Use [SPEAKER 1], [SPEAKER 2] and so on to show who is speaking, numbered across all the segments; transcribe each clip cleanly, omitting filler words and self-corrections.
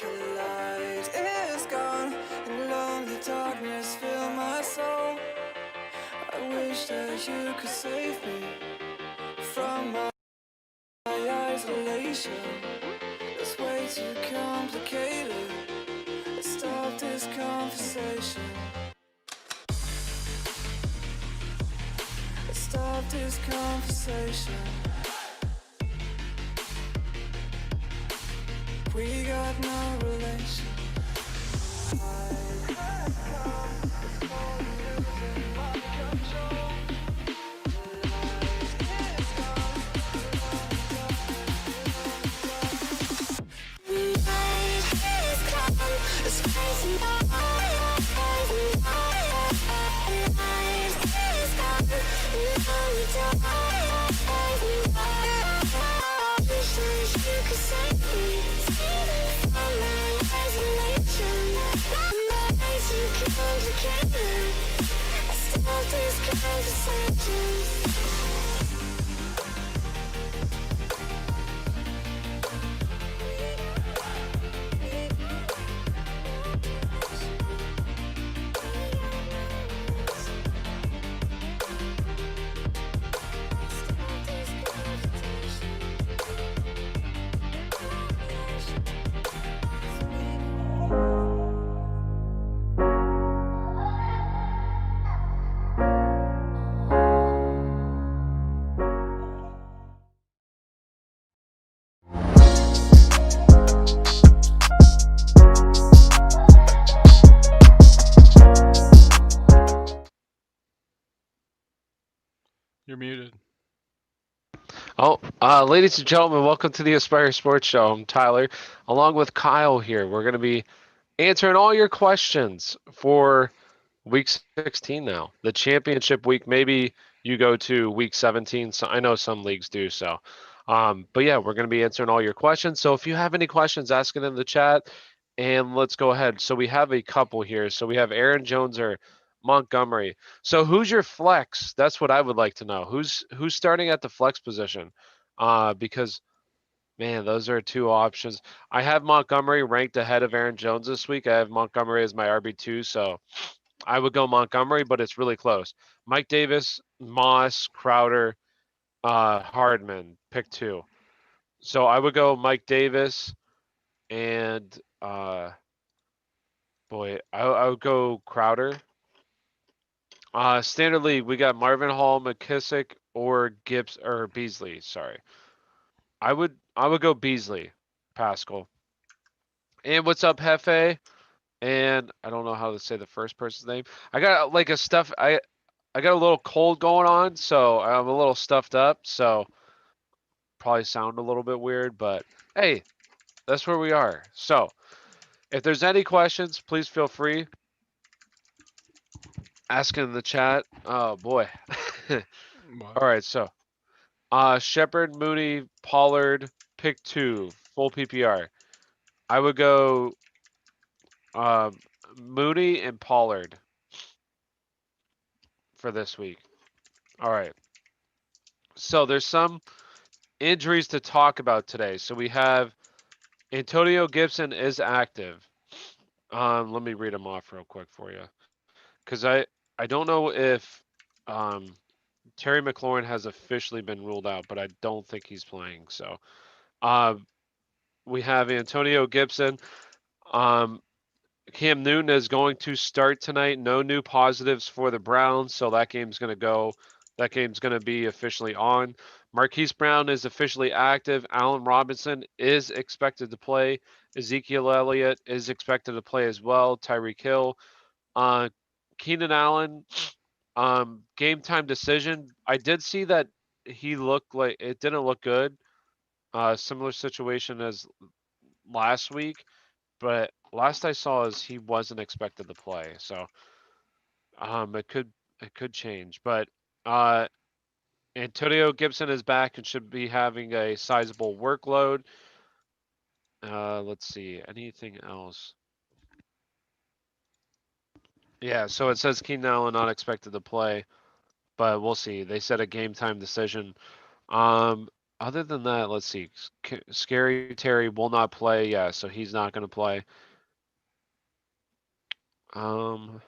[SPEAKER 1] Your light is gone, and lonely darkness fill my soul. I wish that you could save me from my isolation. It's way too complicated. Let's stop this conversation. Let's stop this conversation. We got no relation.
[SPEAKER 2] You're muted.
[SPEAKER 3] Oh, ladies and gentlemen, welcome to the Aspire Sports Show. I'm Tyler, along with Kyle here. We're going to be answering all your questions for week 16 now. The championship week, maybe you go to week 17. So I know some leagues do so. But yeah, we're going to be answering all your questions. So if you have any questions, ask it in the chat. And let's go ahead. So we have a couple here. So we have Aaron Jones or Montgomery. So who's your flex? That's what I would like to know. Who's starting at the flex position? Because man, those are two options. I have Montgomery ranked ahead of Aaron Jones this week. I have Montgomery as my RB2, so I would go Montgomery, but it's really close. Mike Davis, Moss, Crowder, Hardman, pick two. So I would go Mike Davis and I would go Crowder. Standard league, we got Marvin Hall, McKissick, or Gibbs or Beasley. Sorry, I would go Beasley, Pascal. And what's up, Hefe? And I don't know how to say the first person's name. I got like a stuff. I got a little cold going on, so I'm a little stuffed up. So probably sound a little bit weird, but hey, that's where we are. So if there's any questions, please feel free. Ask in the chat. Oh boy.
[SPEAKER 2] What?
[SPEAKER 3] All right, so Shepard, Mooney, Pollard, pick two, full PPR. I would go um, Mooney and Pollard for this week. All right. So there's some injuries to talk about today. So we have Antonio Gibson is active. Let me read them off real quick for you, because I don't know if um, Terry McLaurin has officially been ruled out, but I don't think he's playing. So uh, we have Antonio Gibson. Um, Cam Newton is going to start tonight. No new positives for the Browns, so that game's going to go. That game's going to be officially on. Marquis Brown is officially active. Allen Robinson is expected to play. Ezekiel Elliott is expected to play as well. Tyreek Hill. Uh, Keenan Allen, game time decision. I did see that he looked like it didn't look good. Similar situation as last week, but last I saw is he wasn't expected to play. So it could change. But uh, Antonio Gibson is back and should be having a sizable workload. Let's see. Anything else? Yeah, so it says Keenan Allen not expected to play, but we'll see. They said a game time decision. Um, Other than that, let's see. Scary Terry will not play. Yeah, so he's not going to play. Um,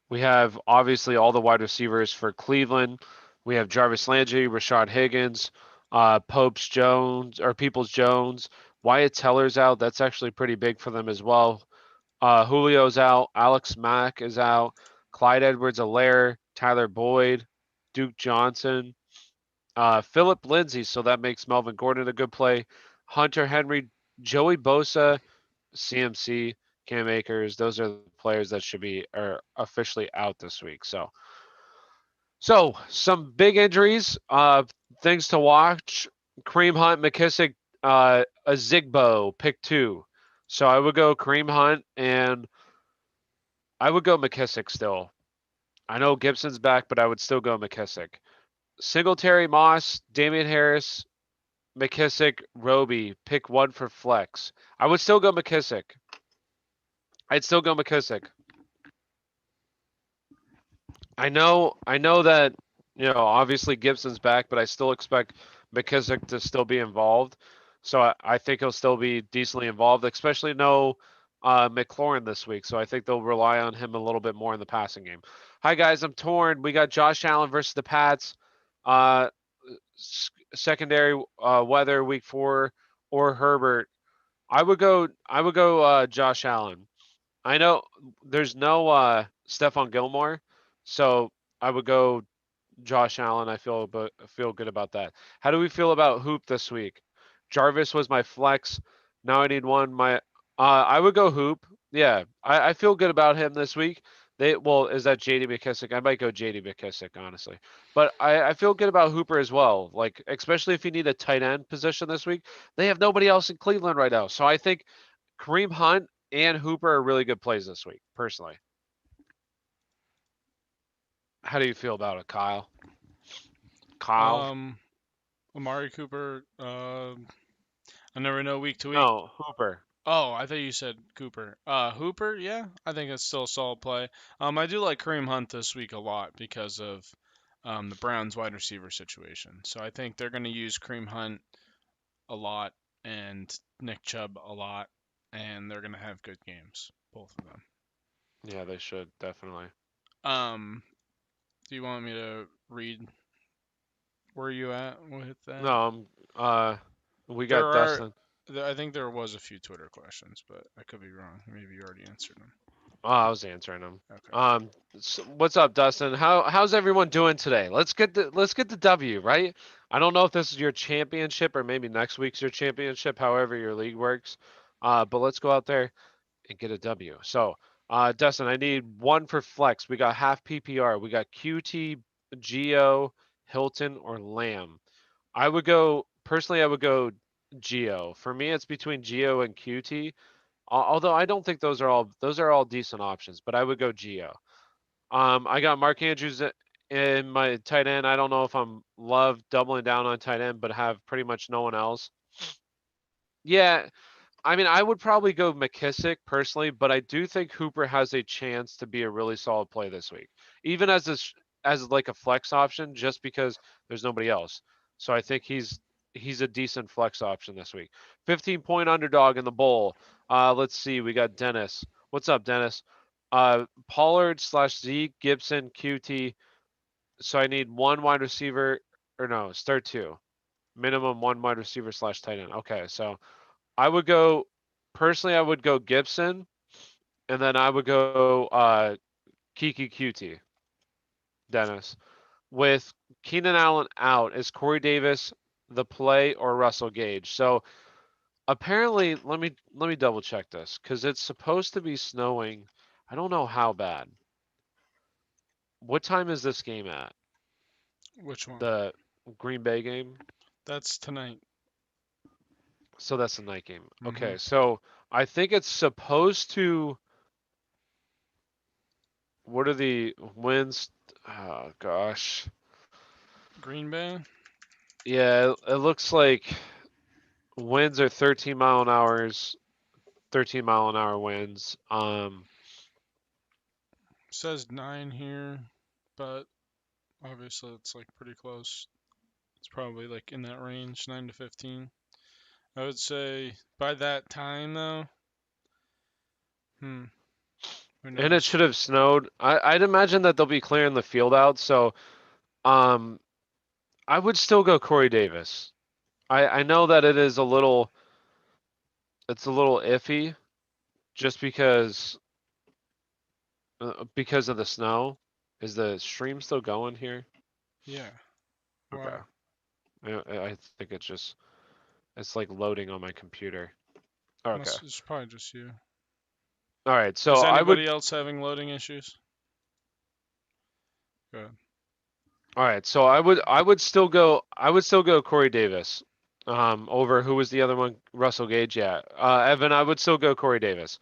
[SPEAKER 3] we have obviously all the wide receivers for Cleveland. We have Jarvis Landry, Rashad Higgins, Peoples Jones. Wyatt Teller's out. That's actually pretty big for them as well. Julio's out. Alex Mack is out. Clyde Edwards-Helaire, Tyler Boyd, Duke Johnson, Philip Lindsay. So that makes Melvin Gordon a good play. Hunter Henry, Joey Bosa, CMC, Cam Akers. Those are the players that should be are officially out this week. So some big injuries. Things to watch. Kareem Hunt, McKissick, a Zigbo, pick 2. So I would go Kareem Hunt and I would go McKissick still. I know Gibson's back, but I would still go McKissick. Singletary, Moss, Damian Harris, McKissick, Roby, pick 1 for flex. I would still go McKissick. I'd still go McKissick. I know that, obviously Gibson's back, but I still expect McKissick to still be involved. So I think he'll still be decently involved, especially no McLaurin this week. So I think they'll rely on him a little bit more in the passing game. Hi guys, I'm torn. We got Josh Allen versus the Pats. Uh, Secondary weather week 4 or Herbert. I would go Josh Allen. I know there's no Stephon Gilmore, so I would go Josh Allen. I feel good about that. How do we feel about Hoop this week? Jarvis was my flex. Now I need one. I would go Hoop. Yeah, I feel good about him this week. Is that JD McKissick? I might go JD McKissick, honestly. But I feel good about Hooper as well. Like, especially if you need a tight end position this week. They have nobody else in Cleveland right now. So I think Kareem Hunt and Hooper are really good plays this week, personally. How do you feel about it, Kyle? Kyle?
[SPEAKER 2] Amari Cooper. I never know week to week.
[SPEAKER 3] No, Hooper.
[SPEAKER 2] Oh, I thought you said Cooper. Hooper, yeah, I think it's still a solid play. I do like Kareem Hunt this week a lot because of the Browns wide receiver situation. So I think they're going to use Kareem Hunt a lot and Nick Chubb a lot, and they're going to have good games, both of them.
[SPEAKER 3] Yeah, they should definitely.
[SPEAKER 2] Do you want me to read where you at with that?
[SPEAKER 3] No, we
[SPEAKER 2] There
[SPEAKER 3] got
[SPEAKER 2] are,
[SPEAKER 3] Dustin.
[SPEAKER 2] I think there was a few Twitter questions, but I could be wrong. Maybe you already answered them.
[SPEAKER 3] Oh, I was answering them.
[SPEAKER 2] Okay.
[SPEAKER 3] What's up, Dustin? How's everyone doing today? Let's get the W, right? I don't know if this is your championship or maybe next week's your championship, however your league works. But let's go out there and get a W. So, Dustin, I need one for flex. We got half PPR. We got QT, Geo, Hilton, or Lamb. I would go Geo. For me, it's between Geo and QT. Although I don't think those are all decent options, but I would go Geo. I got Mark Andrews in my tight end. I don't know if I'm love doubling down on tight end, but have pretty much no one else. Yeah, I mean, I would probably go McKissick personally, but I do think Hooper has a chance to be a really solid play this week, even as like a flex option, just because there's nobody else. So I think he's a decent flex option this week. 15-point underdog in the bowl. Let's see, we got Dennis. What's up, Dennis? Pollard slash Zeke, Gibson, QT. So I need one wide receiver, or no, start two. Minimum one wide receiver slash tight end. Okay, so I would go personally. I would go Gibson, and then I would go Kiki QT. Dennis with Keenan Allen out. Is Corey Davis the play or Russell Gage? So apparently, let me double check this because it's supposed to be snowing. I don't know how bad. What time is this game at?
[SPEAKER 2] Which one?
[SPEAKER 3] The Green Bay game.
[SPEAKER 2] That's tonight.
[SPEAKER 3] So that's the night game.
[SPEAKER 2] Hmm.
[SPEAKER 3] Okay, so I think it's supposed to. What are the winds? Oh gosh.
[SPEAKER 2] Green Bay.
[SPEAKER 3] Yeah, it looks like winds are 13 mile an hour winds.
[SPEAKER 2] Says 9 here, but obviously it's like pretty close. It's probably like in that range, 9 to 15. I would say by that time though, who
[SPEAKER 3] And it
[SPEAKER 2] knows?
[SPEAKER 3] should have snowed. I'd imagine that they'll be clearing the field out. So um, I would still go Corey Davis. I know that it's a little iffy just because of the snow. Is the stream still going here?
[SPEAKER 2] Yeah.
[SPEAKER 3] Okay.
[SPEAKER 2] Why?
[SPEAKER 3] I think it's like loading on my computer. Okay.
[SPEAKER 2] It's probably just you.
[SPEAKER 3] All right. So
[SPEAKER 2] Is
[SPEAKER 3] I would.
[SPEAKER 2] anybody else having loading issues? Go ahead.
[SPEAKER 3] All right. So I would still go Corey Davis. Over who was the other one? Russell Gage. Yeah. Evan, I would still go Corey Davis.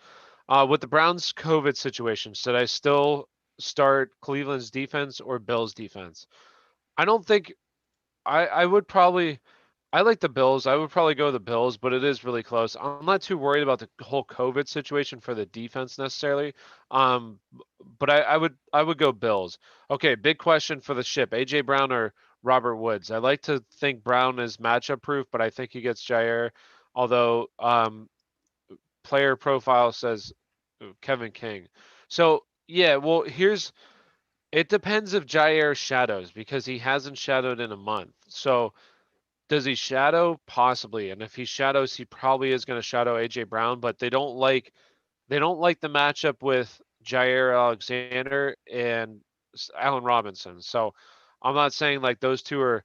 [SPEAKER 3] With the Browns' COVID situation, should I still start Cleveland's defense or Bills' defense? I don't think I would probably. I like the Bills. I would probably go the Bills, but it is really close. I'm not too worried about the whole COVID situation for the defense necessarily. But I would go Bills. Okay, big question for the ship: AJ Brown or Robert Woods? I like to think Brown is matchup proof, but I think he gets Jair. Although player profile says Kevin King. So yeah, well it depends if Jair shadows because he hasn't shadowed in a month. So does he shadow? Possibly. And if he shadows, he probably is going to shadow AJ Brown, but they don't like the matchup with Jair Alexander and Allen Robinson. So I'm not saying like those two are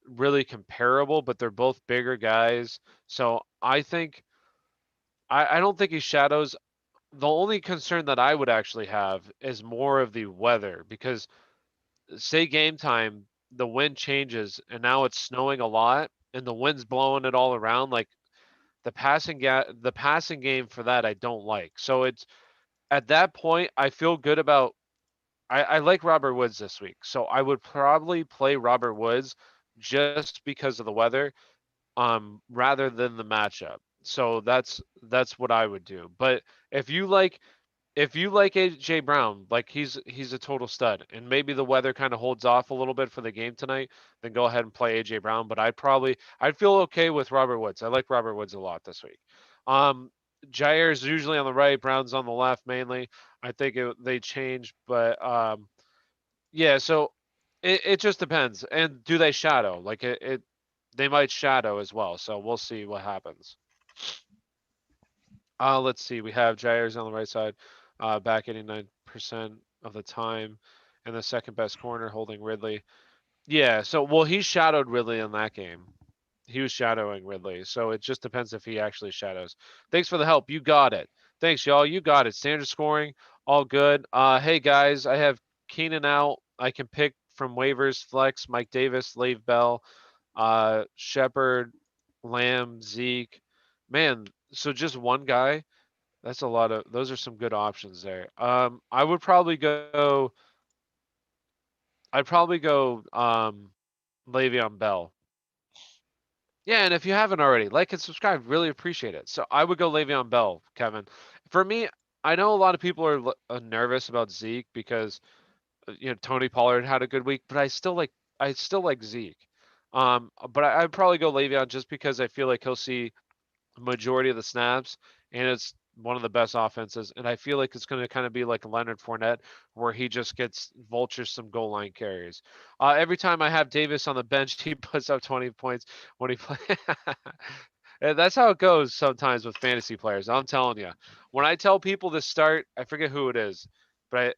[SPEAKER 3] really comparable, but they're both bigger guys. So I don't think he shadows. The only concern that I would actually have is more of the weather because say game time, the wind changes and now it's snowing a lot and the wind's blowing it all around. Like the passing game for that I don't like. So it's at that point I feel good about I like Robert Woods this week. So I would probably play Robert Woods just because of the weather, rather than the matchup. So that's what I would do. But if you like if you like AJ Brown, like he's a total stud, and maybe the weather kind of holds off a little bit for the game tonight, then go ahead and play AJ Brown. But I'd feel okay with Robert Woods. I like Robert Woods a lot this week. Um, Jair is usually on the right, Brown's on the left mainly. I think they change, but yeah. So it just depends. And do they shadow? Like they might shadow as well. So we'll see what happens. Let's see. We have Jair's on the right side, back 89% of the time, and the second best corner holding Ridley. Yeah. So well, he shadowed Ridley in that game. He was shadowing Ridley, so it just depends if he actually shadows. Thanks for the help. You got it. Thanks, y'all. You got it. Standard scoring, all good. Hey guys, I have Keenan out. I can pick from waivers, flex, Mike Davis, Le'Veon Bell, Shepard, Lamb, Zeke. Man, so just one guy. That's a lot of. Those are some good options there. I would probably go. I'd probably go Le'Veon Bell. Yeah, and if you haven't already, like and subscribe. Really appreciate it. So I would go Le'Veon Bell, Kevin. For me, I know a lot of people are nervous about Zeke because Tony Pollard had a good week, but I still like Zeke. But I'd probably go Le'Veon just because I feel like he'll see majority of the snaps, and it's one of the best offenses. And I feel like it's going to kind of be like Leonard Fournette, where he just gets vultures some goal line carries. Every time I have Davis on the bench, he puts up 20 points when he plays. And that's how it goes sometimes with fantasy players. I'm telling you, when I tell people to start, I forget who it is, but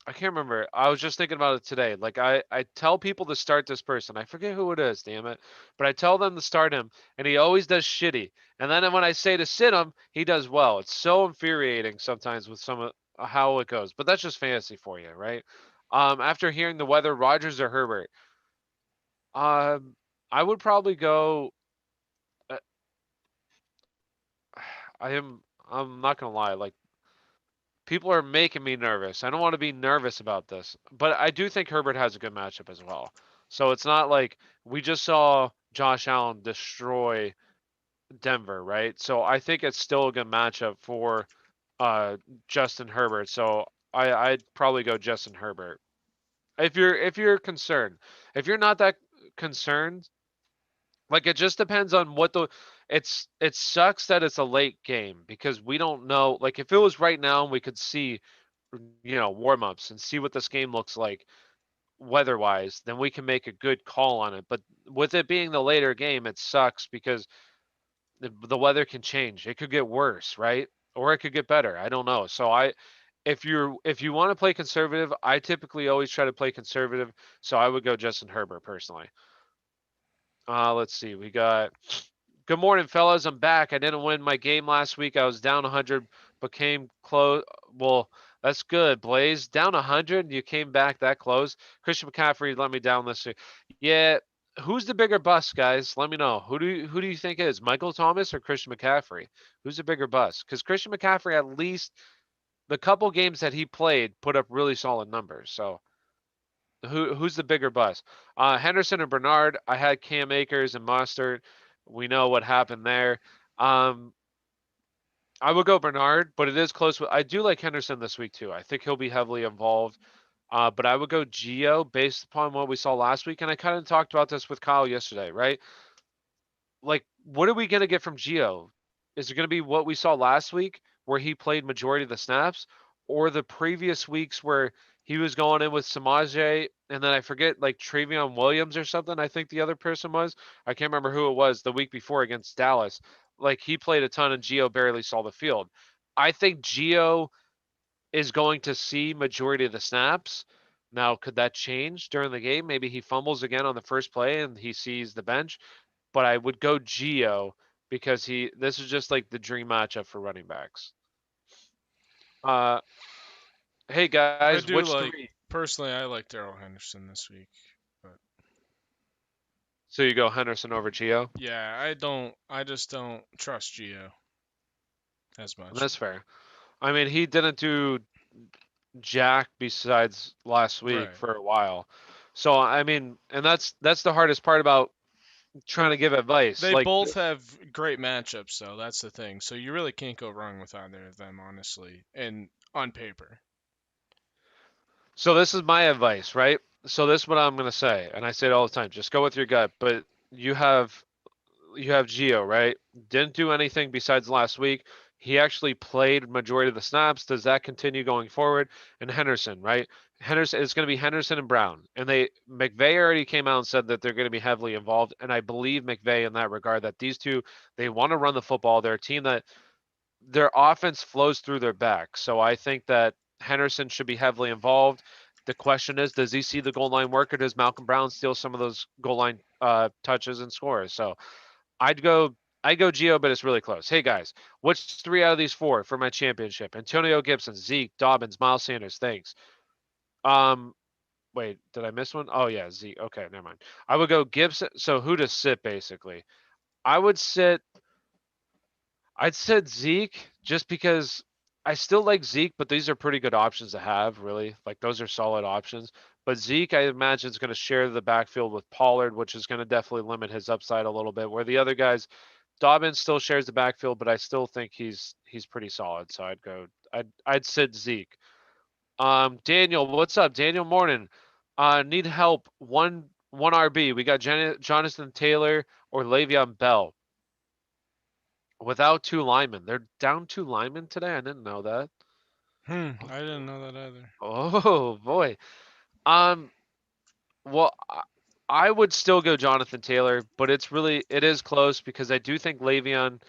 [SPEAKER 3] I can't remember. I was just thinking about it today. Like I tell people to start this person. I forget who it is, damn it. But I tell them to start him, and he always does shitty. And then when I say to sit him, he does well. It's so infuriating sometimes with some of how it goes. But that's just fantasy for you, right? After hearing the weather, Rogers or Herbert. Um, I would probably go. uh, I am. I'm not gonna lie. Like people are making me nervous. I don't want to be nervous about this, but I do think Herbert has a good matchup as well. So it's not like we just saw Josh Allen destroy Denver, right? So I think it's still a good matchup for Justin Herbert. So I'd probably go Justin Herbert. If you're concerned, if you're not that concerned. Like it just depends on what the it sucks that it's a late game because we don't know. Like if it was right now and we could see, warm-ups and see what this game looks like weather-wise, then we can make a good call on it. But with it being the later game, it sucks because the weather can change. It could get worse, right? Or it could get better. I don't know. So if you want to play conservative, I typically always try to play conservative. So I would go Justin Herbert personally. Let's see. We got good morning, fellas. I'm back. I didn't win my game last week. I was down 100, but came close. Well, that's good, Blaze. Down 100, you came back that close. Christian McCaffrey let me down this year. Yeah. Who's the bigger bust, guys? Let me know. Who do you think it is? Michael Thomas or Christian McCaffrey? Who's the bigger bust? Because Christian McCaffrey, at least the couple games that he played, put up really solid numbers. So who's the bigger bust? Henderson and Bernard. I had Cam Akers and Mustard. We know what happened there. Um, I would go Bernard, but it is close. I do like Henderson this week too. I think he'll be heavily involved. But I would go Geo based upon what we saw last week, and I kind of talked about this with Kyle yesterday, right? Like, what are we gonna get from Geo? Is it gonna be what we saw last week, where he played majority of the snaps, or the previous weeks where he was going in with Samaje, and then I forget like Travion Williams or something? I think the other person was. I can't remember who it was the week before against Dallas. Like he played a ton and Geo barely saw the field. I think Geo is going to see majority of the snaps. Now, could that change during the game? Maybe he fumbles again on the first play and he sees the bench. But I would go Geo because this is just like the dream matchup for running backs. Uh, hey
[SPEAKER 2] I
[SPEAKER 3] guys,
[SPEAKER 2] do
[SPEAKER 3] which
[SPEAKER 2] like
[SPEAKER 3] three?
[SPEAKER 2] personally. I like Daryl Henderson this week, but
[SPEAKER 3] So you go Henderson over Geo?
[SPEAKER 2] yeah, I just don't trust Gio as much.
[SPEAKER 3] That's fair. I mean, he didn't do jack besides last week
[SPEAKER 2] Right.
[SPEAKER 3] for a while. So I mean, and that's the hardest part about trying to give advice.
[SPEAKER 2] They
[SPEAKER 3] Like
[SPEAKER 2] both have great matchups, though. That's the thing. So you really can't go wrong with either of them, honestly, and on paper.
[SPEAKER 3] So this is my advice, right? So this is what I'm gonna say, and I say it all the time. Just go with your gut. But you have Geo, right? Didn't do anything besides last week. He actually played majority of the snaps. Does that continue going forward? And Henderson, right? Henderson it's going to be Henderson and Brown, and McVay already came out and said that they're going to be heavily involved, and I believe McVay in that regard that these two they want to run the football. They're a team that their offense flows through their back. So I think that Henderson should be heavily involved. The question is, does he see the goal line work, or does Malcolm Brown steal some of those goal line touches and scores? So I go Geo, but it's really close. Hey guys, what's three out of these four for my championship? Antonio Gibson, Zeke, Dobbins, Miles Sanders. Thanks. Um, wait, did I miss one? Oh yeah, Zeke. Okay, never mind. I would go Gibson. So who to sit basically? I would sit. I'd sit Zeke just because I still like Zeke, but these are pretty good options to have, really. Like those are solid options. But Zeke, I imagine, is going to share the backfield with Pollard, which is going to definitely limit his upside a little bit. Where the other guys, Dobbins still shares the backfield, but I still think he's pretty solid. So I'd sit Zeke. Daniel, what's up? Daniel Morning. Need help. One RB. We got Jonathan Taylor or Le'Veon Bell. Without two linemen. They're down two linemen today. I didn't know that.
[SPEAKER 2] I didn't know that either.
[SPEAKER 3] Oh boy. Um. Well, I would still go Jonathan Taylor, but it is close because I do think Le'Veon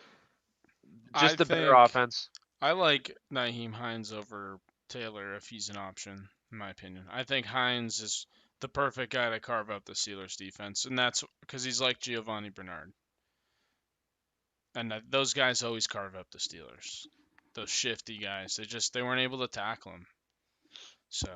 [SPEAKER 2] I
[SPEAKER 3] just the better
[SPEAKER 2] think
[SPEAKER 3] offense.
[SPEAKER 2] I like Naheem Hines over Taylor if he's an option, in my opinion. I think Hines is the perfect guy to carve up the Steelers defense, and that's because he's like Giovanni Bernard. And those guys always carve up the Steelers. Those shifty guys, they weren't able to tackle him. So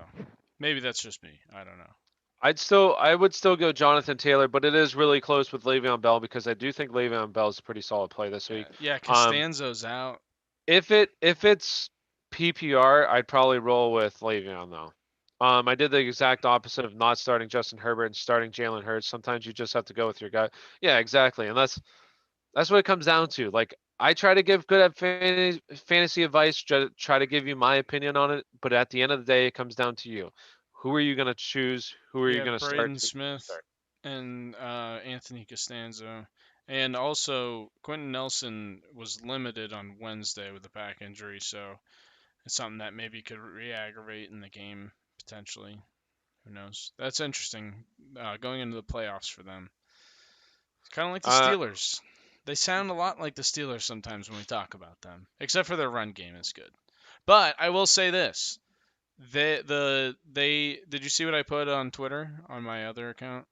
[SPEAKER 2] maybe that's just me. I don't know.
[SPEAKER 3] I would still go Jonathan Taylor, but it is really close with Le'Veon Bell because I do think Le'Veon Bell is a pretty solid play this week.
[SPEAKER 2] Yeah,
[SPEAKER 3] Um,
[SPEAKER 2] Costanzo's out.
[SPEAKER 3] if it's PPR, I'd probably roll with Le'Veon though. I did the exact opposite of not starting Justin Herbert and starting Jalen Hurts. Sometimes you just have to go with your gut. Yeah, exactly, and that's what it comes down to. Like I try to give good at fantasy advice, try to give you my opinion on it, but at the end of the day, it comes down to you. Who are you going to choose? Who are you
[SPEAKER 2] Yeah,
[SPEAKER 3] going to start?
[SPEAKER 2] Braden
[SPEAKER 3] Who are you gonna
[SPEAKER 2] Smith.
[SPEAKER 3] start?
[SPEAKER 2] and Anthony Costanzo. And also, Quentin Nelson was limited on Wednesday with a back injury, so it's something that maybe could re-aggravate in the game potentially. Who knows? That's interesting. Going into the playoffs for them, it's kind of like the
[SPEAKER 3] Uh,
[SPEAKER 2] Steelers. They sound a lot like the Steelers sometimes when we talk about them, except for their run game is good. But I will say this: they did you see what I put on Twitter on my other account?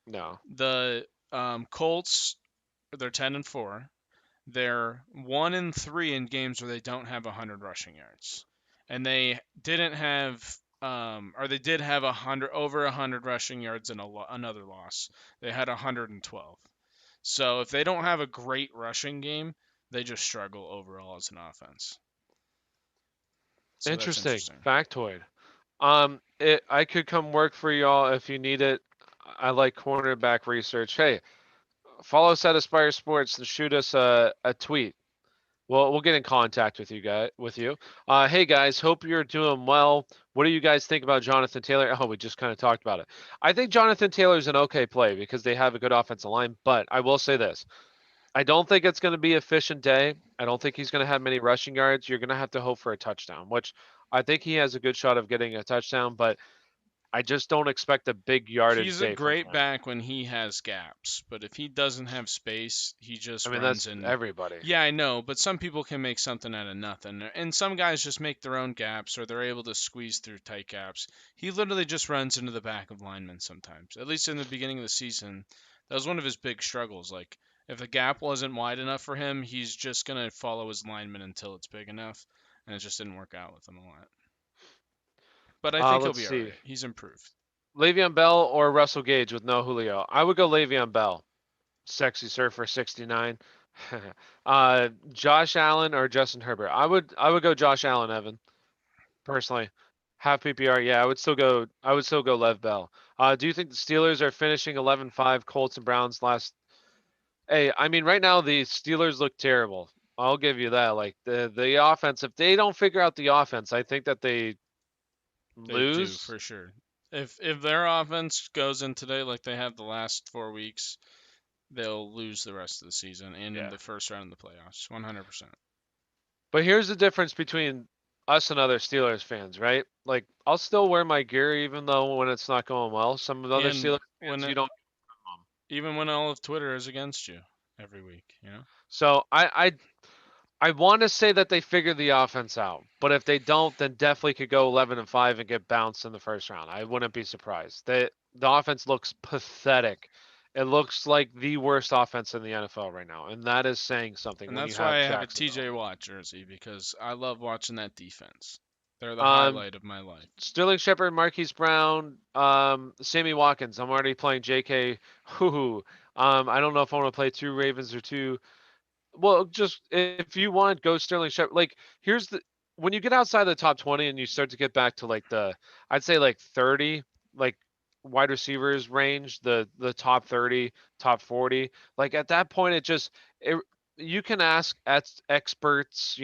[SPEAKER 3] no.
[SPEAKER 2] The Colts, they're 10-4. They're 1-3 in games where they don't have 100 rushing yards, and they didn't have or they did have 100 over 100 rushing yards in another loss. They had 112. So if they don't have a great rushing game, they just struggle overall as an offense. So that's
[SPEAKER 3] Interesting.
[SPEAKER 2] interesting.
[SPEAKER 3] Factoid. I could come work for y'all if you need it. I like cornerback research. Hey, follow us at Aspire Sports and shoot us a tweet. We'll get in contact with you guys. Hey guys, hope you're doing well. What do you guys think about Jonathan Taylor? Oh, we just kind of talked about it. I think Jonathan Taylor's an okay play because they have a good offensive line. But I will say this: I don't think it's going to be an efficient day. I don't think he's going to have many rushing yards. You're going to have to hope for a touchdown, which I think he has a good shot of getting a touchdown. But I just don't expect a big yardage
[SPEAKER 2] He's a
[SPEAKER 3] day from
[SPEAKER 2] great
[SPEAKER 3] him.
[SPEAKER 2] back when he has gaps, but if he doesn't have space, he
[SPEAKER 3] I
[SPEAKER 2] just
[SPEAKER 3] mean,
[SPEAKER 2] runs
[SPEAKER 3] that's
[SPEAKER 2] in.
[SPEAKER 3] everybody.
[SPEAKER 2] Yeah, I know, but some people can make something out of nothing. And some guys just make their own gaps or they're able to squeeze through tight gaps. He literally just runs into the back of linemen sometimes. At least in the beginning of the season, that was one of his big struggles. Like, if the gap wasn't wide enough for him, he's just going to follow his lineman until it's big enough. And it just didn't work out with him a lot. But I think he'll
[SPEAKER 3] Let's
[SPEAKER 2] be all
[SPEAKER 3] see.
[SPEAKER 2] right. He's improved.
[SPEAKER 3] Le'Veon Bell or Russell Gage with no Julio? I would go Le'Veon Bell. Sexy Surfer 69. Josh Allen or Justin Herbert? I would go Josh Allen, Evan. Personally, half PPR. Yeah, I would still go Lev Bell. Do you think the Steelers are finishing 11-5? Colts and Browns last? Hey, I mean, right now the Steelers look terrible. I'll give you that. Like the offense, if they don't figure out the offense, I think that they
[SPEAKER 2] They do
[SPEAKER 3] lose.
[SPEAKER 2] for sure. If their offense goes in today like they have the last 4 weeks, they'll lose the rest of the season and in
[SPEAKER 3] Yeah.
[SPEAKER 2] the first round of the playoffs. 100%.
[SPEAKER 3] But here's the difference between us and other Steelers fans, right? Like, I'll still wear my gear even though when it's not going well. Some of the other
[SPEAKER 2] And
[SPEAKER 3] Steelers fans, you don't.
[SPEAKER 2] even when all of Twitter is against you every week,
[SPEAKER 3] So I want to say that they figured the offense out, but if they don't, then definitely could go 11-5 and get bounced in the first round. I wouldn't be surprised. The offense looks pathetic. It looks like the worst offense in the NFL right now, and that is saying something
[SPEAKER 2] And
[SPEAKER 3] when you
[SPEAKER 2] that's why
[SPEAKER 3] have
[SPEAKER 2] I have a
[SPEAKER 3] Jacksonville.
[SPEAKER 2] TJ Watt jersey because I love watching that defense. They're the
[SPEAKER 3] Um,
[SPEAKER 2] highlight of my life.
[SPEAKER 3] Sterling Shepard, Marquis Brown, Sammy Watkins. I'm already playing JK. Hoo. I don't know if I want to play two Ravens or two. Well, just if you want, go Sterling Shepard. Like, here's the when you get outside the top 20 and you start to get back to like I'd say like 30, like wide receivers range, the top 30, top 40. Like at that point, you can ask experts,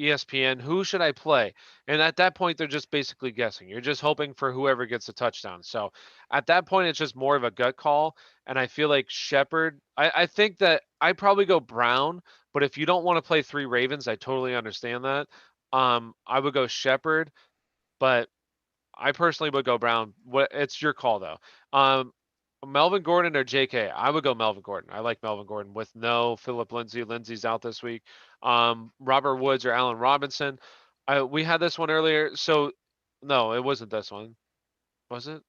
[SPEAKER 3] ESPN, who should I play? And at that point, they're just basically guessing. You're just hoping for whoever gets a touchdown. So at that point, it's just more of a gut call. And I feel like Shepard, I think that I probably go Brown, but if you don't want to play three Ravens, I totally understand that. I would go Shepard, but I personally would go Brown. It's your call though. Um, Melvin Gordon or JK? I would go Melvin Gordon. I like Melvin Gordon with no Phillip Lindsay. Lindsay's out this week. Robert Woods or Allen Robinson. We had this one earlier. So no, it wasn't this one. Was it?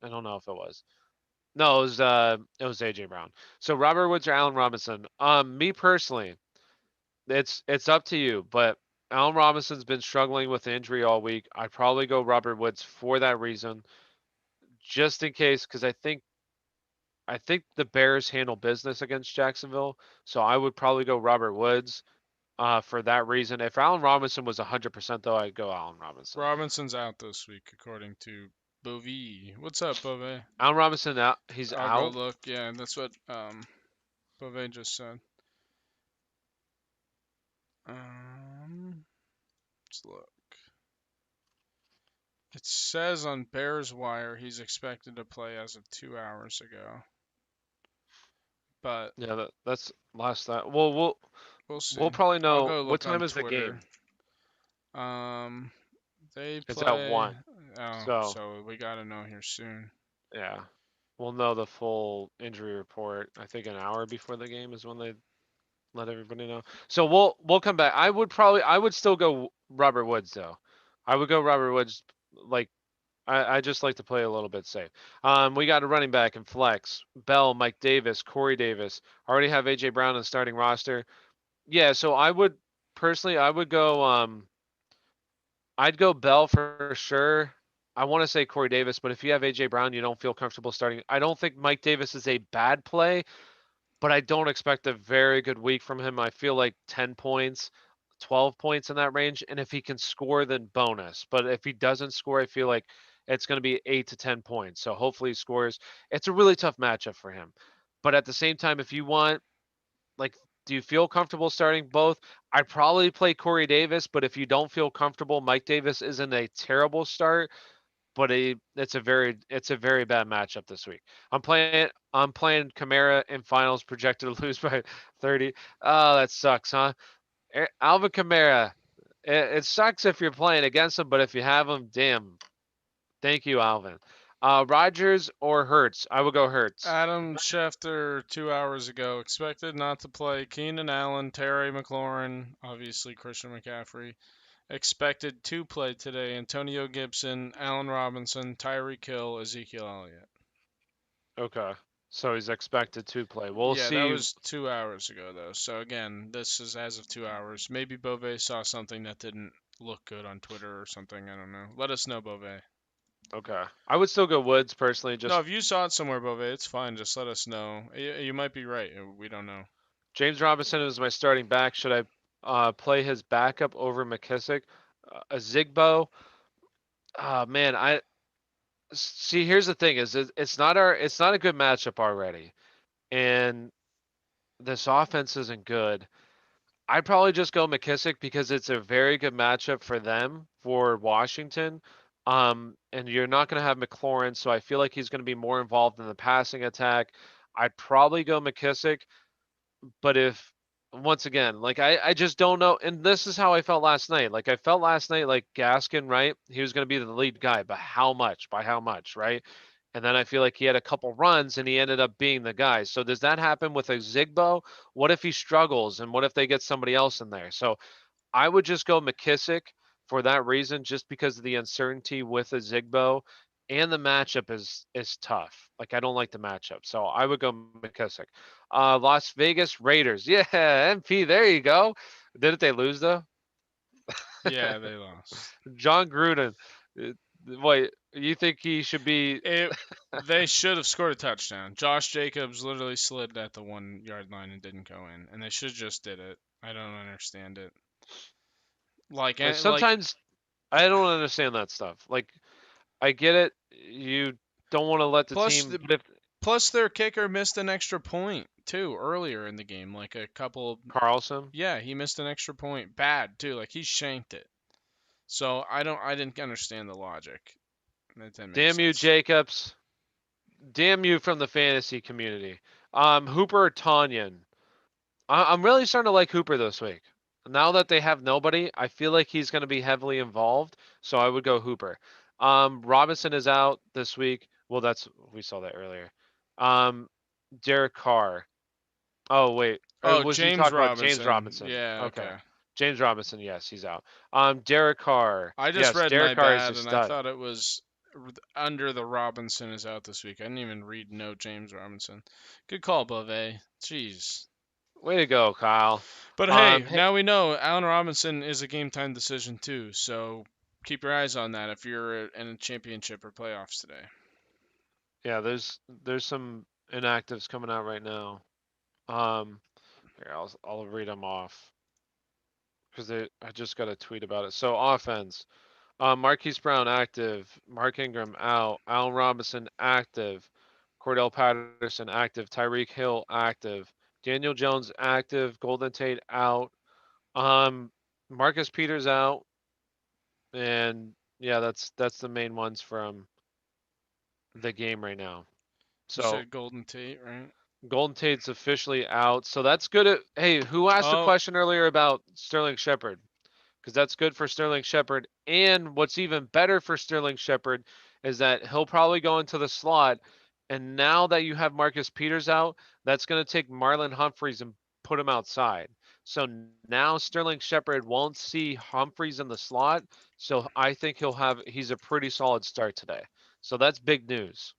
[SPEAKER 3] I don't know if it was. No, it was AJ Brown. So Robert Woods or Allen Robinson. Me personally, it's up to you, but Allen Robinson's been struggling with injury all week. I'd probably go Robert Woods for that reason, just in case, because I think the Bears handle business against Jacksonville, so I would probably go Robert Woods for that reason. If Allen Robinson was 100% though, I'd go Allen Robinson.
[SPEAKER 2] Robinson's out this week, according to Bovee. What's up, Bove?
[SPEAKER 3] Allen Robinson out, he's
[SPEAKER 2] I'll go
[SPEAKER 3] out.
[SPEAKER 2] look. Yeah, that's what Bove just said. Let's look. It says on Bears Wire he's expected to play as of 2 hours ago, but
[SPEAKER 3] Yeah, that's last night. Well,
[SPEAKER 2] we'll
[SPEAKER 3] we'll
[SPEAKER 2] see.
[SPEAKER 3] probably
[SPEAKER 2] I'll
[SPEAKER 3] know
[SPEAKER 2] go
[SPEAKER 3] what
[SPEAKER 2] look on
[SPEAKER 3] time is the
[SPEAKER 2] Twitter.
[SPEAKER 3] game.
[SPEAKER 2] Um, they
[SPEAKER 3] It's at
[SPEAKER 2] play.
[SPEAKER 3] 1.
[SPEAKER 2] Oh,
[SPEAKER 3] So
[SPEAKER 2] so we gotta know here soon.
[SPEAKER 3] yeah, we'll know the full injury report. I think an hour before the game is when they let everybody know. So we'll come back. I would still go Robert Woods though. I would go Robert Woods. Like I just like to play a little bit safe. We got a running back in flex. Bell, Mike Davis, Corey Davis. Already have AJ Brown in the starting roster. Yeah, so I would personally I would go I'd go Bell for sure. I want to say Corey Davis, but if you have AJ Brown, you don't feel comfortable starting. I don't think Mike Davis is a bad play, but I don't expect a very good week from him. I feel like 10 points, 12 points in that range. And if he can score, then bonus. But if he doesn't score, I feel like it's going to be 8 to 10 points. So hopefully he scores. It's a really tough matchup for him. But at the same time, if you want, like, do you feel comfortable starting both? I'd probably play Corey Davis, but if you don't feel comfortable, Mike Davis isn't a terrible start, but it's a very bad matchup this week. I'm playing Kamara in finals projected to lose by 30. Oh, that sucks, huh? Alvin Kamara. It sucks if you're playing against him, but if you have him, damn. Thank you, Alvin. Rogers or Hurts? I would go Hurts.
[SPEAKER 2] Adam Schefter 2 hours ago expected not to play. Keenan Allen, Terry McLaurin, obviously Christian McCaffrey. Expected to play today. Antonio Gibson, Allen Robinson, Tyreek Hill, Ezekiel Elliott.
[SPEAKER 3] Okay. So he's expected to play. We'll
[SPEAKER 2] Yeah, that
[SPEAKER 3] see.
[SPEAKER 2] was 2 hours ago though. So again, this is as of 2 hours. Maybe Bove saw something that didn't look good on Twitter or something. I don't know. Let us know, Bove.
[SPEAKER 3] Okay. I would still go Woods personally.
[SPEAKER 2] No,
[SPEAKER 3] Just
[SPEAKER 2] if you saw it somewhere, Bove, it's fine. Just let us know. You might be right. We don't know.
[SPEAKER 3] James Robinson is my starting back. Should I play his backup over McKissick? A Zigbo? Man, I see. Here's the thing: it's not a good matchup already, and this offense isn't good. I'd probably just go McKissick because it's a very good matchup for them for Washington. And you're not going to have McLaurin, so I feel like he's going to be more involved in the passing attack. I'd probably go McKissick, but if once again, like I just don't know. And this is how I felt last night. Like I felt last night like Gaskin, right? He was going to be the lead guy, but how much? By how much, right? And then I feel like he had a couple runs and he ended up being the guy. So does that happen with a Zigbo? What if he struggles and what if they get somebody else in there? So I would just go McKissick for that reason, just because of the uncertainty with a Zigbo, and the matchup is tough. Like I don't like the matchup, so I would go McKissick. Las Vegas Raiders, yeah, MP. There you go. Didn't they lose though?
[SPEAKER 2] Yeah, they lost.
[SPEAKER 3] John Gruden. Wait, you think he should be?
[SPEAKER 2] It. They should have scored a touchdown. Josh Jacobs literally slid at the 1 yard line and didn't go in, and they should just did it. I don't understand it. Like
[SPEAKER 3] Sometimes I don't understand that stuff. Like I get it. You don't want to let the
[SPEAKER 2] plus
[SPEAKER 3] team, but if
[SPEAKER 2] plus their kicker missed an extra point too earlier in the game. Like a couple.
[SPEAKER 3] Carlson.
[SPEAKER 2] Yeah, he missed an extra point. Bad too. Like he shanked it. So I didn't understand the logic. That didn't make
[SPEAKER 3] Damn you,
[SPEAKER 2] sense.
[SPEAKER 3] Jacobs. Damn you from the fantasy community. Hooper or Tanyan. I'm really starting to like Hooper this week. Now that they have nobody, I feel like he's going to be heavily involved. So I would go Hooper. Robinson is out this week. Well, we saw that earlier. Um, Derek Carr. Oh wait, or
[SPEAKER 2] Oh,
[SPEAKER 3] was you
[SPEAKER 2] James
[SPEAKER 3] talking about James
[SPEAKER 2] Robinson.
[SPEAKER 3] Robinson?
[SPEAKER 2] Yeah,
[SPEAKER 3] Okay,
[SPEAKER 2] okay.
[SPEAKER 3] James Robinson. Yes, he's out. Derek Carr.
[SPEAKER 2] I just
[SPEAKER 3] Yes,
[SPEAKER 2] read
[SPEAKER 3] Derek
[SPEAKER 2] my
[SPEAKER 3] Carr is a
[SPEAKER 2] bad and I
[SPEAKER 3] stud.
[SPEAKER 2] thought it was under the Robinson is out this week. I didn't even read no James Robinson. Good call, Bove. Jeez.
[SPEAKER 3] Way to go, Kyle.
[SPEAKER 2] But hey,
[SPEAKER 3] Hey,
[SPEAKER 2] now we know Allen Robinson is a game time decision too. So keep your eyes on that if you're in a championship or playoffs today.
[SPEAKER 3] yeah, there's some inactives coming out right now. Um, Here, I'll read them off because I just got a tweet about it. So offense, Marquis Brown active, Mark Ingram out, Allen Robinson active, Cordell Patterson active, Tyreek Hill active, Daniel Jones active, Golden Tate out, um, Marcus Peters out, and Yeah, that's the main ones from the game right now.
[SPEAKER 2] You
[SPEAKER 3] So
[SPEAKER 2] said Golden Tate, right?
[SPEAKER 3] Golden Tate's officially out. So that's good. Hey, who asked the
[SPEAKER 2] Oh,
[SPEAKER 3] question earlier about Sterling Shepard? Because that's good for Sterling Shepard. And what's even better for Sterling Shepard is that he'll probably go into the slot. And now that you have Marcus Peters out, that's going to take Marlon Humphreys and put him outside. So now Sterling Shepard won't see Humphreys in the slot. So I think he's a pretty solid start today. So that's big news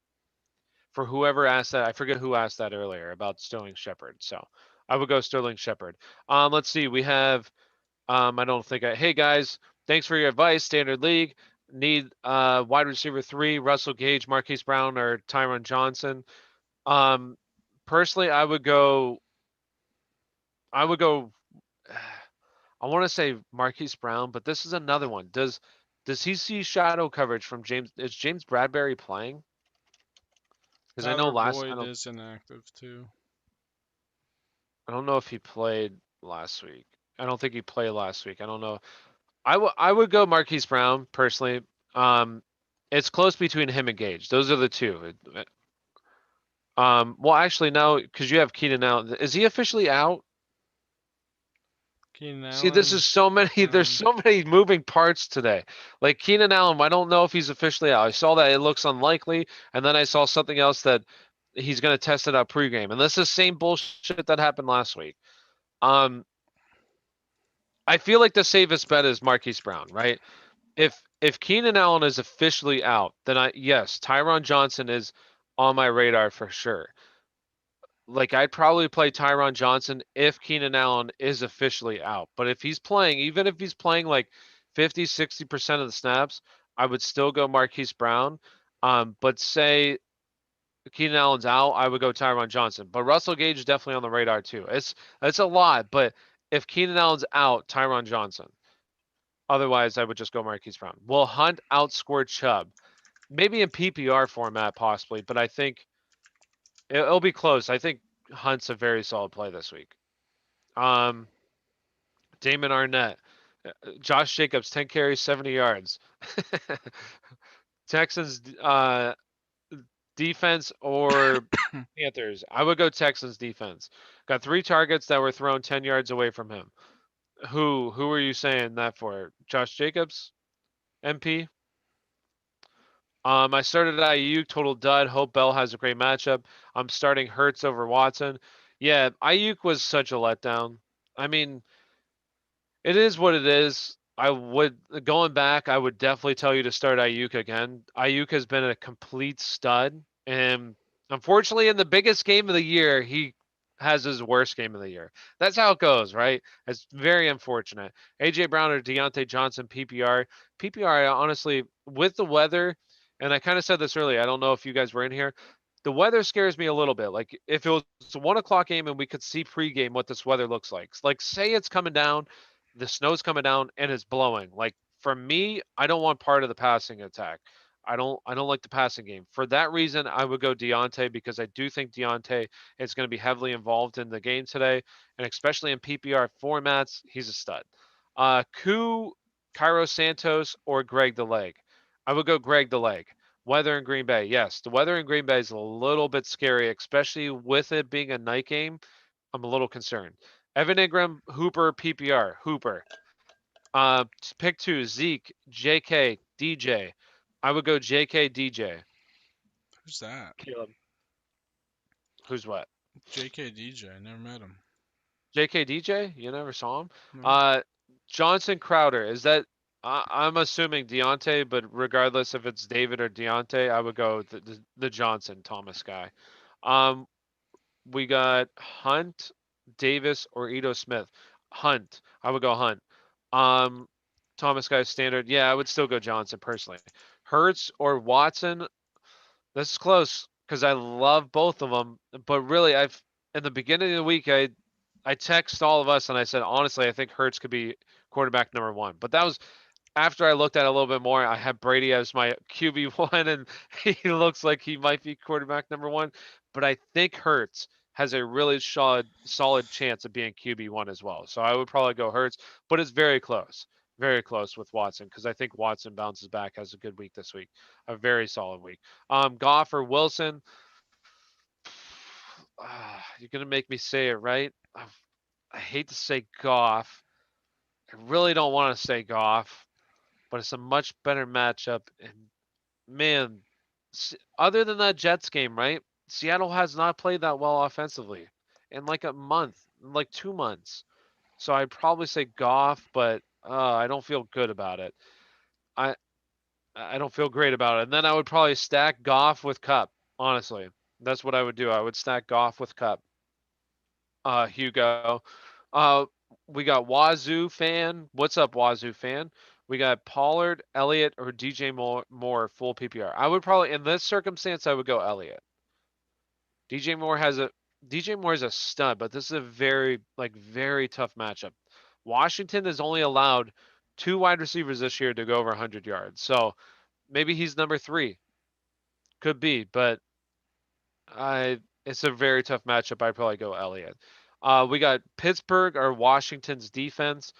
[SPEAKER 3] for whoever asked that. I forget who asked that earlier about Sterling Shepard. So I would go Sterling Shepard. Let's see. We have I don't think hey guys, thanks for your advice. Standard league. Need wide receiver 3, Russell Gage, Marquis Brown, or Tyron Johnson. Um, personally, I would go. I want to say Marquise Brown, but this is another one. Does he see shadow coverage from James? Is James Bradbury playing? Because I know
[SPEAKER 2] Tyler
[SPEAKER 3] last
[SPEAKER 2] Boyd is inactive too.
[SPEAKER 3] I don't know if he played last week. I don't think he played last week. I don't know. I would go Marquise Brown personally. Um, it's close between him and Gage. Those are the two. Well, actually, no, because you have Keenan Allen. Is he officially out?
[SPEAKER 2] Keenan
[SPEAKER 3] See, this
[SPEAKER 2] Allen.
[SPEAKER 3] is so many. There's so many moving parts today. Like Keenan Allen, I don't know if he's officially out. I saw that it looks unlikely, and then I saw something else that he's going to test it out pregame, and this is the same bullshit that happened last week. Um, I feel like the safest bet is Marquise Brown, right? If Keenan Allen is officially out, then yes, Tyron Johnson is on my radar for sure. Like I'd probably play Tyron Johnson if Keenan Allen is officially out. But if he's playing, even if he's playing like 50, 60% of the snaps, I would still go Marquise Brown. But say Keenan Allen's out, I would go Tyron Johnson. But Russell Gage is definitely on the radar too. It's a lot, but if Keenan Allen's out, Tyron Johnson. Otherwise, I would just go Marquise Brown. Will Hunt outscore Chubb? Maybe in PPR format, possibly, but I think it'll be close. I think Hunt's a very solid play this week. Um, Damon Arnett, Josh Jacobs, 10 carries, 70 yards. Texans defense or Panthers? I would go Texans defense. Got 3 targets that were thrown 10 yards away from him. Who are you saying that for? Josh Jacobs, MP? I started IU, total dud. Hope Bell has a great matchup. I'm starting Hurts over Watson. Yeah, Ayuk was such a letdown. I mean, it is what it is. I would going back, I would definitely tell you to start Ayuk again. Ayuk has been a complete stud, and unfortunately, in the biggest game of the year, he has his worst game of the year. That's how it goes, right? It's very unfortunate. AJ Brown or Deontay Johnson PPR. PPR, honestly, with the weather, and I kind of said this earlier. I don't know if you guys were in here. The weather scares me a little bit. Like if it was a 1 o'clock game and we could see pregame what this weather looks like say it's coming down, the snow's coming down and it's blowing. Like for me, I don't want part of the passing attack. I don't like the passing game. For that reason, I would go Deontay because I do think Deontay is going to be heavily involved in the game today, and especially in PPR formats, he's a stud. Koo, Cairo Santos, or Greg the Leg. I would go Greg the Leg. Weather in Green Bay. Yes, the weather in Green Bay is a little bit scary, especially with it being a night game. I'm a little concerned. Evan Ingram, Hooper, PPR, Hooper. Pick 2, Zeke, JK, DJ. I would go JK, DJ.
[SPEAKER 2] Who's that?
[SPEAKER 3] Caleb. Who's what?
[SPEAKER 2] JK DJ. Never met him.
[SPEAKER 3] JK, DJ? You never saw him?
[SPEAKER 2] No.
[SPEAKER 3] Johnson, Crowder. Is that? I'm assuming Deontay, but regardless if it's David or Deontay, I would go the Johnson Thomas guy. Um, we got Hunt, Davis, or Ito Smith. Hunt. I would go Hunt. Um, Thomas guy standard. Yeah, I would still go Johnson personally. Hurts or Watson. This is close because I love both of them. But really, I've in the beginning of the week, I text all of us and I said honestly, I think Hurts could be quarterback number 1. But that was after I looked at it a little bit more. I had Brady as my QB1, and he looks like he might be quarterback number 1. But I think Hurts has a really solid chance of being QB1 as well. So I would probably go Hurts, but it's very close. very close with Watson because I think Watson bounces back, has a good week this week, a very solid week. Goff or Wilson. You're gonna make me say it, right? I hate to say Goff. I really don't want to say Goff, but it's a much better matchup. And man, other than that Jets game, right? Seattle has not played that well offensively in like a month, in like 2 months. So I'd probably say Goff, but I don't feel good about it. I I don't feel great about it. And then I would probably stack Goff with Cup. Honestly, that's what I would do. I would stack Goff with Cup. Hugo. Uh, we got Wazoo fan. What's up, Wazoo fan? We got Pollard, Elliott, or DJ Moore full PPR. I would probably, in this circumstance, I would go Elliott. DJ Moore has a DJ Moore is a stud, but this is a very tough matchup. Washington has only allowed 2 wide receivers this year to go over 100 yards, so maybe he's number 3. Could be, but it's a very tough matchup. I'd probably go Elliott. We got Pittsburgh or Washington's defense.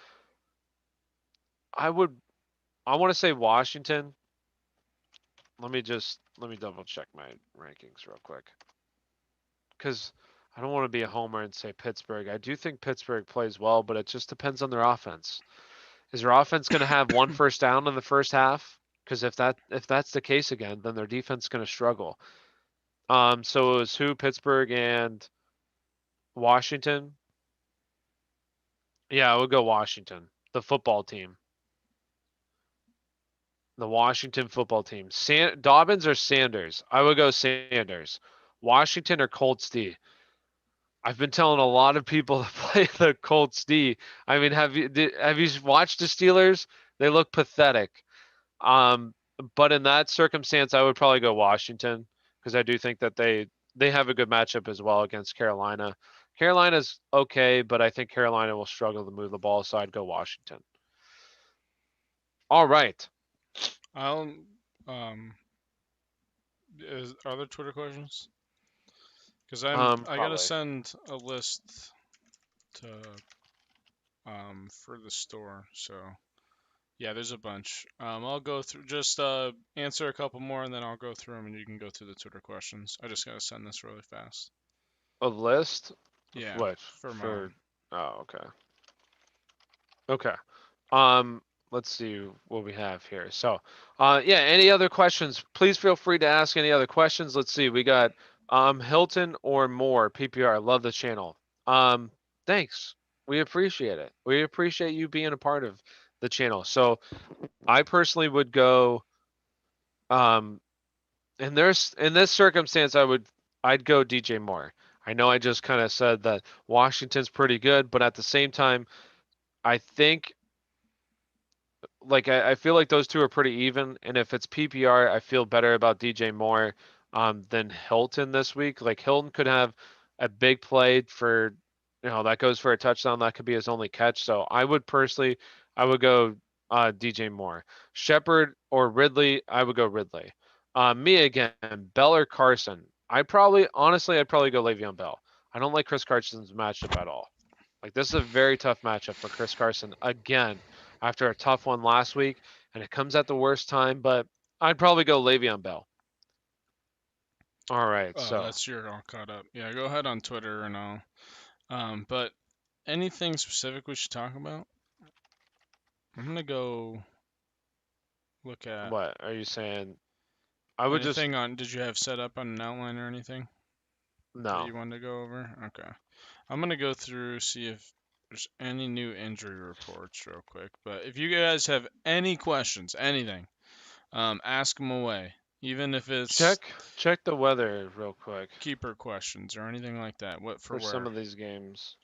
[SPEAKER 3] I want to say Washington. Let me double check my rankings real quick. Because I don't want to be a homer and say Pittsburgh. I do think Pittsburgh plays well, but it just depends on their offense. Is their offense going to have one first down in the first half? Because if that's the case again, then their defense is going to struggle. So it was who? Pittsburgh and Washington. Yeah, I would go Washington. The football team. The Washington football team. Dobbins or Sanders? I would go Sanders. Washington or Colts D? I've been telling a lot of people to play the Colts D. I mean, have you watched the Steelers? They look pathetic. But in that circumstance, I would probably go Washington because I do think that they have a good matchup as well against Carolina. Carolina's okay, but I think Carolina will struggle to move the ball, so I'd go Washington. All right.
[SPEAKER 2] Are there Twitter questions? Because I gotta
[SPEAKER 3] Probably.
[SPEAKER 2] send a list to for the store. So yeah, there's a bunch. I'll go through just answer a couple more and then I'll go through them and you can go through the Twitter questions. I just gotta send this really fast.
[SPEAKER 3] A list?
[SPEAKER 2] Yeah.
[SPEAKER 3] What?
[SPEAKER 2] For
[SPEAKER 3] Oh, okay. Okay. Let's see what we have here. So, yeah, any other questions? Please feel free to ask any other questions. Let's see. We got Hilton or more PPR. Love the channel. Thanks. We appreciate it. We appreciate you being a part of the channel. So, I personally would go in this circumstance I'd go DJ Moore. I know I just kind of said that Washington's pretty good, but at the same time, I think I feel like those two are pretty even, and if it's PPR, I feel better about DJ Moore than Hilton this week. Like Hilton could have a big play for, that goes for a touchdown. That could be his only catch. So I would go DJ Moore. Shepard or Ridley, I would go Ridley. Me again, Bell or Carson. I'd probably go Le'Veon Bell. I don't like Chris Carson's matchup at all. Like this is a very tough matchup for Chris Carson again after a tough one last week, and it comes at the worst time. But I'd probably go Le'Veon Bell. All right, so
[SPEAKER 2] that's you're all caught up. Yeah, go ahead on Twitter and I'll. But anything specific we should talk about? I'm gonna go look at.
[SPEAKER 3] What are you saying? I would
[SPEAKER 2] anything on? Did you have set up on an outline or anything?
[SPEAKER 3] No.
[SPEAKER 2] That you wanted to go over? Okay. I'm gonna go through see if there's any new injury reports real quick. But if you guys have any questions, anything, ask them away. Even if it's
[SPEAKER 3] check the weather real quick.
[SPEAKER 2] Keeper questions or anything like that. What for
[SPEAKER 3] some of these games.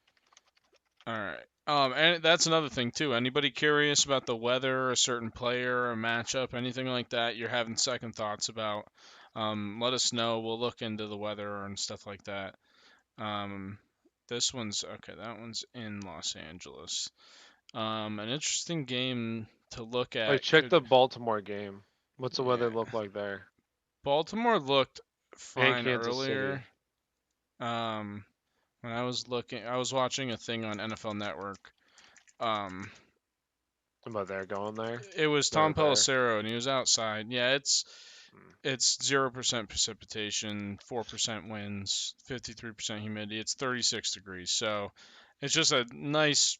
[SPEAKER 2] All right. And that's another thing too. Anybody curious about the weather, a certain player, a matchup, anything like that? You're having second thoughts about? Let us know. We'll look into the weather and stuff like that. This one's okay. That one's in Los Angeles. An interesting game to look at.
[SPEAKER 3] Wait, check the Baltimore game. What's the weather look like there?
[SPEAKER 2] Baltimore looked fine
[SPEAKER 3] Kansas
[SPEAKER 2] earlier.
[SPEAKER 3] City.
[SPEAKER 2] When I was watching a thing on NFL Network.
[SPEAKER 3] But they're going there.
[SPEAKER 2] It was
[SPEAKER 3] They're
[SPEAKER 2] Tom
[SPEAKER 3] there.
[SPEAKER 2] Pelissero, and he was outside. Yeah,
[SPEAKER 3] Mm.
[SPEAKER 2] it's 0% precipitation, 4% winds, 53% humidity. It's 36 degrees, so it's just a nice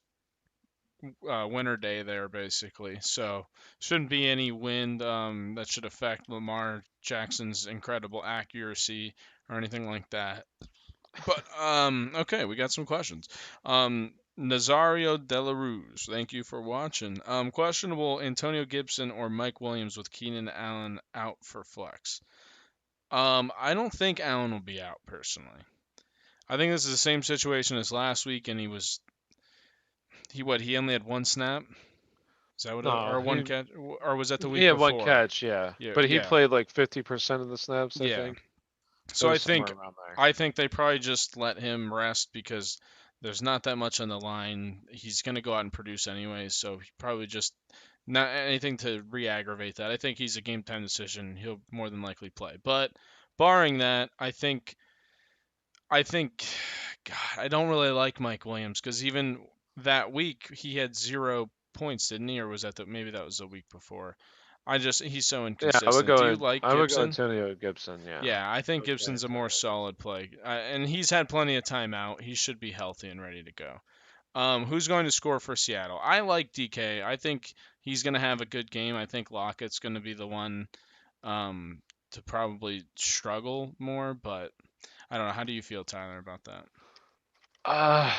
[SPEAKER 2] winter day there, basically. So shouldn't be any wind that should affect Lamar Jackson's incredible accuracy or anything like that. But okay, we got some questions. Nazario De La Ruse, thank you for watching. Questionable Antonio Gibson or Mike Williams with Keenan Allen out for flex. I don't think Allen will be out personally. I think this is the same situation as last week, and he only had one snap. Is that what
[SPEAKER 3] No,
[SPEAKER 2] or one catch, or was that the
[SPEAKER 3] he
[SPEAKER 2] week
[SPEAKER 3] had one
[SPEAKER 2] before?
[SPEAKER 3] catch, yeah.
[SPEAKER 2] Yeah,
[SPEAKER 3] But he
[SPEAKER 2] yeah,
[SPEAKER 3] played like 50% of the snaps, I
[SPEAKER 2] yeah.
[SPEAKER 3] think. It
[SPEAKER 2] So
[SPEAKER 3] was somewhere around there.
[SPEAKER 2] I think they probably just let him rest because there's not that much on the line. He's going to go out and produce anyways, so he probably just not anything to re-aggravate that. I think he's a game time decision. He'll more than likely play. But barring that, I think God, I don't really like Mike Williams because even that week he had 0 points, didn't he? Or was maybe that was the week before? He's so
[SPEAKER 3] Yeah,
[SPEAKER 2] inconsistent. Do you like
[SPEAKER 3] I would go
[SPEAKER 2] Gibson?
[SPEAKER 3] Antonio Gibson, yeah.
[SPEAKER 2] Yeah, I
[SPEAKER 3] I
[SPEAKER 2] think
[SPEAKER 3] would play
[SPEAKER 2] Gibson's a more
[SPEAKER 3] Antonio Gibson.
[SPEAKER 2] solid play, and he's had plenty of time out. He should be healthy and ready to go. Who's going to score for Seattle? I like DK. I think he's going to have a good game. I think Lockett's going to be the one to probably struggle more, but I don't know. How do you feel, Tyler, about that?
[SPEAKER 3] Uh,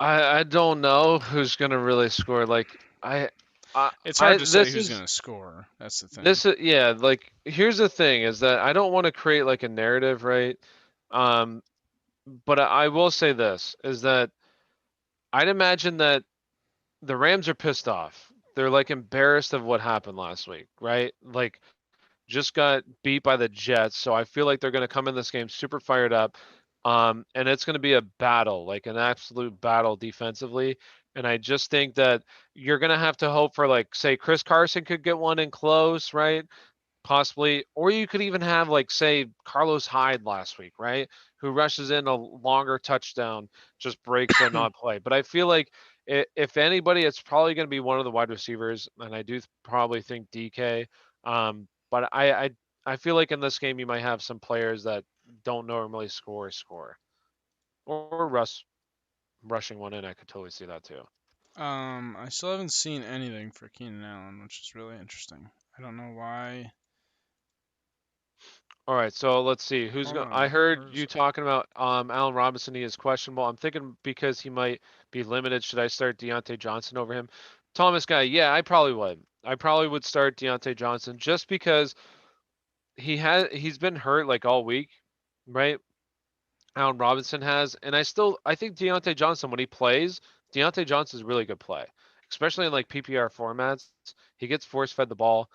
[SPEAKER 3] I don't know who's gonna really score. Like
[SPEAKER 2] It's hard to say
[SPEAKER 3] this
[SPEAKER 2] who's
[SPEAKER 3] is
[SPEAKER 2] going to score. That's the thing.
[SPEAKER 3] this is yeah. Like here's the thing is that I don't want to create like a narrative, right? Um, but I will say this is that I'd imagine that the Rams are pissed off. They're like embarrassed of what happened last week, right? Like just got beat by the Jets, so I feel like they're going to come in this game super fired up. And it's going to be a battle, like an absolute battle defensively. And I just think that you're going to have to hope for, like, say, Chris Carson could get one in close, right? Possibly, or you could even have, like, say, Carlos Hyde last week, right? Who rushes in a longer touchdown, just breaks a not play. But I feel like if anybody, it's probably going to be one of the wide receivers, and I do probably think DK. But I feel like in this game you might have some players that don't normally score, or rushing one in. I could totally see that too.
[SPEAKER 2] I still haven't seen anything for Keenan Allen, which is really interesting. I don't know why.
[SPEAKER 3] All right, so let's see who's
[SPEAKER 2] Hold
[SPEAKER 3] going. I
[SPEAKER 2] on.
[SPEAKER 3] heard
[SPEAKER 2] Where's
[SPEAKER 3] you talking about Allen Robinson. He is questionable. I'm thinking because he might be limited. Should I start Deontay Johnson over him? Thomas guy, yeah, I probably would. I probably would start Deontay Johnson just because he's been hurt like all week, right? Allen Robinson has, and I think Deontay Johnson when he plays, Deontay Johnson's a really good play, especially in like PPR formats. He gets force fed the ball.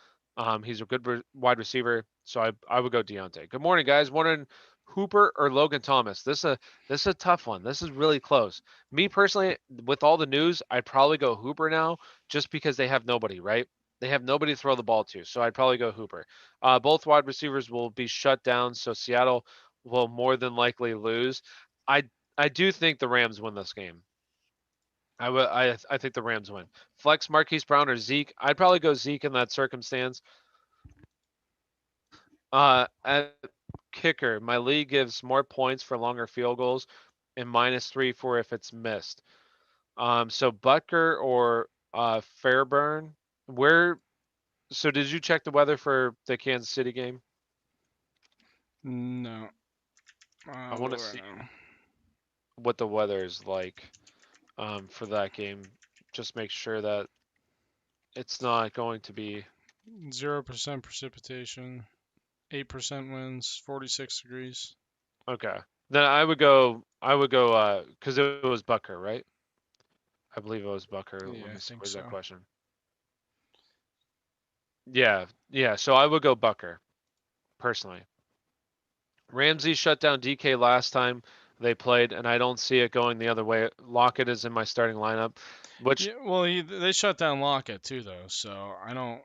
[SPEAKER 3] He's a good wide receiver, so I would go Deontay. Good morning, guys. Wondering Hooper or Logan Thomas. This is a tough one. This is really close. Me personally, with all the news, I'd probably go Hooper now, just because they have nobody, right? They have nobody to throw the ball to, so I'd probably go Hooper. Both wide receivers will be shut down, so Seattle will more than likely lose. I I do think the Rams win this game. I think the Rams win. Flex Marquis Brown or Zeke. I'd probably go Zeke in that circumstance. At kicker, my league gives more points for longer field goals and -3 for if it's missed. So Butker or Fairburn. Where? So did you check the weather for the Kansas City game?
[SPEAKER 2] no?
[SPEAKER 3] I
[SPEAKER 2] I'll
[SPEAKER 3] want
[SPEAKER 2] go
[SPEAKER 3] to
[SPEAKER 2] right
[SPEAKER 3] see
[SPEAKER 2] now.
[SPEAKER 3] what the weather is like for that game. Just make sure that it's not going to be
[SPEAKER 2] 0% precipitation, 8% winds, 46 degrees.
[SPEAKER 3] okay. Then I would go because it was Bucker, right? I believe it was Bucker.
[SPEAKER 2] Yeah,
[SPEAKER 3] Let
[SPEAKER 2] I
[SPEAKER 3] me see.
[SPEAKER 2] think
[SPEAKER 3] Where's that
[SPEAKER 2] so.
[SPEAKER 3] question? Yeah, yeah. So I would go Bucker personally. Ramsey shut down DK last time they played, and I don't see it going the other way. Lockett is in my starting lineup, which
[SPEAKER 2] Yeah, well, they shut down Lockett too, though. So I don't.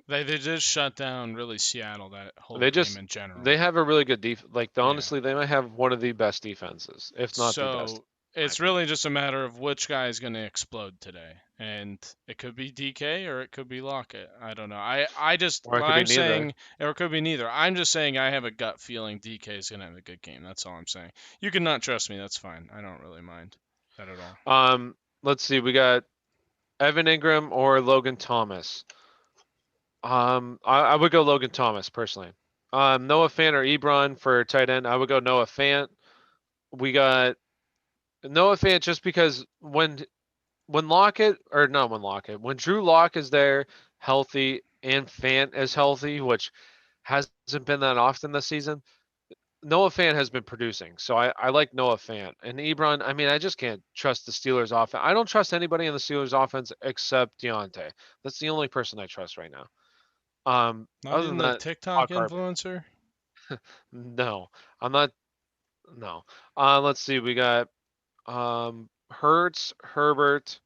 [SPEAKER 2] They did shut down really Seattle that whole
[SPEAKER 3] they
[SPEAKER 2] game
[SPEAKER 3] just
[SPEAKER 2] in general.
[SPEAKER 3] they have a really good def. Like
[SPEAKER 2] Yeah.
[SPEAKER 3] honestly, they might have one of the best defenses, if not the best.
[SPEAKER 2] So
[SPEAKER 3] my
[SPEAKER 2] It's
[SPEAKER 3] opinion.
[SPEAKER 2] really just a matter of which guy is going to explode today, and it could be DK or it could be Lockett. I don't know. I just
[SPEAKER 3] Or it
[SPEAKER 2] what
[SPEAKER 3] could be
[SPEAKER 2] I'm
[SPEAKER 3] neither.
[SPEAKER 2] saying, or it could be neither. I'm just saying I have a gut feeling DK is going to have a good game. That's all I'm saying. You can not trust me. That's fine. I don't really mind that at all.
[SPEAKER 3] Let's see. We got Evan Ingram or Logan Thomas. I would go Logan Thomas personally. Noah Fant or Ebron for tight end. I would go Noah Fant. We got Noah Fant just because when Lockett or not when Lockett when Drew Lock is there healthy and Fant is healthy, which hasn't been that often this season. Noah Fant has been producing, so I like Noah Fant and Ebron. I mean, I just can't trust the Steelers' offense. I don't trust anybody in the Steelers' offense except Deontay. That's the only person I trust right now.
[SPEAKER 2] Not
[SPEAKER 3] Other
[SPEAKER 2] even
[SPEAKER 3] than
[SPEAKER 2] the
[SPEAKER 3] that,
[SPEAKER 2] TikTok
[SPEAKER 3] hot garbage.
[SPEAKER 2] influencer.
[SPEAKER 3] No, I'm not. No. Let's see. We got Hurts, Herbert,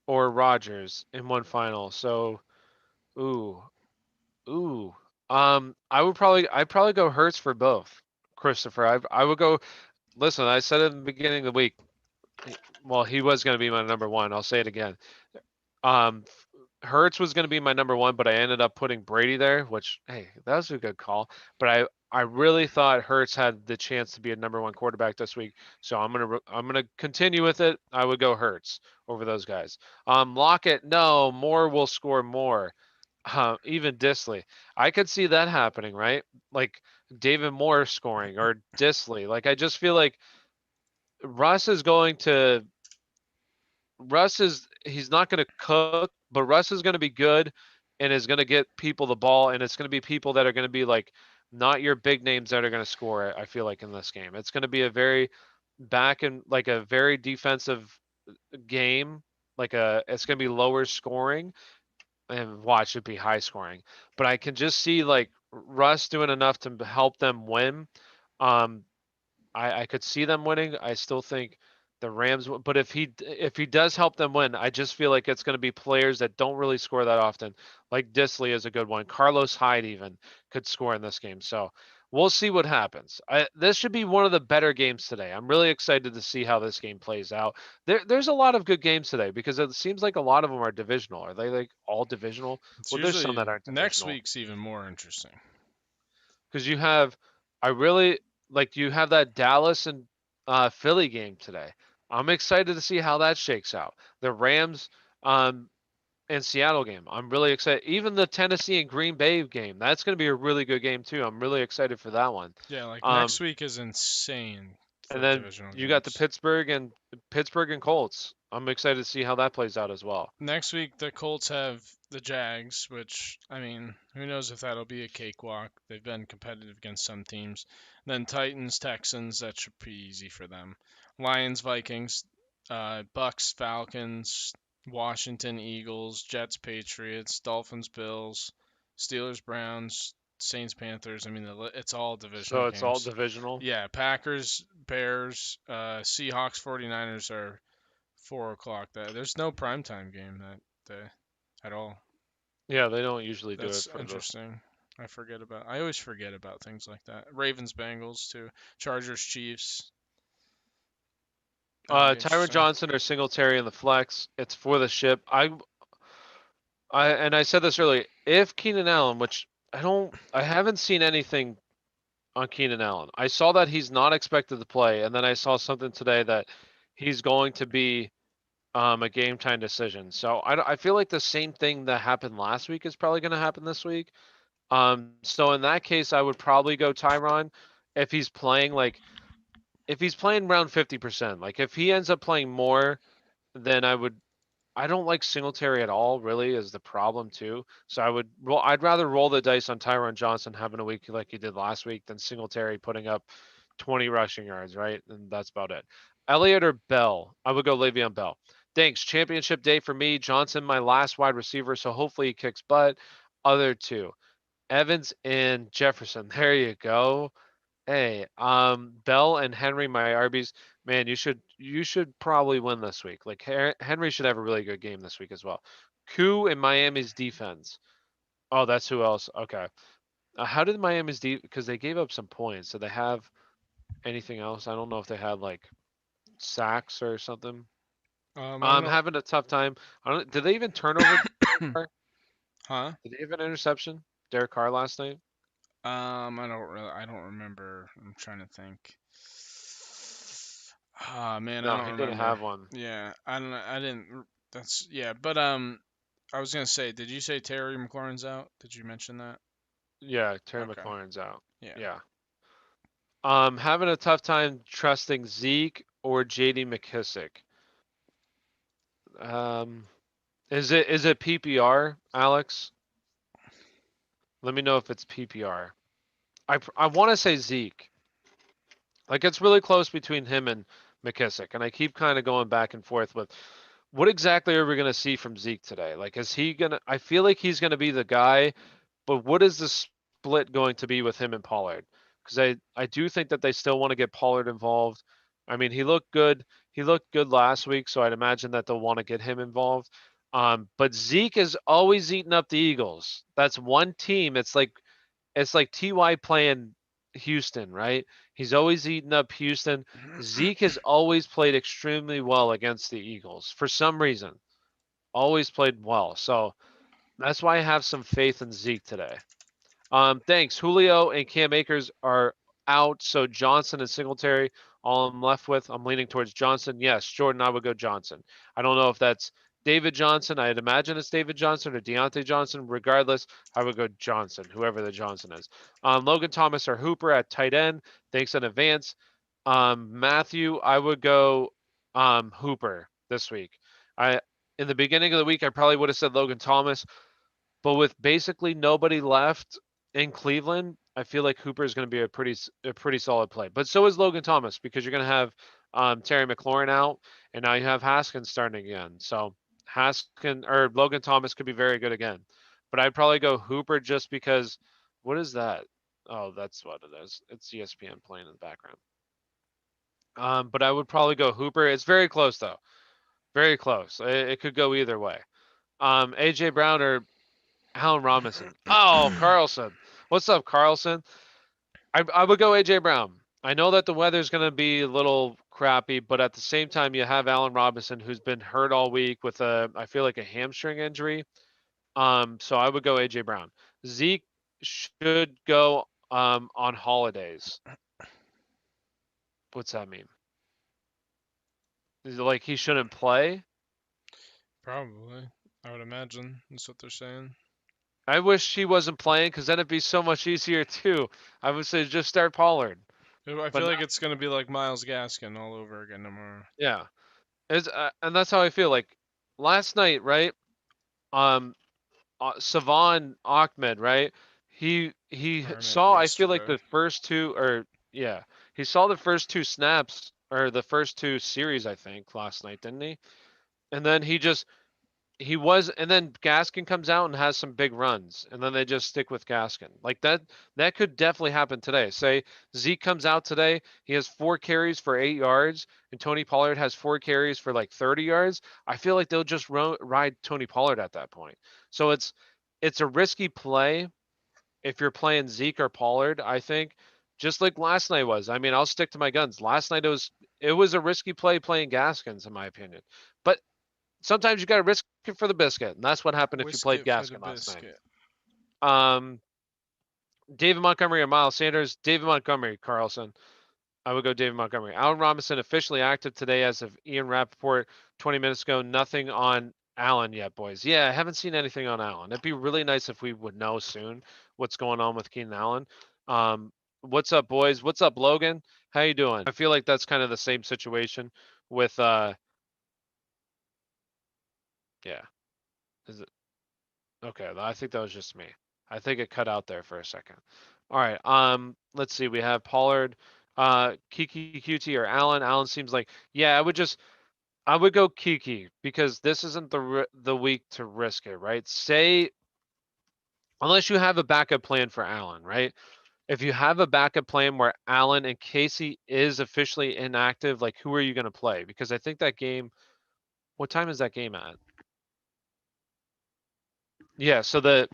[SPEAKER 3] or Rogers in one final. So, ooh, ooh. I'd probably go Hurts for both, Christopher. I would go. Listen, I said it in the beginning of the week. Well, he was going to be my number one. I'll say it again. Um, Hurts was going to be my number one, but I ended up putting Brady there, which hey, that was a good call. But I really thought Hurts had the chance to be a number one quarterback this week, so I'm gonna continue with it. I would go Hurts over those guys. Lockett, no, Moore will score more. Even Disley, I could see that happening, right? Like David Moore scoring or Disley. Like I just feel like Russ is going to he's not going to cook, but Russ is going to be good and is going to get people the ball, and it's going to be people that are going to be like not your big names that are going to score. I feel like in this game, it's going to be a very back and like a very defensive game. It's going to be lower scoring, and watch it be high scoring. But I can just see like Russ doing enough to help them win. Um, I could see them winning. I still think the Rams, but if he does help them win, I just feel like it's going to be players that don't really score that often. Like Disley is a good one. Carlos Hyde even could score in this game. So we'll see what happens. This should be one of the better games today. I'm really excited to see how this game plays out. There's a lot of good games today because it seems like a lot of them are divisional. Are they like all divisional?
[SPEAKER 2] It's
[SPEAKER 3] Well, there's some
[SPEAKER 2] usually
[SPEAKER 3] that aren't
[SPEAKER 2] next
[SPEAKER 3] divisional
[SPEAKER 2] week's even more interesting.
[SPEAKER 3] because you have I really like you have that Dallas and Philly game today. I'm excited to see how that shakes out. The Rams um, and Seattle game. I'm really excited. Even the Tennessee and Green Bay game. That's going to be a really good game too. I'm really excited for that one.
[SPEAKER 2] Yeah, like
[SPEAKER 3] Um,
[SPEAKER 2] next week is insane
[SPEAKER 3] and
[SPEAKER 2] for
[SPEAKER 3] then
[SPEAKER 2] divisional
[SPEAKER 3] you got the
[SPEAKER 2] games.
[SPEAKER 3] Pittsburgh and Colts. I'm excited to see how that plays out as well.
[SPEAKER 2] Next week the Colts have the Jags, which I mean, who knows if that'll be a cakewalk. They've been competitive against some teams. Then Titans, Texans, that should be easy for them. Lions, Vikings, Bucks, Falcons, Washington, Eagles, Jets, Patriots, Dolphins, Bills, Steelers, Browns, Saints, Panthers. I mean, it's all divisional
[SPEAKER 3] So it's all
[SPEAKER 2] games.
[SPEAKER 3] divisional.
[SPEAKER 2] Yeah, Packers, Bears, Seahawks, 49ers are 4 o'clock. There's no primetime game that day at all.
[SPEAKER 3] Yeah, they don't usually do it
[SPEAKER 2] That's
[SPEAKER 3] for the.
[SPEAKER 2] interesting. I always forget about things like that. Ravens, Bengals too. Chargers, Chiefs. That'll be
[SPEAKER 3] Tyron
[SPEAKER 2] interesting.
[SPEAKER 3] Johnson or Singletary in the flex. It's for the ship. I said this earlier. If Keenan Allen, which I haven't seen anything on Keenan Allen. I saw that he's not expected to play, and then I saw something today that he's going to be a game time decision. So I feel like the same thing that happened last week is probably going to happen this week. So in that case, I would probably go Tyron if he's playing if he's playing around 50%. Like if he ends up playing more, then I don't like Singletary at all, really, is the problem too. So I'd rather roll the dice on Tyron Johnson having a week like he did last week than Singletary putting up 20 rushing yards, right? And that's about it. Elliott or Bell? I would go Le'Veon Bell. Thanks. Championship day for me. Johnson, my last wide receiver, so hopefully he kicks butt. Other two, Evans and Jefferson. There you go. Hey, Bell and Henry, my RBs, man, you should probably win this week. Like Henry should have a really good game this week as well. Koo and Miami's defense. Oh, that's who else. Okay. How did because they gave up some points. Did they have anything else? I don't know if they had like sacks or something.
[SPEAKER 2] I don't
[SPEAKER 3] I'm
[SPEAKER 2] know.
[SPEAKER 3] having a tough time. I don't. Did they even turn over?
[SPEAKER 2] Huh?
[SPEAKER 3] Did they have an interception? Derek Carr last night?
[SPEAKER 2] I don't remember. I'm trying to think. Ah, man, I
[SPEAKER 3] No,
[SPEAKER 2] don't
[SPEAKER 3] he didn't
[SPEAKER 2] remember.
[SPEAKER 3] have one.
[SPEAKER 2] Yeah, I don't. I didn't. That's yeah. But I was gonna say, did you say Terry McLaurin's out? Did you mention that?
[SPEAKER 3] Yeah, Terry
[SPEAKER 2] Okay.
[SPEAKER 3] McLaurin's out.
[SPEAKER 2] Yeah.
[SPEAKER 3] Yeah. Having a tough time trusting Zeke or JD McKissick. Um, is it PPR, Alex? Let me know if it's PPR. I want to say Zeke. Like it's really close between him and McKissick, and I keep kind of going back and forth with what exactly are we going to see from Zeke today? Like, is he gonna? I feel like he's going to be the guy, but what is the split going to be with him and Pollard? Because I do think that they still want to get Pollard involved. I mean, he looked good. He looked good last week, so I'd imagine that they'll want to get him involved. But Zeke is always eating up the Eagles. That's one team. It's like Ty playing Houston, right? He's always eating up Houston. Zeke has always played extremely well against the Eagles for some reason. Always played well. So that's why I have some faith in Zeke today. Thanks. Julio and Cam Akers are out, so Johnson and Singletary. All I'm left with, I'm leaning towards Johnson. Yes, Jordan, I would go Johnson. I don't know if that's David Johnson. I'd imagine it's David Johnson or Deontay Johnson. Regardless, I would go Johnson, whoever the Johnson is. Logan Thomas or Hooper at tight end. Thanks in advance. Matthew, I would go Hooper this week. I in the beginning of the week, I probably would have said Logan Thomas. But with basically nobody left in Cleveland, I feel like Hooper is going to be a pretty solid play. But so is Logan Thomas because you're going to have Terry McLaurin out, and now you have Haskins starting again. So Haskins or Logan Thomas could be very good again. But I'd probably go Hooper just because. What is that? Oh, that's what it is. It's ESPN playing in the background. But I would probably go Hooper. It's very close though. Very close. It could go either way. AJ Brown or Allen Robinson. Oh, Carlson. What's up, Carlson? I would go AJ Brown. I know that the weather's going to be a little crappy, but at the same time, you have Allen Robinson who's been hurt all week with I feel like a hamstring injury. So I would go AJ Brown. Zeke should go on holidays. What's that mean? Is it like he shouldn't play?
[SPEAKER 2] Probably. I would imagine that's what they're saying.
[SPEAKER 3] I wish he wasn't playing because then it'd be so much easier too. I would say just start Pollard.
[SPEAKER 2] I
[SPEAKER 3] But
[SPEAKER 2] feel like it's gonna be like Miles Gaskin all over again tomorrow.
[SPEAKER 3] yeah, and that's how I feel. Like last night, right? Um, Savan Ahmed, right? He
[SPEAKER 2] Or I meant
[SPEAKER 3] saw. I feel like
[SPEAKER 2] yesterday.
[SPEAKER 3] the first two, or yeah, he saw the first two snaps or the first two series. I think last night, didn't he? And then and then Gaskin comes out and has some big runs, and then they just stick with Gaskin. Like that could definitely happen today. Say Zeke comes out today, he has 4 carries for 8 yards, and Tony Pollard has 4 carries for like 30 yards. I feel like they'll just ride Tony Pollard at that point. So it's a risky play if you're playing Zeke or Pollard, I think. Just like last night was. I mean, I'll stick to my guns. Last night it was a risky play playing Gaskins, in my opinion. But sometimes you got to risk it for the biscuit, and that's what happened if you
[SPEAKER 2] Whisk
[SPEAKER 3] played
[SPEAKER 2] it for the
[SPEAKER 3] Gaskin last night.
[SPEAKER 2] biscuit.
[SPEAKER 3] Um, David Montgomery or Miles Sanders? David Montgomery, Carlson. I would go David Montgomery. Allen Robinson officially active today as of Ian Rappaport 20 minutes ago. Nothing on Allen yet, boys. Yeah, I haven't seen anything on Allen. It'd be really nice if we would know soon what's going on with Keenan Allen. What's up, boys? What's up, Logan? How you doing? I feel like that's kind of the same situation with yeah. Is it okay? I think that was just me. I think it cut out there for a second. All right. Let's see. We have Pollard, Kiki, QT, or Allen. Allen seems like yeah. I would go Kiki because this isn't the week to risk it, right? Say unless you have a backup plan for Allen, right? If you have a backup plan where Allen and Casey is officially inactive, like who are you going to play? Because I think that game. What time is that game at? Yeah. So the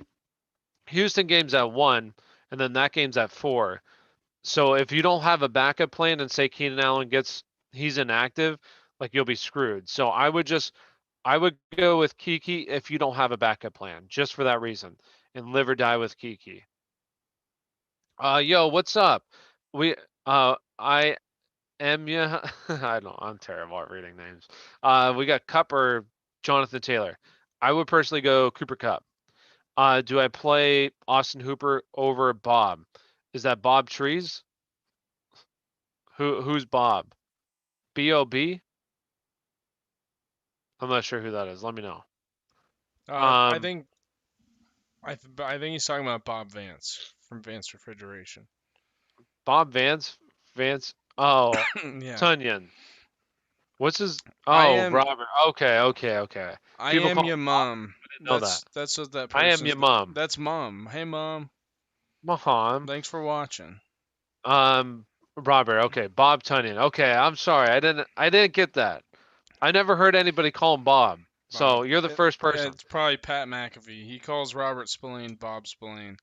[SPEAKER 3] Houston game's at 1, and then that game's at 4. So if you don't have a backup plan and say Keenan Allen gets he's inactive, like you'll be screwed. So I would go with Kiki if you don't have a backup plan, just for that reason, and live or die with Kiki. Yo, what's up? We I am yeah. I don't. I'm terrible at reading names. We got Cup or Jonathan Taylor. I would personally go Cooper Cup. Do I play Austin Hooper over Bob? Is that Bob Trees? Who's Bob? B.O.B.? I'm not sure who that is. Let me know.
[SPEAKER 2] I
[SPEAKER 3] Um,
[SPEAKER 2] think I think he's talking about Bob Vance from Vance Refrigeration.
[SPEAKER 3] Bob Vance. Oh,
[SPEAKER 2] Yeah.
[SPEAKER 3] Tanyan. What's his?
[SPEAKER 2] I
[SPEAKER 3] Oh,
[SPEAKER 2] am
[SPEAKER 3] Robert. Okay.
[SPEAKER 2] I
[SPEAKER 3] People
[SPEAKER 2] am
[SPEAKER 3] call
[SPEAKER 2] your
[SPEAKER 3] him Bob.
[SPEAKER 2] mom.
[SPEAKER 3] I didn't know that.
[SPEAKER 2] That's what that
[SPEAKER 3] I am your
[SPEAKER 2] person's.
[SPEAKER 3] mom.
[SPEAKER 2] That's mom. Hey mom,
[SPEAKER 3] Maham.
[SPEAKER 2] thanks for watching.
[SPEAKER 3] Um, Robert. Okay, Bob Tunyon. Okay, I'm sorry. I didn't get that. I never heard anybody call him Bob. So
[SPEAKER 2] Bob.
[SPEAKER 3] you're the first person.
[SPEAKER 2] It's probably Pat McAfee. He calls Robert Spillane Bob Spillane,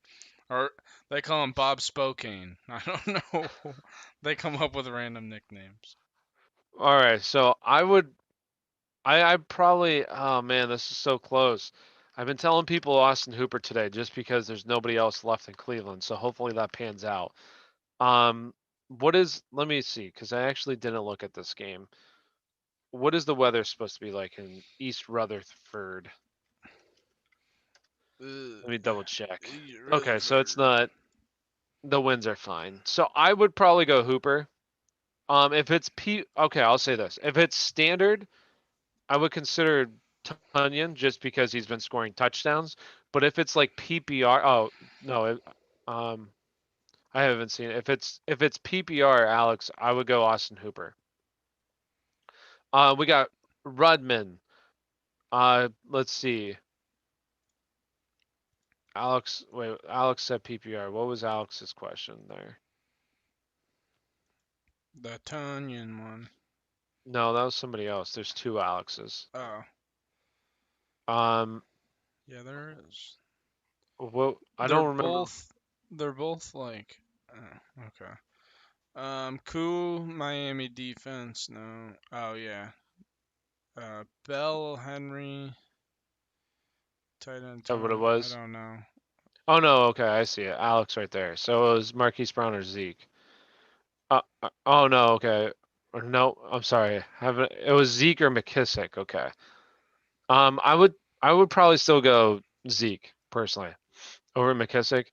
[SPEAKER 2] or they call him Bob Spokane. I don't know. They come up with random nicknames.
[SPEAKER 3] All right. So I would. I probably. Oh man, this is so close. I've been telling people Austin Hooper today just because there's nobody else left in Cleveland. So hopefully that pans out. Um, what is? Let me see, because I actually didn't look at this game. What is the weather supposed to be like in East Rutherford? Let me double check. Okay, so it's not. The winds are fine. So I would probably go Hooper. If it's okay, I'll say this. If it's standard, I would consider Tunyon just because he's been scoring touchdowns. But if it's like PPR, oh no, I haven't seen it. If it's PPR, Alex, I would go Austin Hooper. We got Rudman. Let's see. Alex said PPR. What was Alex's question there?
[SPEAKER 2] The Tanyan one.
[SPEAKER 3] No, that was somebody else. There's two Alexes.
[SPEAKER 2] Oh,
[SPEAKER 3] Um,
[SPEAKER 2] yeah, there is.
[SPEAKER 3] what I
[SPEAKER 2] They're
[SPEAKER 3] don't remember.
[SPEAKER 2] both. They're both like. Okay. Cool Miami defense. No. Oh yeah. Bell Henry. Tight end
[SPEAKER 3] That what it
[SPEAKER 2] Tony. I
[SPEAKER 3] was.
[SPEAKER 2] don't know.
[SPEAKER 3] Oh no, okay, I see it. Alex right there. So it was Marquis Brown or Zeke. Oh no, okay. Or no, I'm sorry. Haven't it was Zeke or McKissick. Okay. Um, I would I would probably still go Zeke personally over McKissick.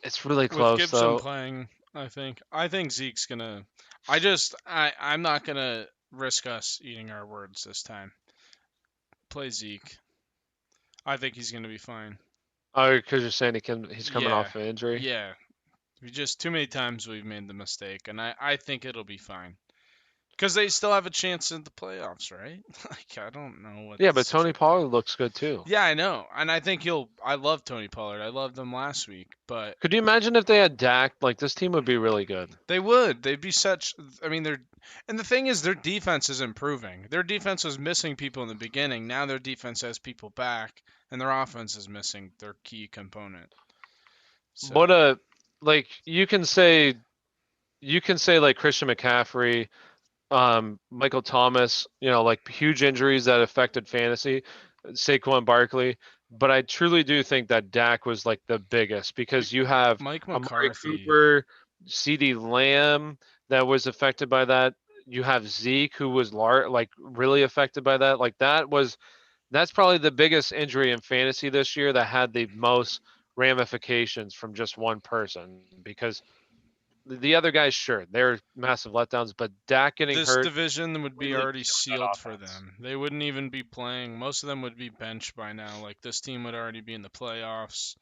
[SPEAKER 3] It's really
[SPEAKER 2] With
[SPEAKER 3] close
[SPEAKER 2] Gibson
[SPEAKER 3] though.
[SPEAKER 2] playing, I think Zeke's gonna. I'm not gonna risk us eating our words this time. Play Zeke. I think he's gonna be fine.
[SPEAKER 3] Oh, because you're saying he's coming
[SPEAKER 2] Yeah.
[SPEAKER 3] off an injury.
[SPEAKER 2] Yeah. We just too many times we've made the mistake, and I think it'll be fine. Because they still have a chance in the playoffs, right? Like I don't know what
[SPEAKER 3] Yeah,
[SPEAKER 2] the
[SPEAKER 3] but Tony
[SPEAKER 2] situation.
[SPEAKER 3] Pollard looks good too.
[SPEAKER 2] Yeah, I know, and I think he'll. I love Tony Pollard. I loved him last week, but
[SPEAKER 3] Could you imagine if they had Dak? Like this team would be really good.
[SPEAKER 2] they would. They'd be such. I mean, they're. And the thing is, their defense is improving. Their defense was missing people in the beginning. Now their defense has people back, and their offense is missing their key component.
[SPEAKER 3] What
[SPEAKER 2] So
[SPEAKER 3] a like you can say like Christian McCaffrey, Michael Thomas, like huge injuries that affected fantasy, Saquon Barkley. But I truly do think that Dak was like the biggest because you have
[SPEAKER 2] Mike
[SPEAKER 3] Amari
[SPEAKER 2] McCarthy.
[SPEAKER 3] Cooper, CeeDee Lamb that was affected by that. You have Zeke who was like really affected by that. Like that's probably the biggest injury in fantasy this year that had the most ramifications from just one person because the other guys, sure, they're massive letdowns, but Dak getting
[SPEAKER 2] This
[SPEAKER 3] hurt
[SPEAKER 2] division would be
[SPEAKER 3] really
[SPEAKER 2] already
[SPEAKER 3] killed that
[SPEAKER 2] sealed for
[SPEAKER 3] offense.
[SPEAKER 2] them. They wouldn't even be playing. Most of them would be benched by now. Like this team would already be in the playoffs.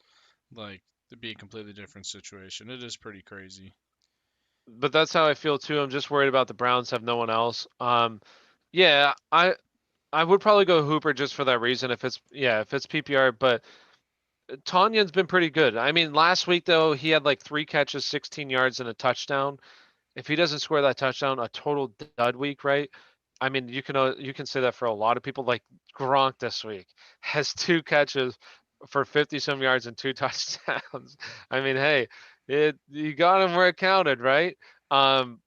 [SPEAKER 2] Like it'd be a completely different situation. It is pretty crazy.
[SPEAKER 3] But that's how I feel too. I'm just worried about the Browns have no one else. Yeah, I would probably go Hooper just for that reason if it's PPR, but Tanyan's been pretty good. I mean, last week though, he had like 3 catches, 16 yards and a touchdown. If he doesn't score that touchdown, a total dud week, right? I mean, you can say that for a lot of people. Like Gronk this week has 2 catches for 50 some yards and 2 touchdowns. I mean, hey, you got him where it counted, right? Um,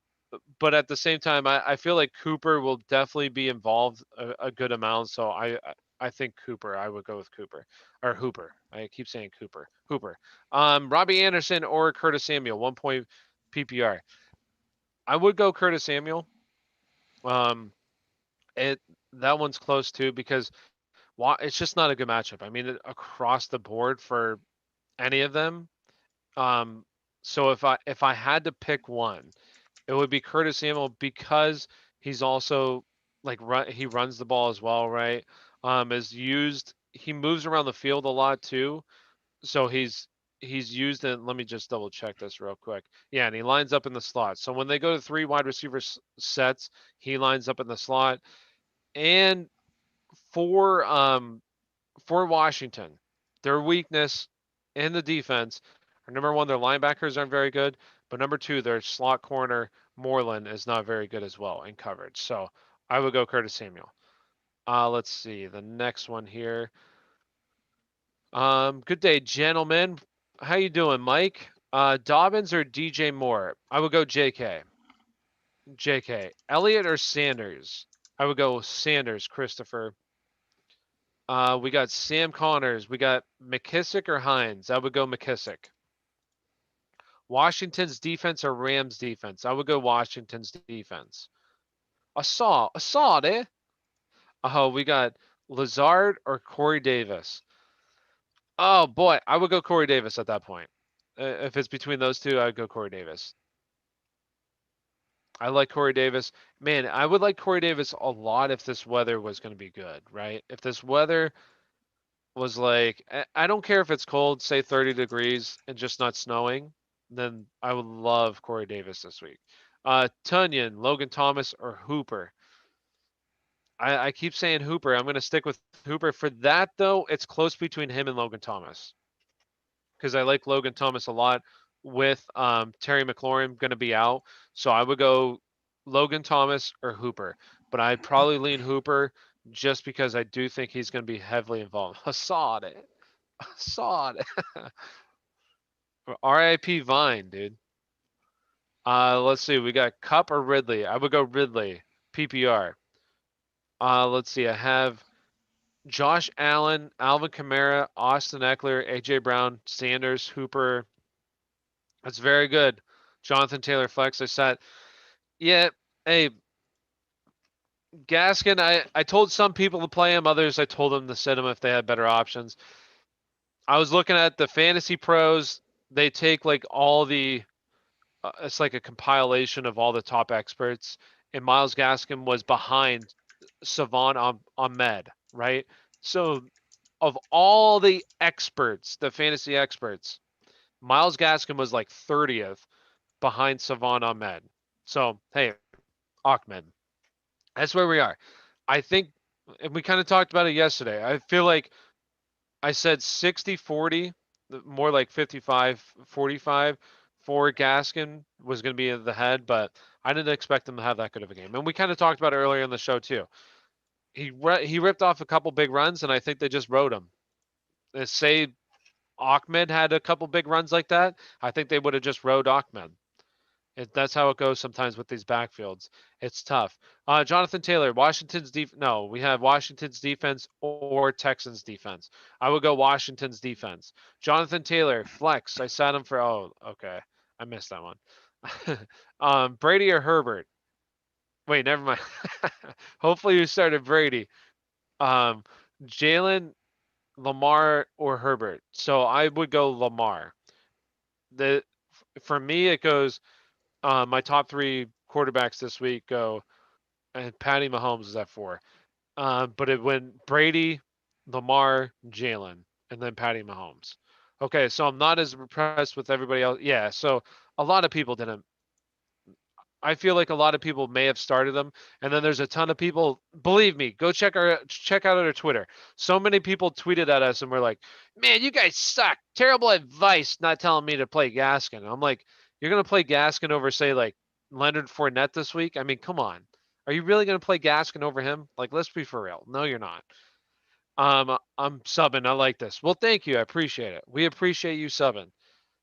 [SPEAKER 3] but at the same time, I feel like Cooper will definitely be involved a good amount. So I think Cooper. I would go with Cooper or Hooper. I keep saying Cooper. Hooper. Robbie Anderson or Curtis Samuel. 1 point PPR. I would go Curtis Samuel. Um, it that one's close too because it's just not a good matchup. I mean, across the board for any of them. Um, so if I had to pick one, it would be Curtis Samuel because he's also like he runs the ball as well, right? He moves around the field a lot too. So he's used in, let me just double check this real quick. Yeah, and he lines up in the slot. So when they go to 3 wide receiver sets, he lines up in the slot. And for for Washington, their weakness in the defense are number one, their linebackers aren't very good, but number two, their slot corner Moreland is not very good as well in coverage. So I would go Curtis Samuel. Let's see the next one here. Good day, gentlemen. How you doing, Mike? Dobbins or DJ Moore? I would go JK. JK. Elliott or Sanders? I would go Sanders, Christopher. We got Sam Connors. We got McKissick or Hines. I would go McKissick. Washington's defense or Rams defense. I would go Washington's defense. Assad, eh? Oh, we got Lazard or Corey Davis. Oh boy, I would go Corey Davis at that point. If it's between those two, I'd go Corey Davis. I like Corey Davis. Man, I would like Corey Davis a lot if this weather was going to be good, right? If this weather was like, I don't care if it's cold, say 30 degrees and just not snowing, then I would love Corey Davis this week. Tanyan, Logan Thomas, or Hooper. I keep saying Hooper. I'm going to stick with Hooper. For that, though, it's close between him and Logan Thomas. Because I like Logan Thomas a lot with Terry McLaurin going to be out. So I would go Logan Thomas or Hooper. But I'd probably lean Hooper just because I do think he's going to be heavily involved. Assad. RIP Vine, dude. Let's see. We got Cup or Ridley. I would go Ridley. PPR. Let's see. I have Josh Allen, Alvin Kamara, Austin Eckler, AJ Brown, Sanders, Hooper. That's very good. Jonathan Taylor flex. I said, yeah. Hey, Gaskin. I told some people to play him. Others I told them to sit him if they had better options. I was looking at the Fantasy Pros. They take like all the. It's like a compilation of all the top experts, and Myles Gaskin was behind Savon Ahmed, right? So of all the experts, the fantasy experts, Myles Gaskin was like 30th behind Savon Ahmed. So, hey, Ahmed, that's where we are. I think, and we kind of talked about it yesterday. I feel like I said 60-40, more like 55-45 for Gaskin was going to be in the head, but I didn't expect him to have that good of a game. And we kind of talked about it earlier in the show too. He ripped off a couple big runs, and I think they just rode him. Say Ahmed had a couple big runs like that, I think they would have just rode Ahmed. That's how it goes sometimes with these backfields. It's tough. Jonathan Taylor, Washington's defense. No, we have Washington's defense or Texans defense. I would go Washington's defense. Jonathan Taylor, flex. I sat him for. Oh, okay. I missed that one. Brady or Herbert? Wait, never mind. Hopefully you started Brady. Jalen, Lamar, or Herbert. So I would go Lamar. For me, it goes. My top 3 quarterbacks this week go, and Patty Mahomes is at 4. But it went Brady, Lamar, Jalen, and then Patty Mahomes. Okay, so I'm not as impressed with everybody else. Yeah, so a lot of people didn't. I feel like a lot of people may have started them, and then there's a ton of people. Believe me, go check out our Twitter. So many people tweeted at us and were like, "Man, you guys suck! Terrible advice, not telling me to play Gaskin." I'm like, "You're gonna play Gaskin over, say, like Leonard Fournette this week? I mean, come on, are you really gonna play Gaskin over him? Like, let's be for real. No, you're not." I'm subbing. I like this. Well, thank you. I appreciate it. We appreciate you subbing.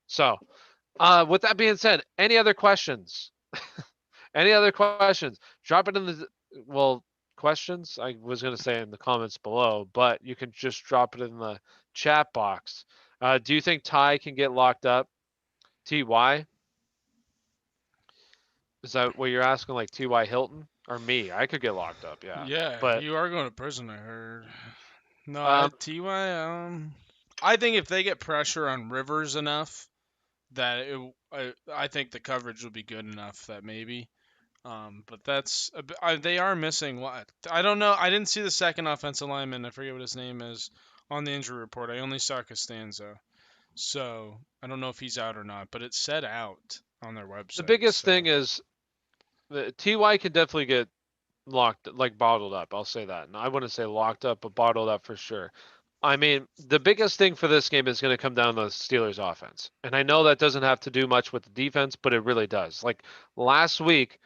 [SPEAKER 3] So, with that being said, any other questions? Any other questions? Drop it in the well questions. I was gonna say in the comments below, but you can just drop it in the chat box. Do you think Ty can get locked up? Ty? Is that what you're asking? Like Ty Hilton or me? I could get locked up, yeah.
[SPEAKER 2] Yeah,
[SPEAKER 3] But
[SPEAKER 2] you are going to prison, I heard. No,
[SPEAKER 3] um,
[SPEAKER 2] I think if they get pressure on Rivers enough that I think the coverage will be good enough that maybe. But they are missing what? I don't know. I didn't see the second offensive lineman. I forget what his name is on the injury report. I only saw Costanzo. So I don't know if he's out or not, but it said out on their
[SPEAKER 3] the
[SPEAKER 2] website.
[SPEAKER 3] biggest
[SPEAKER 2] So
[SPEAKER 3] thing is the Ty can definitely get locked, like bottled up. I'll say that. And I wouldn't say locked up, but bottled up for sure. I mean, the biggest thing for this game is going to come down to the Steelers' offense. And I know that doesn't have to do much with the defense, but it really does. Like last week,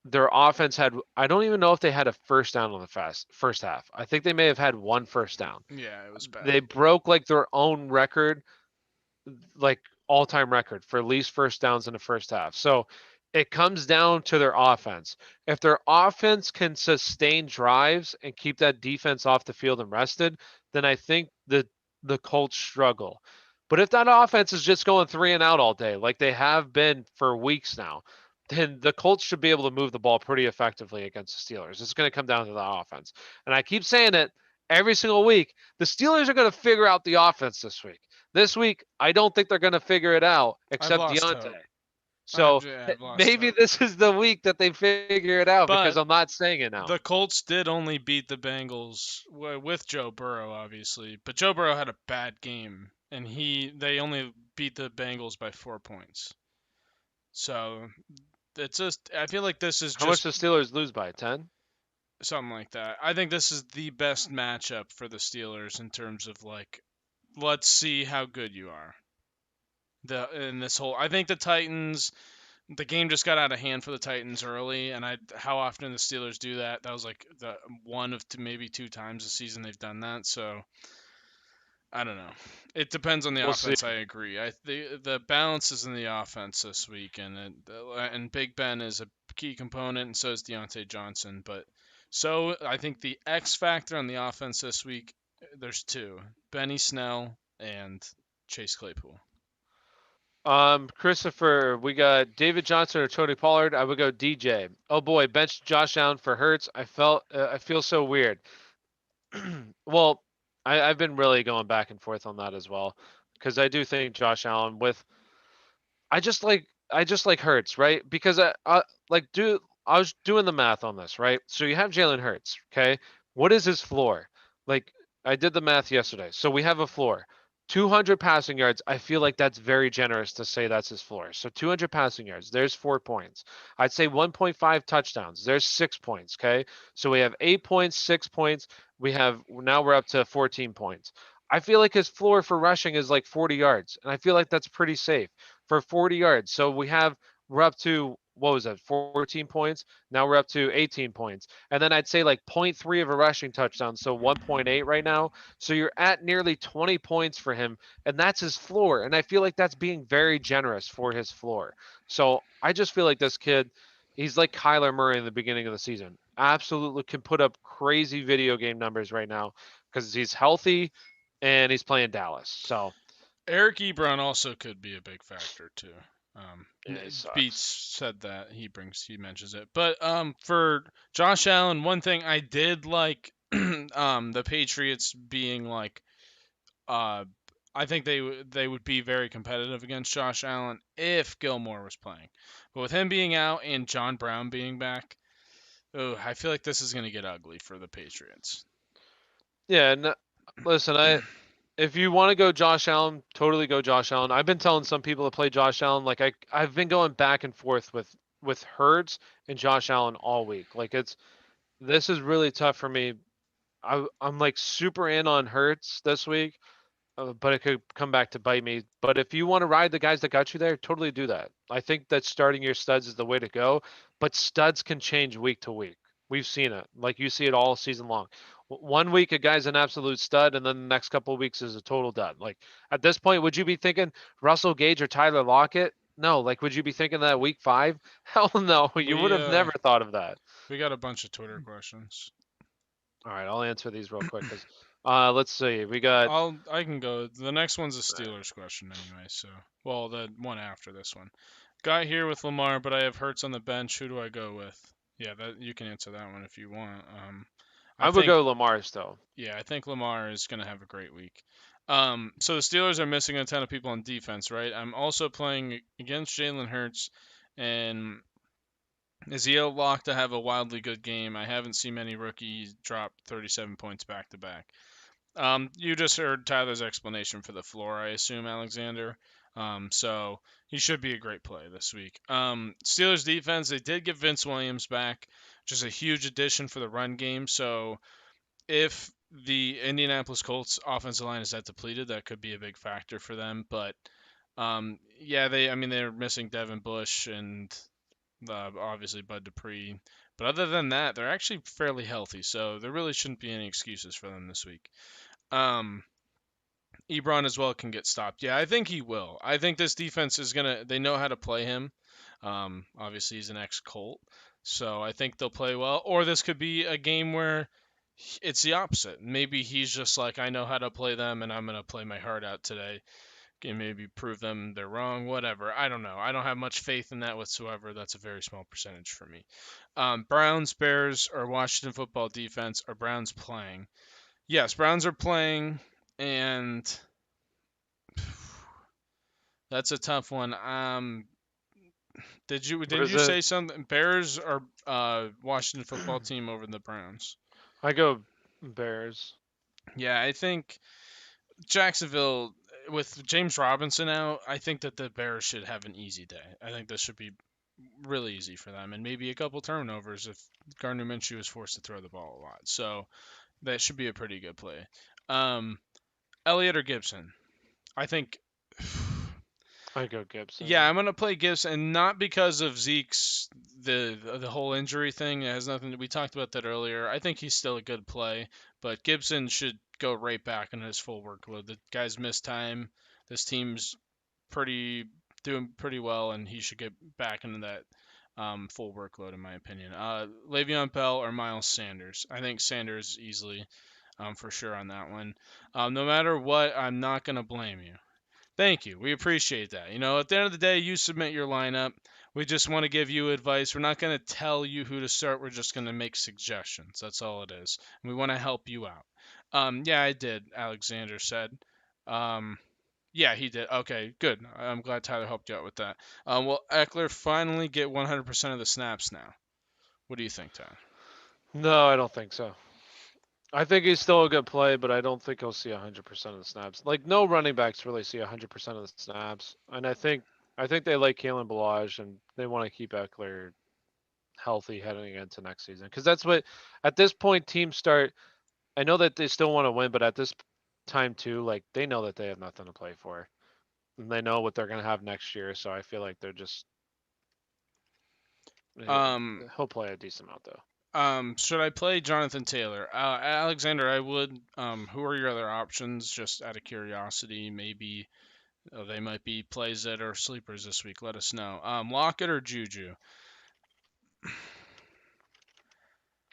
[SPEAKER 3] their offense had, I don't even know if they had a first down on the first half. I think they may have had one first down.
[SPEAKER 2] yeah, it was bad.
[SPEAKER 3] They broke like their own record, like all-time record for least first downs in the first half. So it comes down to their offense. If their offense can sustain drives and keep that defense off the field and rested, then I think the Colts struggle. But if that offense is just going 3 and out all day, like they have been for weeks now, then the Colts should be able to move the ball pretty effectively against the Steelers. It's going to come down to the offense. And I keep saying it every single week. The Steelers are going to figure out the offense this week. This week, I don't think they're going to figure it out except
[SPEAKER 2] lost
[SPEAKER 3] Deontay.
[SPEAKER 2] hope.
[SPEAKER 3] So
[SPEAKER 2] I've lost
[SPEAKER 3] maybe
[SPEAKER 2] hope.
[SPEAKER 3] this is the week that they figure it out because
[SPEAKER 2] But
[SPEAKER 3] I'm not saying it now.
[SPEAKER 2] the Colts did only beat the Bengals with Joe Burrow, obviously. But Joe Burrow had a bad game, and they only beat the Bengals by 4 points. So it's just I feel like this is
[SPEAKER 3] How much
[SPEAKER 2] just
[SPEAKER 3] the Steelers lose by? 10?
[SPEAKER 2] something like that. I think this is the best matchup for the Steelers in terms of like, let's see how good you are. I think the Titans, the game just got out of hand for the Titans early, and how often the Steelers do that? That was like the one of maybe 2 times this season they've done that. So I don't know. It depends on the
[SPEAKER 3] We'll see.
[SPEAKER 2] offense. I agree. The balance is in the offense this week, and Big Ben is a key component, and so is Deontay Johnson. But so I think the X factor on the offense this week, there's two: Benny Snell and Chase Claypool.
[SPEAKER 3] Christopher, we got David Johnson or Tony Pollard. I would go DJ. Oh boy, bench Josh Allen for Hurts. I feel so weird. Well, I've been really going back and forth on that as well because I do think Josh Allen with I just like Hurts, right? Because I was doing the math on this, right? So you have Jalen Hurts, okay? What is his floor? Like I did the math yesterday. So we have a floor. 200 passing yards. I feel like that's very generous to say that's his floor. So 200 passing yards. There's 4 points. I'd say 1.5 touchdowns. There's 6 points, okay? So we have 8 points, 6 points. Now we're up to 14 points. I feel like his floor for rushing is like 40 yards, and I feel like that's pretty safe for 40 yards. So we're up to what was that, 14 points? Now we're up to 18 points. And then I'd say like 0.3 of a rushing touchdown, so 1.8 right now. So you're at nearly 20 points for him, and that's his floor. And I feel like that's being very generous for his floor. So I just feel like this kid, he's like Kyler Murray in the beginning of the season. Absolutely can put up crazy video game numbers right now because he's healthy and he's playing Dallas. So
[SPEAKER 2] Eric Ebron also could be a big factor too.
[SPEAKER 3] yeah, he sucks.
[SPEAKER 2] Beats said that he mentions it, but for Josh Allen, one thing I did like, the Patriots being like, I think they would be very competitive against Josh Allen if Gilmore was playing, but with him being out and John Brown being back, I feel like this is gonna get ugly for the Patriots.
[SPEAKER 3] Yeah, no, listen, if you want to go Josh Allen, totally go Josh Allen. I've been telling some people to play Josh Allen. Like I've been going back and forth with Hurts and Josh Allen all week. Like this is really tough for me. I'm like super in on Hurts this week, but it could come back to bite me. But if you want to ride the guys that got you there, totally do that. I think that starting your studs is the way to go. But studs can change week to week. We've seen it. Like you see it all season long. One week a guy's an absolute stud, and then the next couple of weeks is a total dud. Like at this point, would you be thinking Russell Gage or Tyler Lockett No, like, would you be thinking that week 5? Hell no, you would have never thought of that.
[SPEAKER 2] We got a bunch of Twitter questions.
[SPEAKER 3] All right, I'll answer these real quick because let's see. We got
[SPEAKER 2] I can go. The next one's a Steelers question anyway. So, well, the one after this one. Got here with Lamar, but I have Hurts on the bench. Who do I go with? Yeah, that you can answer that one if you want.
[SPEAKER 3] I would go Lamar still.
[SPEAKER 2] Yeah, I think Lamar is going to have a great week. So the Steelers are missing a ton of people on defense, right? I'm also playing against Jalen Hurts, and is he a lock to have a wildly good game? I haven't seen many rookies drop 37 points back to back. You just heard Tyler's explanation for the floor, I assume, Alexander. So he should be a great play this week. Steelers defense, they did get Vince Williams back, which is a huge addition for the run game. So if the Indianapolis Colts offensive line is that depleted, that could be a big factor for them. But yeah, they're missing Devin Bush and obviously Bud Dupree. But other than that, they're actually fairly healthy, so there really shouldn't be any excuses for them this week. Ebron as well can get stopped. Yeah, I think he will. I think this defense is they know how to play him. Obviously he's an ex-Colt, so I think they'll play well. Or this could be a game where it's the opposite. Maybe he's just like, I know how to play them, and I'm gonna play my heart out today. Can maybe prove them they're wrong. Whatever. I don't know. I don't have much faith in that whatsoever. That's a very small percentage for me. Browns, Bears, or Washington football defense. Are Browns playing? Yes, Browns are playing, and that's a tough one. Did you say something? Bears or Washington football team over the Browns?
[SPEAKER 3] I go Bears.
[SPEAKER 2] Yeah, I think Jacksonville with James Robinson out. I think that the Bears should have an easy day. I think this should be really easy for them, and maybe a couple turnovers if Gardner Minshew is forced to throw the ball a lot. So that should be a pretty good play. Elliott or Gibson? I think.
[SPEAKER 3] I go Gibson.
[SPEAKER 2] Yeah, I'm gonna play Gibson, not because of Zeke's the whole injury thing. It has nothing. We talked about that earlier. I think he's still a good play, but Gibson should go right back into his full workload. The guy's missed time. This team's doing pretty well, and he should get back into that full workload, in my opinion. Le'Veon Bell or Miles Sanders? I think Sanders easily, for sure on that one. No matter what, I'm not gonna blame you. Thank you. We appreciate that. You know, at the end of the day, you submit your lineup. We just want to give you advice. We're not going to tell you who to start. We're just going to make suggestions. That's all it is. And we want to help you out. Yeah, I did, Alexander said. Yeah, he did. Okay, good. I'm glad Tyler helped you out with that. Will Eckler finally get 100% of the snaps now? What do you think, Tyler?
[SPEAKER 3] No, I don't think so. I think he's still a good play, but I don't think he'll see 100% of the snaps. Like, no running backs really see 100% of the snaps, and I think they like Kalen Balaj, and they want to keep Eckler healthy heading into next season, because that's what at this point teams start. I know that they still want to win, but at this time too, like, they know that they have nothing to play for, and they know what they're gonna have next year. So I feel like they're just he'll play a decent amount though.
[SPEAKER 2] Should I play Jonathan Taylor? Alexander, I would. Who are your other options? Just out of curiosity, maybe they might be plays that are sleepers this week. Let us know. Lockett or Juju?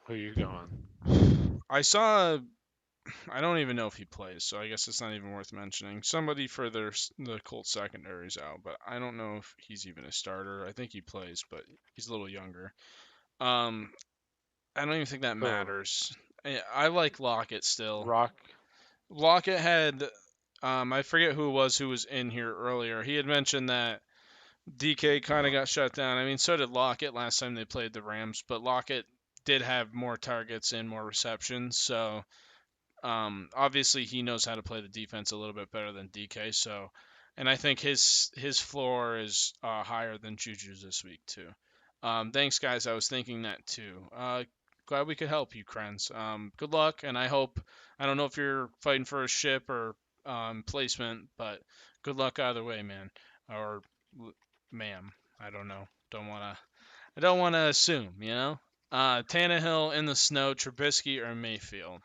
[SPEAKER 3] Who are you going?
[SPEAKER 2] I saw. I don't even know if he plays, so I guess it's not even worth mentioning. Somebody for the Colts secondary's out, but I don't know if he's even a starter. I think he plays, but he's a little younger. I don't even think that matters. I like Lockett still. Lockett had, I forget who was in here earlier. He had mentioned that DK kind of got shut down. I mean, so did Lockett last time they played the Rams, but Lockett did have more targets and more receptions. So obviously he knows how to play the defense a little bit better than DK. So, and I think his floor is higher than Juju's this week too. Thanks, guys. I was thinking that too. Glad we could help you, Krenz. Good luck, and I hope. I don't know if you're fighting for a ship or placement, but good luck either way, man, or ma'am. I don't know. I don't wanna assume, you know. Tannehill in the snow, Trubisky or Mayfield.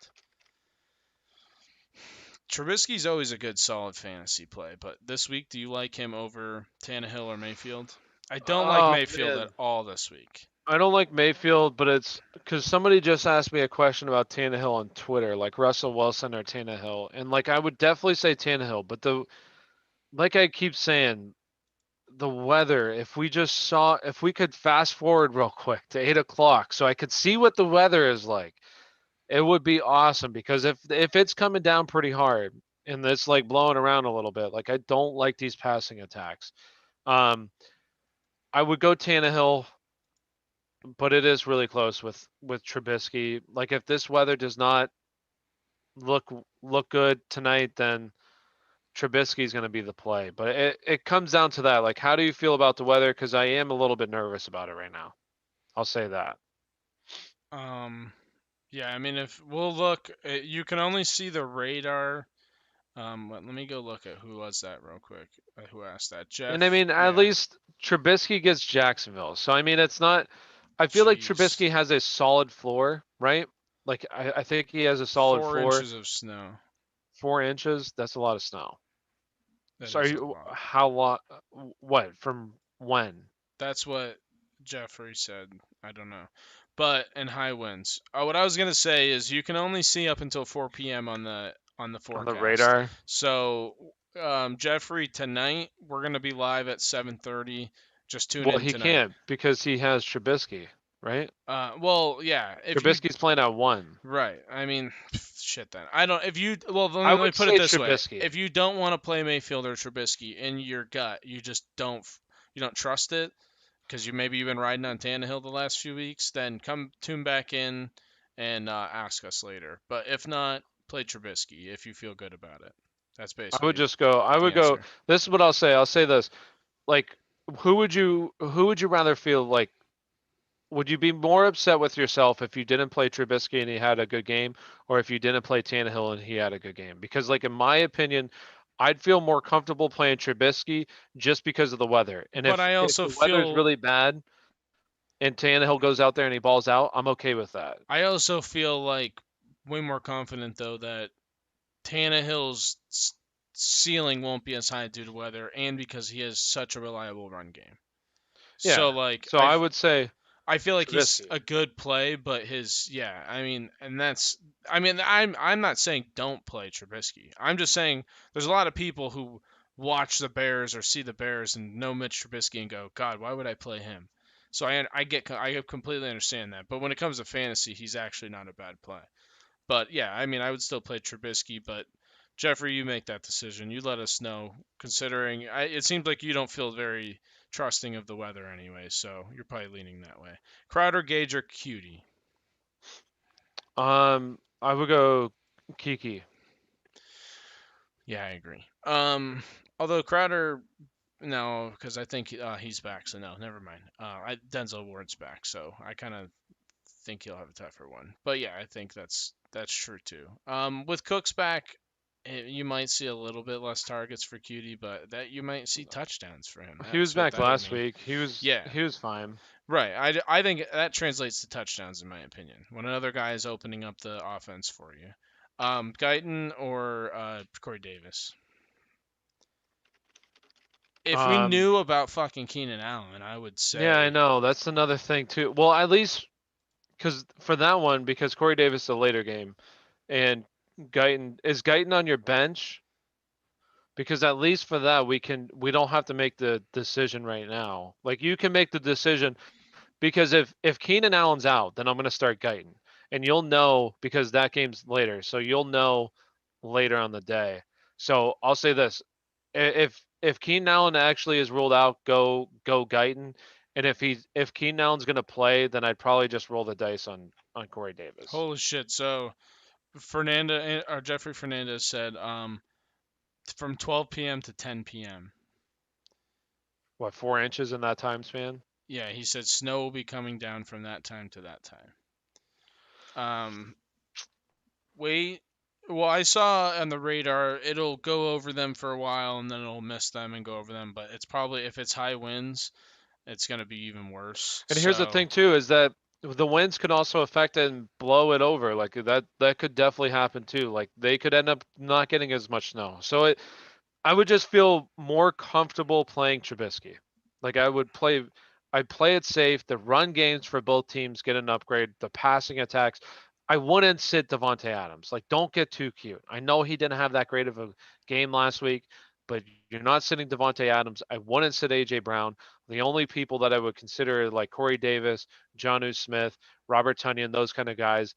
[SPEAKER 2] Trubisky's always a good, solid fantasy play, but this week, do you like him over Tannehill or Mayfield? I don't like
[SPEAKER 3] Oh
[SPEAKER 2] Mayfield
[SPEAKER 3] man,
[SPEAKER 2] at all this week.
[SPEAKER 3] I don't like Mayfield, but it's because somebody just asked me a question about Tannehill on Twitter, like Russell Wilson or Tannehill, and like I would definitely say Tannehill, but like I keep saying, the weather. If we could fast forward real quick to 8 o'clock, so I could see what the weather is like, it would be awesome. Because if it's coming down pretty hard and it's like blowing around a little bit, like I don't like these passing attacks. Um, I would go Tannehill, but it is really close with Trubisky. Like if this weather does not look look good tonight, then Trubisky's going to be the play. But it comes down to that. Like, how do you feel about the weather? Because I am a little bit nervous about it right now. I'll say that.
[SPEAKER 2] Um, yeah, I mean, if we'll look, you can only see the radar. Let me go look at who was that real quick. Who asked that?
[SPEAKER 3] And I
[SPEAKER 2] Jeff.
[SPEAKER 3] mean, at
[SPEAKER 2] Yeah.
[SPEAKER 3] least Trubisky gets Jacksonville. So I mean, it's not. I feel like
[SPEAKER 2] Jeez.
[SPEAKER 3] Trubisky has a solid floor, right? Like I think he has a solid
[SPEAKER 2] 4 inches
[SPEAKER 3] floor.
[SPEAKER 2] of snow.
[SPEAKER 3] 4 inches. That's a lot of snow.
[SPEAKER 2] That
[SPEAKER 3] So are
[SPEAKER 2] is a
[SPEAKER 3] you
[SPEAKER 2] lot.
[SPEAKER 3] how long? What from when?
[SPEAKER 2] That's what Jeffrey said. I don't know. But in high winds. What I was gonna say is you can only see up until 4 p.m. on the
[SPEAKER 3] On the
[SPEAKER 2] forecast.
[SPEAKER 3] radar?
[SPEAKER 2] So, Jeffrey, tonight we're gonna be live at 7:30. Just tune
[SPEAKER 3] Well,
[SPEAKER 2] in
[SPEAKER 3] he
[SPEAKER 2] tonight.
[SPEAKER 3] can't because he has Trubisky, right?
[SPEAKER 2] Well, yeah. If you
[SPEAKER 3] Trubisky's playing at 1.
[SPEAKER 2] right, I mean, shit. Then I don't. If you well,
[SPEAKER 3] I
[SPEAKER 2] let me
[SPEAKER 3] would
[SPEAKER 2] put it
[SPEAKER 3] say
[SPEAKER 2] this way:
[SPEAKER 3] Trubisky.
[SPEAKER 2] if you don't want to play Mayfield or Trubisky in your gut, you don't trust it because maybe you've been riding on Tannehill the last few weeks, then come tune back in and ask us later. But if not, play Trubisky if you feel good about it. That's
[SPEAKER 3] I would
[SPEAKER 2] basically
[SPEAKER 3] just go. I
[SPEAKER 2] the
[SPEAKER 3] would go.
[SPEAKER 2] answer.
[SPEAKER 3] This is what I'll say. I'll say this. Like, who would you rather feel like? Would you be more upset with yourself if you didn't play Trubisky and he had a good game, or if you didn't play Tannehill and he had a good game? Because, like in my opinion, I'd feel more comfortable playing Trubisky just because of the weather. And
[SPEAKER 2] But I
[SPEAKER 3] if
[SPEAKER 2] also
[SPEAKER 3] the weather's
[SPEAKER 2] feel
[SPEAKER 3] really bad and Tannehill goes out there and he balls out, I'm okay with that.
[SPEAKER 2] like way more confident though that Tannehill's ceiling won't be as high due to weather and because he has such a reliable run game. So
[SPEAKER 3] Yeah.
[SPEAKER 2] like
[SPEAKER 3] So I would say
[SPEAKER 2] I feel like he's
[SPEAKER 3] Trubisky.
[SPEAKER 2] a good play, but I mean, and that's I mean, I'm not saying don't play Trubisky. I'm just saying there's a lot of people who watch the Bears or see the Bears and know Mitch Trubisky and go, God, why would I play him? So I completely understand that. But when it comes to fantasy, he's actually not a bad play. But yeah, I mean, I would still play Trubisky, but Jeffrey, you make that decision. You let us know. Considering it seems like you don't feel very trusting of the weather anyway, so you're probably leaning that way. Crowder, Gage, or Cutie?
[SPEAKER 3] I would go Kiki.
[SPEAKER 2] Yeah, I agree. Although Crowder, no, because I think he's back, so no, never mind. Denzel Ward's back, so I kind of think he'll have a tougher one. But yeah, I think that's true too. With Cooks back, you might see a little bit less targets for Cutie, but that you might see touchdowns for him.
[SPEAKER 3] He was
[SPEAKER 2] That's what
[SPEAKER 3] back
[SPEAKER 2] that'll
[SPEAKER 3] last
[SPEAKER 2] mean.
[SPEAKER 3] week. He was
[SPEAKER 2] Yeah,
[SPEAKER 3] he was fine.
[SPEAKER 2] right. I think that translates to touchdowns in my opinion. When another guy is opening up the offense for you. Guyton or Corey Davis. If we
[SPEAKER 3] Um,
[SPEAKER 2] knew about fucking Keenan Allen, I would
[SPEAKER 3] yeah, I
[SPEAKER 2] say
[SPEAKER 3] know. That's another thing too. Well, at least because for that one, because Corey Davis is a later game, and Guyton on your bench? Because at least for that we don't have to make the decision right now. Like you can make the decision because if Keenan Allen's out, then I'm gonna start Guyton, and you'll know because that game's later, so you'll know later on the day. So I'll say this: if Keenan Allen actually is ruled out, go Guyton, and if Keenan Allen's gonna play, then I'd probably just roll the dice on Corey Davis.
[SPEAKER 2] holy shit. So Jeffrey Fernandez said from 12 p.m. to 10 p.m.
[SPEAKER 3] What 4 inches in that time span?
[SPEAKER 2] Yeah, he said snow will be coming down from that time to that time. Wait. Well, I saw on the radar it'll go over them for a while and then it'll miss them and go over them. But it's probably if it's high winds, it's gonna be even worse.
[SPEAKER 3] And here's the
[SPEAKER 2] So
[SPEAKER 3] thing too is that the winds could also affect it and blow it over. Like that could definitely happen too. Like they could end up not getting as much snow. So I would just feel more comfortable playing Trubisky. Like I'd play it safe. The run games for both teams get an upgrade. The passing attacks, I wouldn't sit Devontae Adams. Like, don't get too cute. I know he didn't have that great of a game last week, but you're not sitting Devontae Adams. I wouldn't sit AJ Brown. The only people that I would consider like Corey Davis, Jonnu Smith, Robert Tunyon, those kind of guys.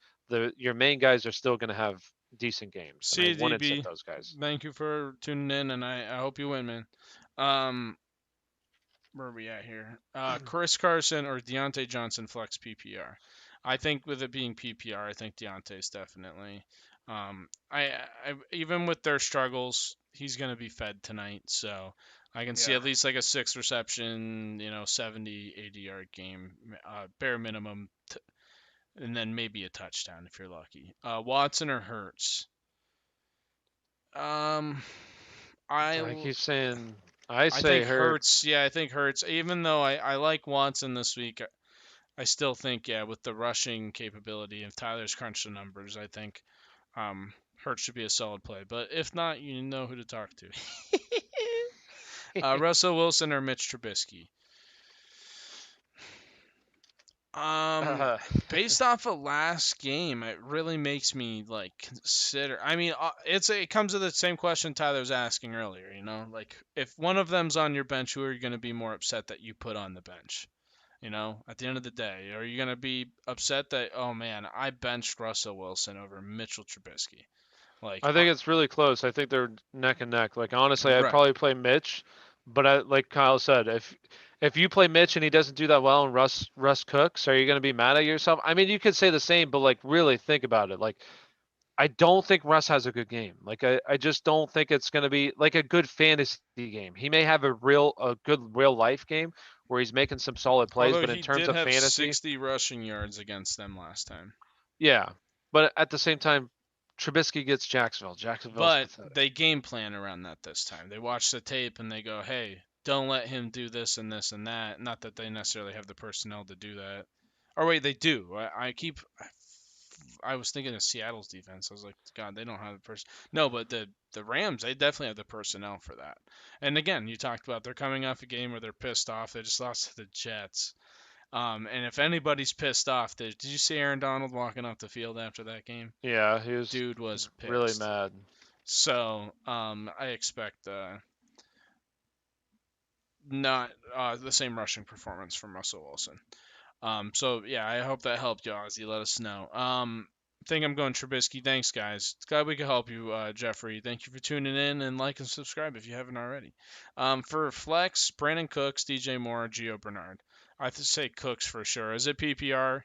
[SPEAKER 3] Your main guys are still going to have decent games, and I wouldn't sit
[SPEAKER 2] CDB,
[SPEAKER 3] those guys.
[SPEAKER 2] thank you for tuning in, and I hope you win, man. Um, where are we at here? Chris Carson or Deontay Johnson flex PPR. I think with it being PPR, I think Deontay's definitely. I even with their struggles, he's gonna be fed tonight, so I can see
[SPEAKER 4] Yeah.
[SPEAKER 2] at least like a 6 reception, 70, 80-yard game, bare minimum, and then maybe a touchdown if you're lucky. Watson or Hurts? Um,
[SPEAKER 3] I
[SPEAKER 2] I
[SPEAKER 3] keep saying, I
[SPEAKER 2] I
[SPEAKER 3] say
[SPEAKER 2] think
[SPEAKER 3] Hurts.
[SPEAKER 2] Hurts. Yeah, I think Hurts. Even though I like Watson this week, I still think, yeah, with the rushing capability, if Tyler's crunched the numbers, I think Hurts should be a solid play. But if not, you know who to talk to. Russell Wilson or Mitch Trubisky. Um,
[SPEAKER 3] Uh,
[SPEAKER 2] Based off of last game, it really makes me like consider. I mean, it comes to the same question Tyler was asking earlier. Like if one of them's on your bench, who are you going to be more upset that you put on the bench? At the end of the day, are you going to be upset that, oh man, I benched Russell Wilson over Mitchell Trubisky? Like,
[SPEAKER 3] I think it's really close. I think they're neck and neck. Like honestly, I'd
[SPEAKER 2] right.
[SPEAKER 3] probably play Mitch, but like Kyle said, if you play Mitch and he doesn't do that well and Russ cooks, are you going to be mad at yourself? I mean, you could say the same, but like really think about it. Like I don't think Russ has a good game. Like I just don't think it's going to be like a good fantasy game. He may have a good real life game where he's making some solid plays,
[SPEAKER 2] Although
[SPEAKER 3] but in
[SPEAKER 2] he
[SPEAKER 3] terms
[SPEAKER 2] did
[SPEAKER 3] of
[SPEAKER 2] have
[SPEAKER 3] fantasy,
[SPEAKER 2] 60 rushing yards against them last time.
[SPEAKER 3] yeah. But at the same time, Trubisky gets Jacksonville. Jacksonville's
[SPEAKER 2] But
[SPEAKER 3] pathetic.
[SPEAKER 2] they game plan around that this time. They watch the tape and they go, hey, don't let him do this and this and that. Not that they necessarily have the personnel to do that. Or wait, they do. I was thinking of Seattle's defense. I was like, God, they don't have the person. No, but the Rams, they definitely have the personnel for that. And again, you talked about they're coming off a game where they're pissed off. They just lost to the Jets. And if anybody's pissed off, did you see Aaron Donald walking off the field after that game?
[SPEAKER 3] Yeah, he was
[SPEAKER 2] Dude was
[SPEAKER 3] really
[SPEAKER 2] pissed.
[SPEAKER 3] mad.
[SPEAKER 2] So I expect not the same rushing performance from Russell Wilson. So yeah, I hope that helped you, Ozzy. Let us know. I think I'm going Trubisky. Thanks, guys. Glad we could help you, Jeffrey. Thank you for tuning in and like and subscribe if you haven't already. For flex, Brandon Cooks, DJ Moore, Gio Bernard. I have to say Cooks for sure. Is it PPR,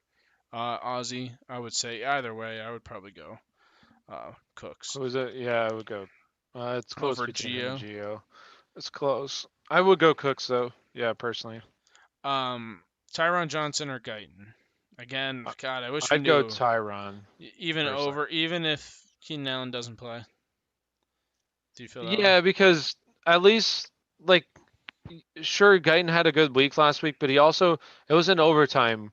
[SPEAKER 2] Ozzy? I would say either way. I would probably go Cooks
[SPEAKER 3] Who was it? Yeah, I would go. It's close
[SPEAKER 2] over
[SPEAKER 3] between him and
[SPEAKER 2] Gio.
[SPEAKER 3] Gio. It's close. I would go Cooks though. Yeah, personally.
[SPEAKER 2] Um, Tyron Johnson or Guyton. Again,
[SPEAKER 3] I-
[SPEAKER 2] God, I wish we
[SPEAKER 3] I'd go
[SPEAKER 2] knew.
[SPEAKER 3] Tyron
[SPEAKER 2] Even
[SPEAKER 3] personally.
[SPEAKER 2] over, even if Keenan Allen doesn't play. Do you feel that way?
[SPEAKER 3] Yeah, because at least like sure Guyton had a good week last week, but it was in overtime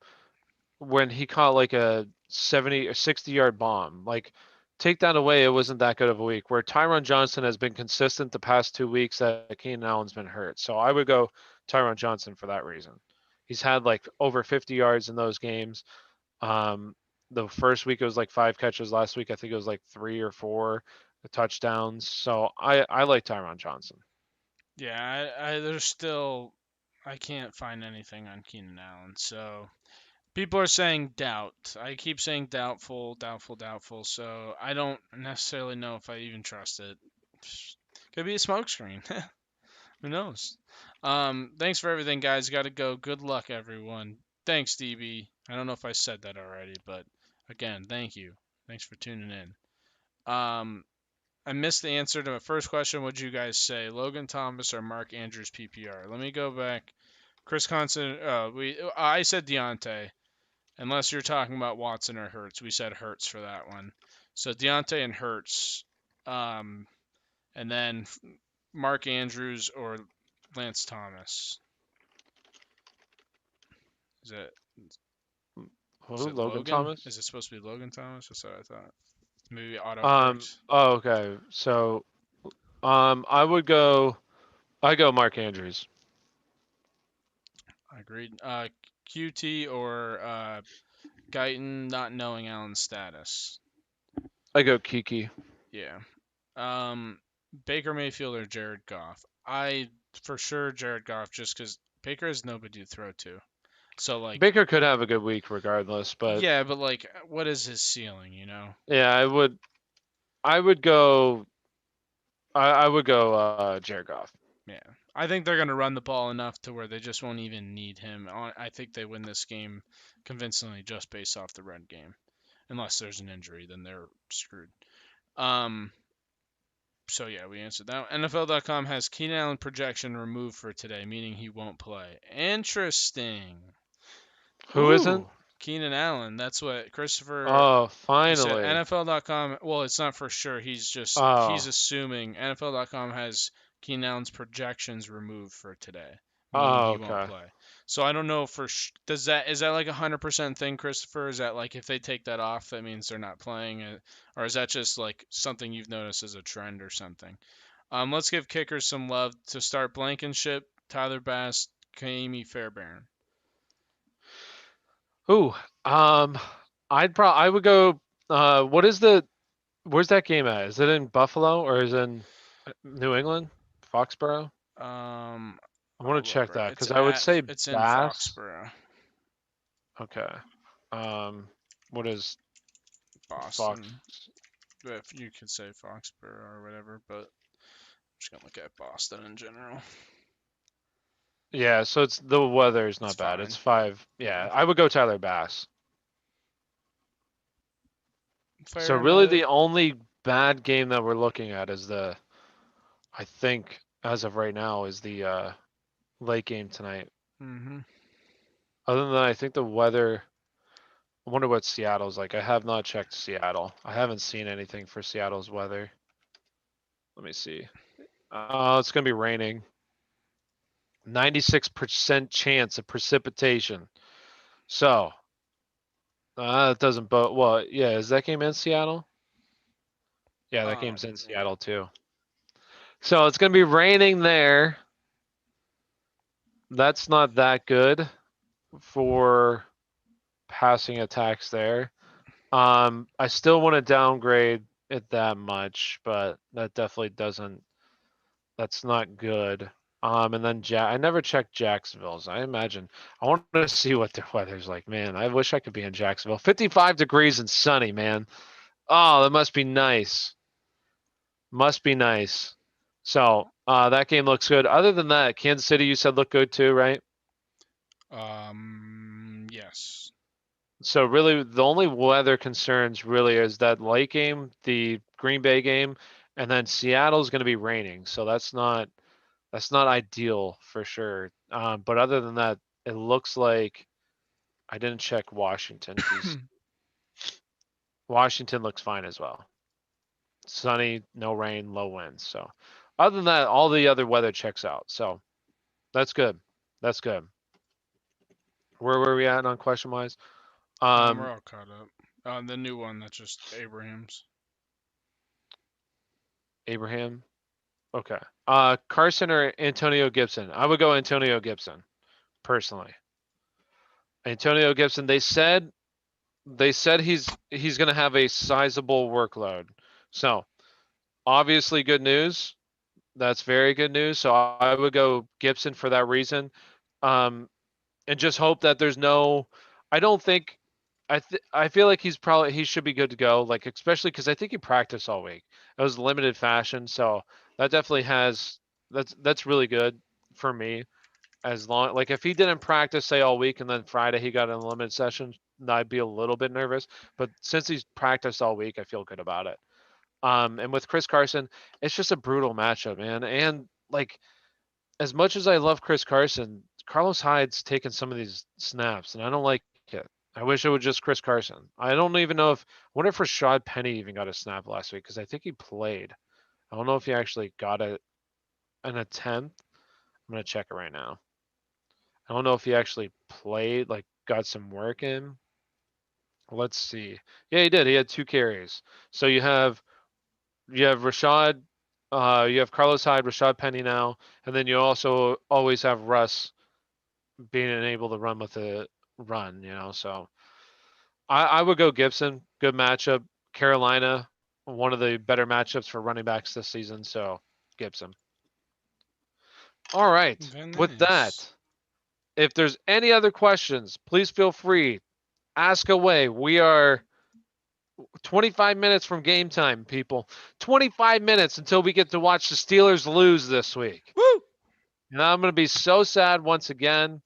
[SPEAKER 3] when he caught like a 70 or 60-yard bomb. Like take that away, it wasn't that good of a week. Where Tyron Johnson has been consistent the past 2 weeks that Keenan Allen's been hurt. So I would go Tyron Johnson for that reason. He's had like over 50 yards in those games. Um, the first week it was like 5 catches. Last week I think it was like 3 or 4 touchdowns. So I like Tyron Johnson.
[SPEAKER 2] Yeah, there's still, I can't find anything on Keenan Allen. So people are saying doubt. I keep saying doubtful, doubtful, doubtful. So I don't necessarily know if I even trust it. Could be a smokescreen. Who knows? Thanks for everything, guys. Got to go. Good luck, everyone. Thanks, DB. I don't know if I said that already, but again, thank you. Thanks for tuning in. I missed the answer to my first question. What'd you guys say? Logan Thomas or Mark Andrews PPR? Let me go back. Chris Constant. I said Deontay. Unless you're talking about Watson or Hurts, we said Hurts for that one. So Deontay and Hurts. And then Mark Andrews or Lance Thomas. Is it Is
[SPEAKER 3] Who?
[SPEAKER 2] it
[SPEAKER 3] Logan
[SPEAKER 2] Logan?
[SPEAKER 3] Thomas?
[SPEAKER 2] Is it supposed to be Logan Thomas? That's what I thought. Maybe auto
[SPEAKER 3] Um.
[SPEAKER 2] correct.
[SPEAKER 3] Oh, okay. So, I would go. I go Mark Andrews.
[SPEAKER 2] Agreed. QT or Guyton not knowing Allen's status.
[SPEAKER 3] I go Kiki.
[SPEAKER 2] Yeah. Baker Mayfield or Jared Goff. I for sure Jared Goff just because Baker has nobody to throw to. So like,
[SPEAKER 3] Baker could have a good week regardless, but
[SPEAKER 2] yeah, but like, what is his ceiling? You know?
[SPEAKER 3] yeah, I would. I would go. I would go Jared Goff.
[SPEAKER 2] Yeah. I think they're gonna run the ball enough to where they just won't even need him. I think they win this game convincingly just based off the run game. Unless there's an injury, then they're screwed. Um, So yeah, we answered that. NFL.com has Keenan Allen projection removed for today, meaning he won't play. Interesting.
[SPEAKER 3] Who isn't?
[SPEAKER 2] Ooh, Keenan Allen. That's what Christopher
[SPEAKER 3] Oh,
[SPEAKER 2] said.
[SPEAKER 3] finally.
[SPEAKER 2] NFL.com. Well, it's not for sure. He's
[SPEAKER 3] Oh.
[SPEAKER 2] assuming NFL.com has Keenan Allen's projections removed for today, meaning
[SPEAKER 3] Oh,
[SPEAKER 2] he won't
[SPEAKER 3] okay.
[SPEAKER 2] play. So I don't know for is that like 100% thing, Christopher? Is that like if they take that off, that means they're not playing it, or is that just like something you've noticed as a trend or something? Let's give kickers some love to start Blankenship, Tyler Bass, Kaimi Fairbairn.
[SPEAKER 3] Ooh. I would go. Where's that game at? Is it in Buffalo or is it in New England? Foxborough? I want
[SPEAKER 2] I'll
[SPEAKER 3] to
[SPEAKER 2] look
[SPEAKER 3] check
[SPEAKER 2] right.
[SPEAKER 3] that because I would say
[SPEAKER 2] It's in
[SPEAKER 3] Bass.
[SPEAKER 2] Foxborough,
[SPEAKER 3] Okay. Um, what is Fox?
[SPEAKER 2] Boston. If you could say Foxborough or whatever, but I'm just gonna look at Boston in general.
[SPEAKER 3] Yeah, so it's the weather is
[SPEAKER 2] It's
[SPEAKER 3] not bad.
[SPEAKER 2] fine.
[SPEAKER 3] It's 5. Yeah, I would go Tyler Bass. So
[SPEAKER 2] Fair
[SPEAKER 3] really
[SPEAKER 2] enough.
[SPEAKER 3] the only bad game that we're looking at is I think as of right now is the late game tonight.
[SPEAKER 2] Mhm.
[SPEAKER 3] Other than that, I think the weather. I wonder what Seattle's like. I have not checked Seattle. I haven't seen anything for Seattle's weather. Let me see. It's gonna be raining. 96% chance of precipitation. So that doesn't bode well. Yeah, is that game in Seattle? Yeah, that game's in Seattle too. So it's gonna be raining there. That's not that good for passing attacks there. I still want to downgrade it that much, but that definitely doesn't. That's not good. And then I never checked Jacksonville's. I imagine I want to see what the weather's like. Man, I wish I could be in Jacksonville. 55 degrees and sunny, man. Oh, that must be nice. Must be nice. So that game looks good. Other than that, Kansas City, you said looked good too, right?
[SPEAKER 2] Yes.
[SPEAKER 3] So really, the only weather concerns really is that late game, the Green Bay game, and then Seattle's going to be raining. So that's not ideal for sure. But other than that, it looks like I didn't check Washington. Washington looks fine as well. Sunny, no rain, low winds. So other than that, all the other weather checks out. So that's good. That's good. Where were we at on question wise?
[SPEAKER 2] We're all caught up. The new one that's just Abraham's.
[SPEAKER 3] Abraham. Okay. Carson or Antonio Gibson? I would go Antonio Gibson, personally. Antonio Gibson, they said he's gonna have a sizable workload. So obviously good news. That's very good news. So I would go Gibson for that reason. Um, and just hope that there's no. I don't think. I feel like he should be good to go. Like especially because I think he practiced all week. It was limited fashion, so that definitely has. That's really good for me. As long like if he didn't practice say all week and then Friday he got an limited session, I'd be a little bit nervous. But since he's practiced all week, I feel good about it. And with Chris Carson, it's just a brutal matchup, man. And like as much as I love Chris Carson, Carlos Hyde's taken some of these snaps, and I don't like it. I wish it was just Chris Carson. I don't even know if I wonder if Rashad Penny even got a snap last week because I think he played. I don't know if he actually got an attempt. I'm gonna check it right now. I don't know if he actually played, like got some work in. Let's see. Yeah, he did. He had 2 carries. So you have Rashad, you have Carlos Hyde, Rashad Penny now, and then you also always have Russ being able to run with a run. So I would go Gibson. Good matchup. Carolina, one of the better matchups for running backs this season. So Gibson. All right.
[SPEAKER 2] Very
[SPEAKER 3] With
[SPEAKER 2] nice.
[SPEAKER 3] that, if there's any other questions, please feel free. Ask away. We are 25 minutes from game time, people. 25 minutes until we get to watch the Steelers lose this week.
[SPEAKER 2] Woo!
[SPEAKER 3] And I'm going to be so sad once again.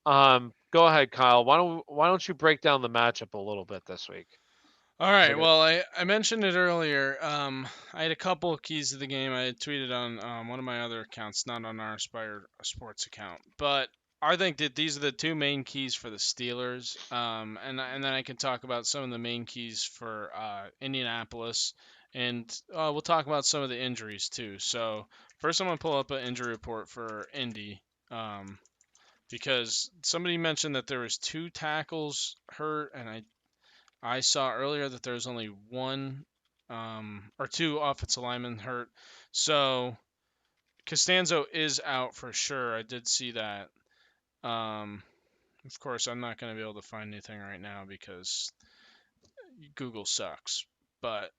[SPEAKER 3] Go ahead, Kyle. Why don't you break down the matchup a little bit this week?
[SPEAKER 2] All
[SPEAKER 3] So I
[SPEAKER 2] right.
[SPEAKER 3] get
[SPEAKER 2] Well, I mentioned it earlier. I had a couple of keys to the game. I had tweeted on one of my other accounts, not on our Aspire Sports account. But I think that these are the two main keys for the Steelers. And then I can talk about some of the main keys for Indianapolis, and we'll talk about some of the injuries too. So first, I'm gonna pull up an injury report for Indy. Because somebody mentioned that there was 2 tackles hurt, and I saw earlier that there's only one or 2 offensive linemen hurt. So Costanzo is out for sure. I did see that. Of course, I'm not going to be able to find anything right now because Google sucks. But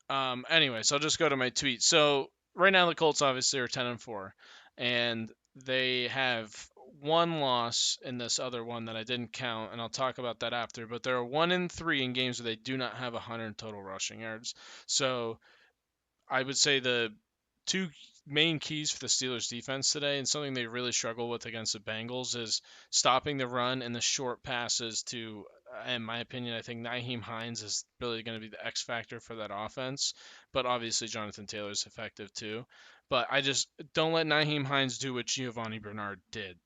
[SPEAKER 2] anyways, I'll just go to my tweet. So right now the Colts obviously are 10-4, and they have one loss in this other one that I didn't count, and I'll talk about that after. But they're 1-3 in games where they do not have 100 total rushing yards. So I would say the two main keys for the Steelers defense today, and something they really struggle with against the Bengals, is stopping the run and the short passes to, in my opinion, I think Nyheim Hines is really going to be the X factor for that offense. But obviously Jonathan Taylor is effective too. But I just don't let Nyheim Hines do what Giovanni Bernard did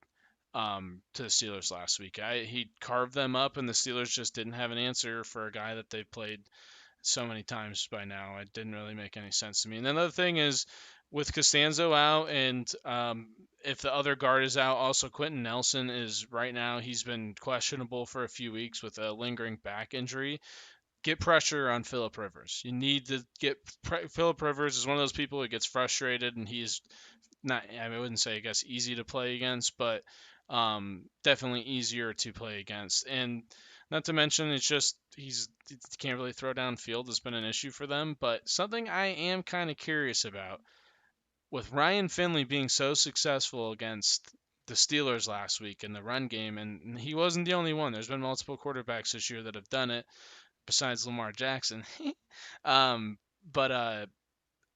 [SPEAKER 2] to the Steelers last week. He carved them up, and the Steelers just didn't have an answer for a guy that they've played so many times by now. It didn't really make any sense to me. And then the other thing is, with Costanzo out, and if the other guard is out, also Quentin Nelson is right now, he's been questionable for a few weeks with a lingering back injury. Get pressure on Phillip Rivers. You need to get Phillip Rivers is one of those people who gets frustrated, and he's not, I wouldn't say, I guess, easy to play against, but definitely easier to play against. And not to mention, it's just he can't really throw downfield. Has been an issue for them. But something I am kind of curious about, with Ryan Finley being so successful against the Steelers last week in the run game, and he wasn't the only one. There's been multiple quarterbacks this year that have done it, besides Lamar Jackson. um, but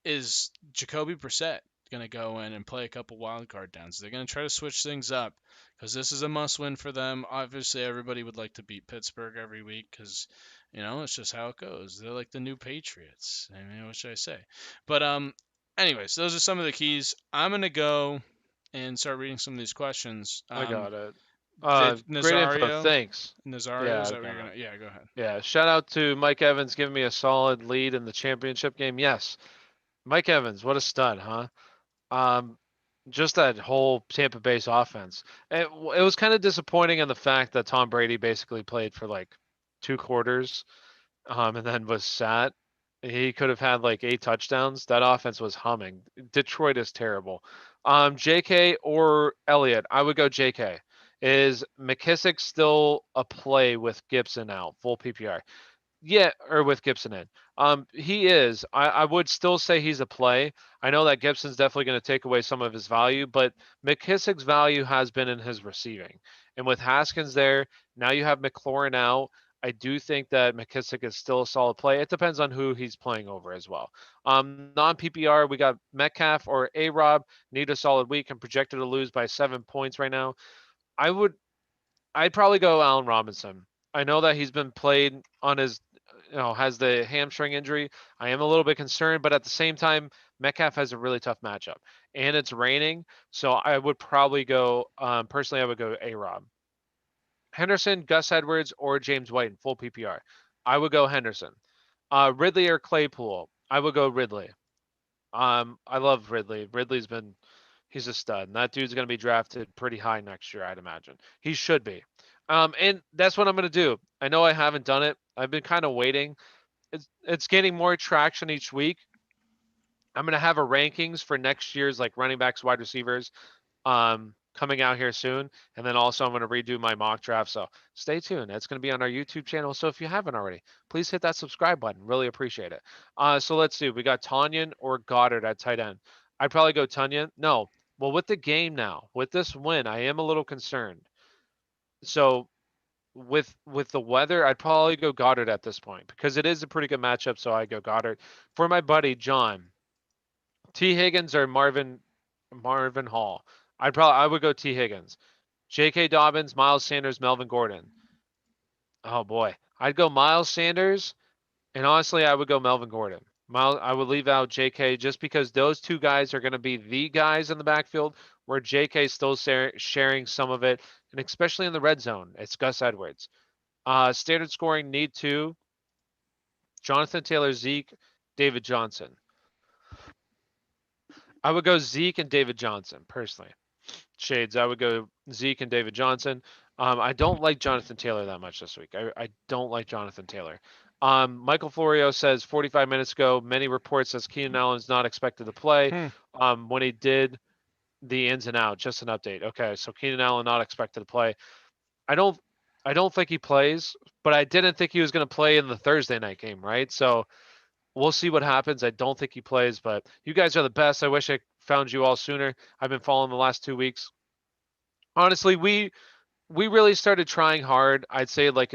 [SPEAKER 2] is Jacoby Brissett going to go in and play a couple wild card downs? They're going to try to switch things up because this is a must win for them. Obviously, everybody would like to beat Pittsburgh every week because, it's just how it goes. They're like the new Patriots. I mean, what should I say? But anyways, those are some of the keys. I'm going to go and start reading some of these questions.
[SPEAKER 3] I got it.
[SPEAKER 2] Did
[SPEAKER 3] Great info.
[SPEAKER 2] Nazario?
[SPEAKER 3] Thanks.
[SPEAKER 2] Nazario,
[SPEAKER 3] Yeah,
[SPEAKER 2] is
[SPEAKER 3] I've
[SPEAKER 2] that what you're
[SPEAKER 3] got
[SPEAKER 2] going
[SPEAKER 3] it.
[SPEAKER 2] to? Yeah, go ahead.
[SPEAKER 3] Yeah, shout out to Mike Evans giving me a solid lead in the championship game. Yes, Mike Evans, what a stud, huh? Um, just that whole Tampa Bay's offense. It was kind of disappointing in the fact that Tom Brady basically played for like 2 quarters, and then was sat. He could have had like 8 touchdowns. That offense was humming. Detroit is terrible. JK or Elliott? I would go JK. Is McKissick still a play with Gibson out, full PPR? Yeah, or with Gibson in. He is. I would still say he's a play. I know that Gibson's definitely going to take away some of his value, but McKissick's value has been in his receiving. And with Haskins there, now you have McLaurin out. I do think that McKissick is still a solid play. It depends on who he's playing over as well. Non PPR, we got Metcalf or A Rob, need a solid week and projected to lose by 7 points right now. I would I'd probably go Allen Robinson. I know that he's been played on his, has the hamstring injury. I am a little bit concerned, but at the same time, Metcalf has a really tough matchup, and it's raining, so I would probably go. Personally, I would go A Rob, Henderson, Gus Edwards, or James White in full PPR. I would go Henderson. Ridley or Claypool. I would go Ridley. I love Ridley. He's a stud. And that dude's going to be drafted pretty high next year, I'd imagine. He should be. And that's what I'm gonna do. I know I haven't done it. I've been kind of waiting. It's gaining more traction each week. I'm gonna have a rankings for next year's like running backs, wide receivers, coming out here soon. And then also I'm going to redo my mock draft. So stay tuned. That's going to be on our YouTube channel. So if you haven't already, please hit that subscribe button. Really appreciate it. So let's see. We got Tanyan or Goddard at tight end. I'd probably go Tanyan. No. Well, with the game now, with this win, I am a little concerned. So with the weather, I'd probably go Goddard at this point because it is a pretty good matchup. So I go Goddard. For my buddy John, T. Higgins or Marvin Hall. I would go T. Higgins. J.K. Dobbins, Miles Sanders, Melvin Gordon. Oh boy, I'd go Miles Sanders, and honestly, I would go Melvin Gordon. I would leave out J.K. just because those two guys are going to be the guys in the backfield, where J.K. is still sharing some of it, and especially in the red zone, it's Gus Edwards. Standard scoring need two: Jonathan Taylor, Zeke, David Johnson. I would go Zeke and David Johnson personally. Shades, I would go Zeke and David Johnson. I don't like Jonathan Taylor that much this week. I don't like Jonathan Taylor. Michael Florio says 45 minutes ago, many reports says Keenan Allen's not expected to play. When he did the ins and outs, just an update. Okay, so Keenan Allen not expected to play. I don't think he plays, but I didn't think he was going to play in the Thursday night game, right? So we'll see what happens. I don't think he plays, but you guys are the best. I wish I found you all sooner. I've been following the last 2 weeks. Honestly, we really started trying hard. I'd say like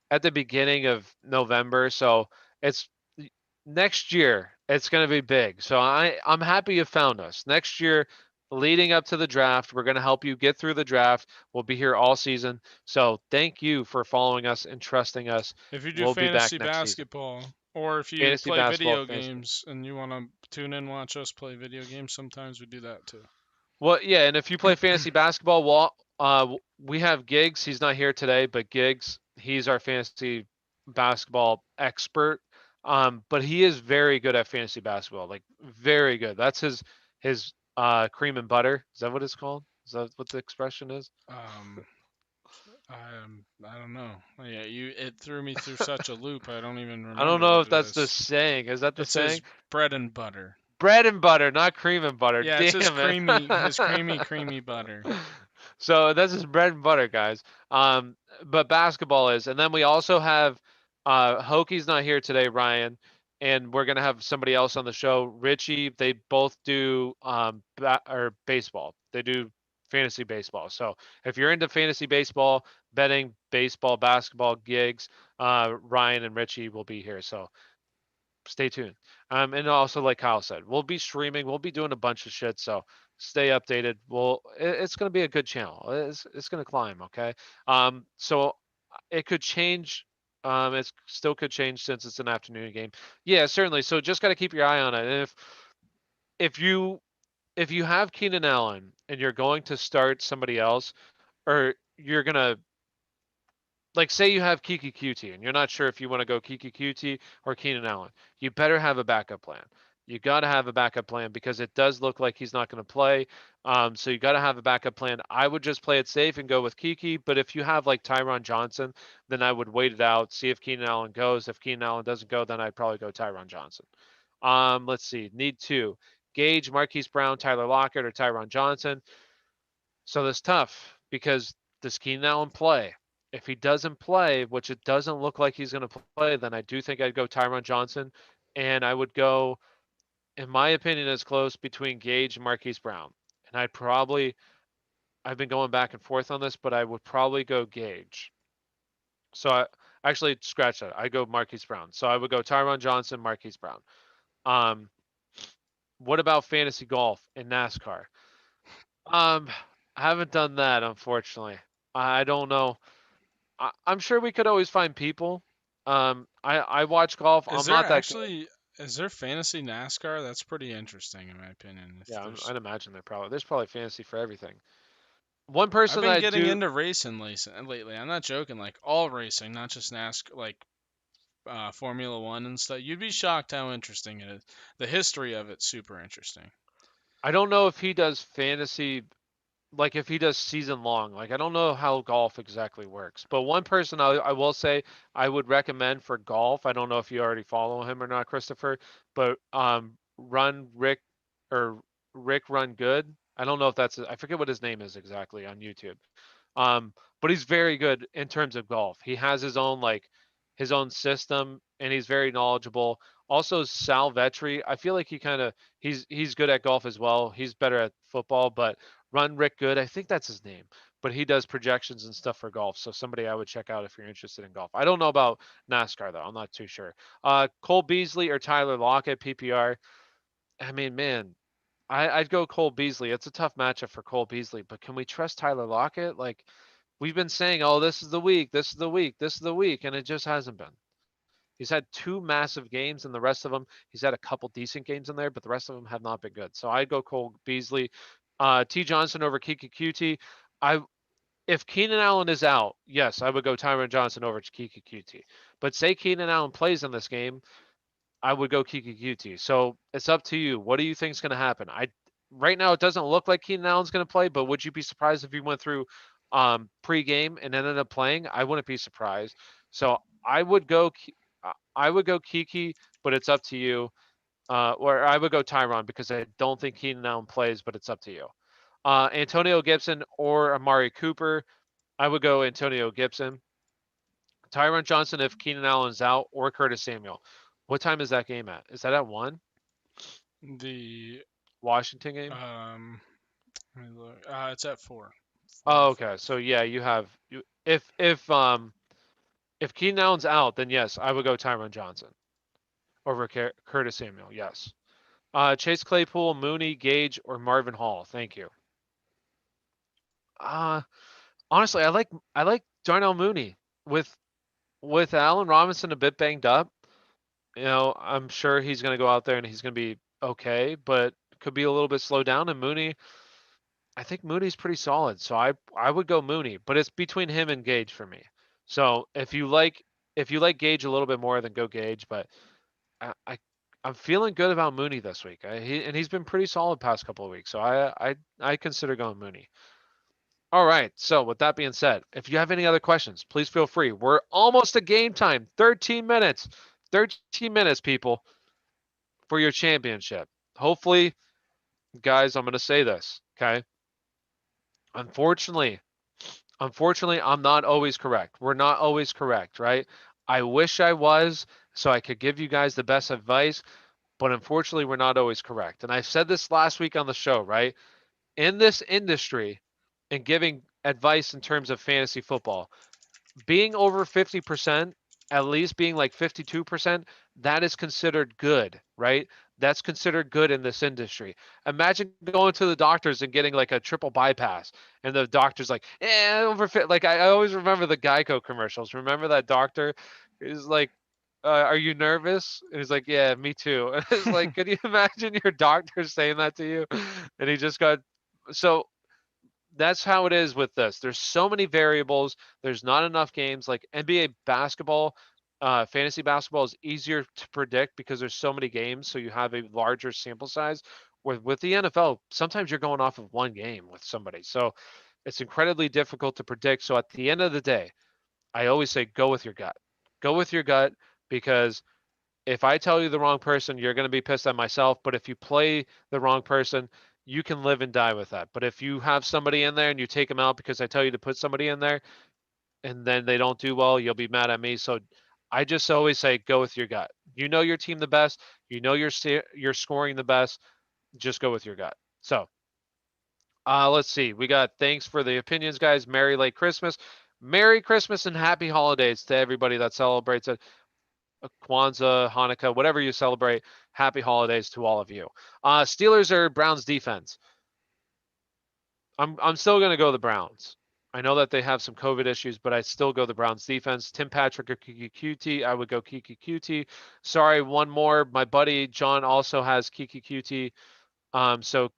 [SPEAKER 3] at the beginning of November. So it's next year. It's going to be big. So I'm happy you found us. Next year, leading up to the draft, we're going to help you get through the draft. We'll be here all season. So thank you for following us and trusting us.
[SPEAKER 2] If you do
[SPEAKER 3] We'll be back
[SPEAKER 2] fantasy
[SPEAKER 3] next season.
[SPEAKER 2] basketball, or if you
[SPEAKER 3] Fantasy
[SPEAKER 2] play
[SPEAKER 3] basketball,
[SPEAKER 2] video
[SPEAKER 3] fantasy.
[SPEAKER 2] games and you want to tune in, watch us play video games, sometimes we do that too.
[SPEAKER 3] Well, yeah, and if you play fantasy basketball, we have Gigs. He's not here today, but Gigs, he's our fantasy basketball expert. But he is very good at fantasy basketball, like very good. That's his cream and butter. Is that what it's called? Is that what the expression is?
[SPEAKER 2] I don't know. Yeah, it threw me through such a loop. I don't even
[SPEAKER 3] I don't
[SPEAKER 2] remember
[SPEAKER 3] know
[SPEAKER 2] what
[SPEAKER 3] if
[SPEAKER 2] it
[SPEAKER 3] that's the
[SPEAKER 2] is.
[SPEAKER 3] saying. Is that the
[SPEAKER 2] It says
[SPEAKER 3] saying?
[SPEAKER 2] bread and butter.
[SPEAKER 3] Bread and butter, not cream and butter.
[SPEAKER 2] Yeah, it's his
[SPEAKER 3] Damn it.
[SPEAKER 2] creamy butter.
[SPEAKER 3] So that's his bread and butter, guys. But basketball is, and then we also have Hoki's not here today, Ryan, and we're gonna have somebody else on the show. Richie, they both do or baseball. They do fantasy baseball. So if you're into fantasy baseball, betting, baseball, basketball, gigs, Ryan and Richie will be here. So stay tuned. And also, like Kyle said, we'll be streaming. We'll be doing a bunch of shit. So stay updated. It's going to be a good channel. It's going to climb. Okay. So it could change. It still could change since it's an afternoon game. Yeah, certainly. So just got to keep your eye on it. And if you if you have Keenan Allen and you're going to start somebody else, or you're gonna like say you have Kiki QT and you're not sure if you want to go Kiki QT or Keenan Allen, you better have a backup plan. You got to have a backup plan because it does look like he's not going to play. So you got to have a backup plan. I would just play it safe and go with Kiki. But if you have like Tyron Johnson, then I would wait it out, see if Keenan Allen goes. If Keenan Allen doesn't go, then I'd probably go Tyron Johnson. Let's see. Need two. Gage, Marquis Brown, Tyler Lockett, or Tyron Johnson. So that's tough because does Keenan Allen play? If he doesn't play, which it doesn't look like he's going to play, then I do think I'd go Tyron Johnson, and I would go, in my opinion, as close between Gage and Marquise Brown. And I've been going back and forth on this, but I would probably go Gage. So I actually scratch that. I go Marquise Brown. So I would go Tyron Johnson, Marquise Brown. Um, what about fantasy golf and NASCAR? I haven't done that, unfortunately. I don't know. I'm sure we could always find people. I watch golf.
[SPEAKER 2] Is
[SPEAKER 3] I'm
[SPEAKER 2] there
[SPEAKER 3] not that good.
[SPEAKER 2] actually is there fantasy NASCAR? That's pretty interesting in my opinion. If
[SPEAKER 3] Yeah,
[SPEAKER 2] there's
[SPEAKER 3] I'd imagine there's probably fantasy for everything. One
[SPEAKER 2] I've
[SPEAKER 3] person that
[SPEAKER 2] been
[SPEAKER 3] I
[SPEAKER 2] getting
[SPEAKER 3] do.
[SPEAKER 2] into racing lately. I'm not joking. Like all racing, not just NASCAR, like Formula One and stuff. You'd be shocked how interesting it is. The history of it's super interesting.
[SPEAKER 3] I don't know if he does fantasy. like if he does season long. Like I don't know how golf exactly works, but one person I will say I would recommend for golf. I don't know if you already follow him or not, Christopher, but Run Rick or Rick Run Good. I don't know if that's I forget what his name is exactly on YouTube. But he's very good in terms of golf. He has his own his own system, and he's very knowledgeable. Also, Sal Vetri, I feel like he's good at golf as well. He's better at football, but Run Rick Good, I think that's his name. But he does projections and stuff for golf, so somebody I would check out if you're interested in golf. I don't know about NASCAR though. I'm not too sure. Cole Beasley or Tyler Lockett, PPR. I mean, man, I'd go Cole Beasley. It's a tough matchup for Cole Beasley, but can we trust Tyler Lockett? Like we've been saying, oh, this is the week, this is the week, this is the week, and it just hasn't been. He's had two massive games, and the rest of them, he's had a couple decent games in there, but the rest of them have not been good. So I'd go Cole Beasley. T. Johnson over Kiki QT. I If Keenan Allen is out, yes, I would go Tyron Johnson over to Kiki QT. But say Keenan Allen plays in this game, I would go Kiki QT. So it's up to you. What do you think is going to happen? Right now it doesn't look like Keenan Allen's going to play, but would you be surprised if he went through pre-game and ended up playing? I wouldn't be surprised. So I would go I would go Kiki, but it's up to you. Or I would go Tyron because I don't think Keenan Allen plays, but it's up to you. Antonio Gibson or Amari Cooper. I would go Antonio Gibson. Tyron Johnson if Keenan Allen's out, or Curtis Samuel. What time is that game at? Is that at 1?
[SPEAKER 2] The
[SPEAKER 3] Washington game?
[SPEAKER 2] let me look. It's at 4.
[SPEAKER 3] Oh,
[SPEAKER 2] 4
[SPEAKER 3] okay. So yeah, you have if Keenan Allen's out, then yes, I would go Tyron Johnson over Curtis Samuel. Yes. Chase Claypool, Mooney, Gage, or Marvin Hall. Thank you. Uh Honestly, I like Darnell Mooney with Allen Robinson a bit banged up. I'm sure he's going to go out there and he's going to be okay, but could be a little bit slowed down. And Mooney, I think Mooney's pretty solid, so I would go Mooney, but it's between him and Gage for me. So if you like Gage a little bit more, then go Gage. But I, I I'm feeling good about Mooney this week. He's been pretty solid past couple of weeks, so I consider going Mooney. All right. So with that being said, if you have any other questions, please feel free. We're almost at game time. 13 minutes. 13 minutes, people, for your championship. Hopefully, guys, I'm going to say this, okay? Unfortunately, I'm not always correct. We're not always correct, right? I wish I was so I could give you guys the best advice, but unfortunately, we're not always correct. And I said this last week on the show, right? In this industry and giving advice in terms of fantasy football, being over 50%, at least being like 52%, that is considered good, right? That's considered good in this industry. Imagine going to the doctors and getting like a triple bypass, and the doctor's like, over fit. Like I always remember the Geico commercials. Remember that doctor is like, "Are you nervous?" And he's like, "Yeah, me too." And it's like, could you imagine your doctor saying that to you? And he just got so that's how it is with this. There's so many variables. There's not enough games. Like NBA basketball, fantasy basketball is easier to predict because there's so many games, so you have a larger sample size. With the NFL, sometimes you're going off of one game with somebody, so it's incredibly difficult to predict. So at the end of the day, I always say go with your gut. Go with your gut because if I tell you the wrong person, you're going to be pissed at myself. But if you play the wrong person, you can live and die with that. But if you have somebody in there and you take them out because I tell you to put somebody in there and then they don't do well, you'll be mad at me. So I just always say go with your gut. You know your team the best. You know you're scoring the best. Just go with your gut. So let's see. We got thanks for the opinions, guys. Merry late Christmas. Merry Christmas and happy holidays to everybody that celebrates it. Kwanzaa, Hanukkah, whatever you celebrate, happy holidays to all of you. Steelers or Browns defense? I'm still going to go the Browns. I know that they have some COVID issues, but I still go the Browns defense. Tim Patrick or Kiki QT? I would go Kiki QT. Sorry, one more. My buddy John also has Kiki QT. So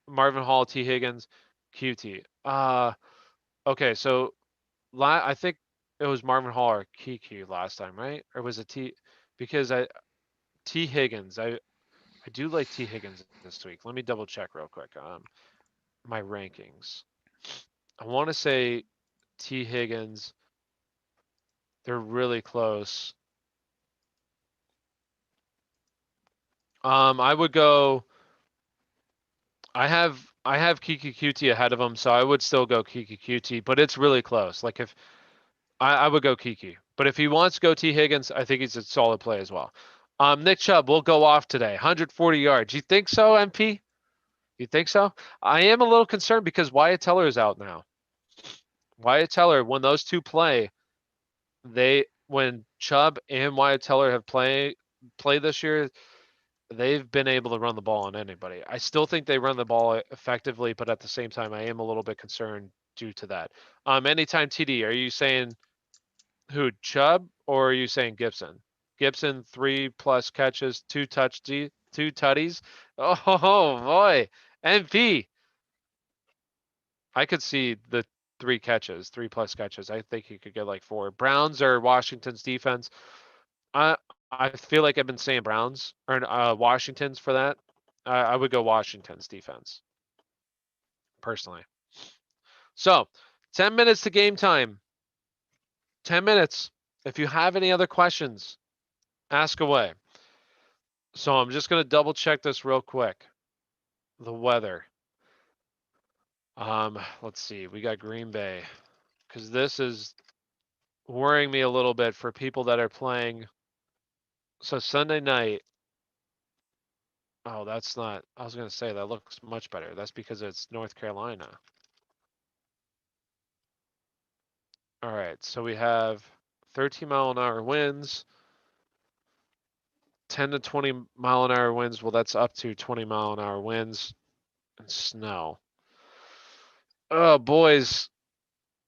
[SPEAKER 3] Marvin Hall, T. Higgins, QT. Okay, so I think it was Marvin Hall or Kiki last time, right? Or was it T? Because T Higgins. I do like T Higgins this week. Let me double check real quick. my rankings. I want to say T. Higgins. They're really close. I would go. I have Kiki QT ahead of him, so I would still go Kiki QT, but it's really close. Like if I would go Kiki, but if he wants to go T Higgins, I think he's a solid play as well. Nick Chubb will go off today, 140 yards. You think so, MP? You think so? I am a little concerned because Wyatt Teller is out now. Wyatt Teller, when those two play, when Chubb and Wyatt Teller have played this year, they've been able to run the ball on anybody. I still think they run the ball effectively, but at the same time, I am a little bit concerned due to that. Anytime TD, are you saying who, Chubb, or are you saying Gibson? Gibson, 3+ catches, 2 tutties. Oh boy, MP. I could see the 3+ catches. I think he could get like 4. Browns or Washington's defense. I feel like I've been saying Browns or Washington's for that. I would go Washington's defense personally. So 10 minutes to game time. 10 minutes. If you have any other questions, ask away. So I'm just going to double check this real quick. The weather. Let's see. We got Green Bay because this is worrying me a little bit for people that are playing. So Sunday night. Oh, that's not. I was going to say that looks much better. That's because it's North Carolina. All right. So we have 13-mile-an-hour winds. 10 to 20-mile-an-hour winds. Well, that's up to 20-mile-an-hour winds and snow. Oh, boys.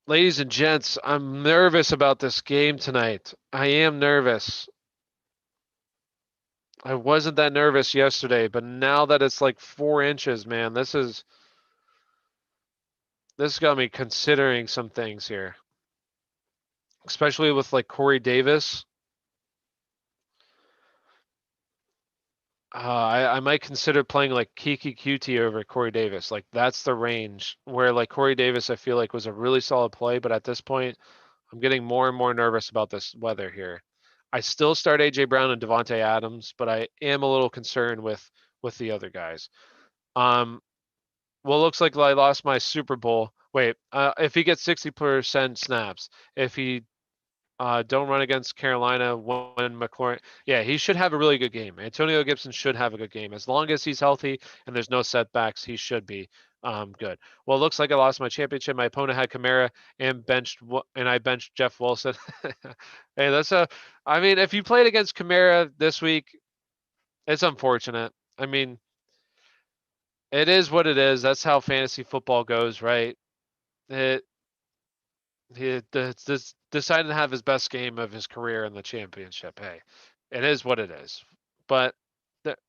[SPEAKER 3] Ladies and gents, I'm nervous about this game tonight. I am nervous. I wasn't that nervous yesterday, but now that it's like 4 inches, man, this got me considering some things here. Especially with like Corey Davis. I might consider playing like Kiki QT over Corey Davis. Like that's the range where like Corey Davis I feel like was a really solid play, but at this point I'm getting more and more nervous about this weather here. I still start AJ Brown and Devontae Adams, but I am a little concerned with the other guys. Well, looks like I lost my Super Bowl. Wait, if he gets 60% snaps, if he don't run against Carolina when McLaurin. Yeah, he should have a really good game. Antonio Gibson should have a good game. As long as he's healthy and there's no setbacks, he should be good. Well, it looks like I lost my championship. My opponent had Kamara and I benched Jeff Wilson. Hey, I mean, if you played against Kamara this week, it's unfortunate. I mean, it is what it is. That's how fantasy football goes, right? He decided to have his best game of his career in the championship. Hey, it is what it is. But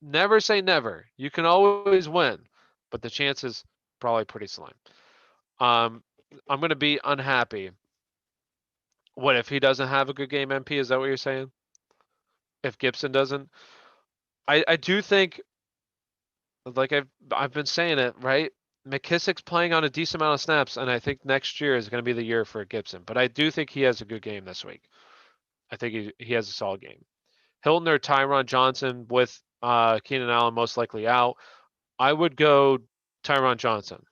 [SPEAKER 3] never say never. You can always win, but the chances probably pretty slim. I'm going to be unhappy. What if he doesn't have a good game, MP? Is that what you're saying? If Gibson doesn't, I do think, like I've been saying it, right? McKissick's playing on a decent amount of snaps, and I think next year is going to be the year for Gibson. But I do think he has a good game this week. I think he has a solid game. Hilton or Tyron Johnson with Keenan Allen most likely out. I would go Tyron Johnson.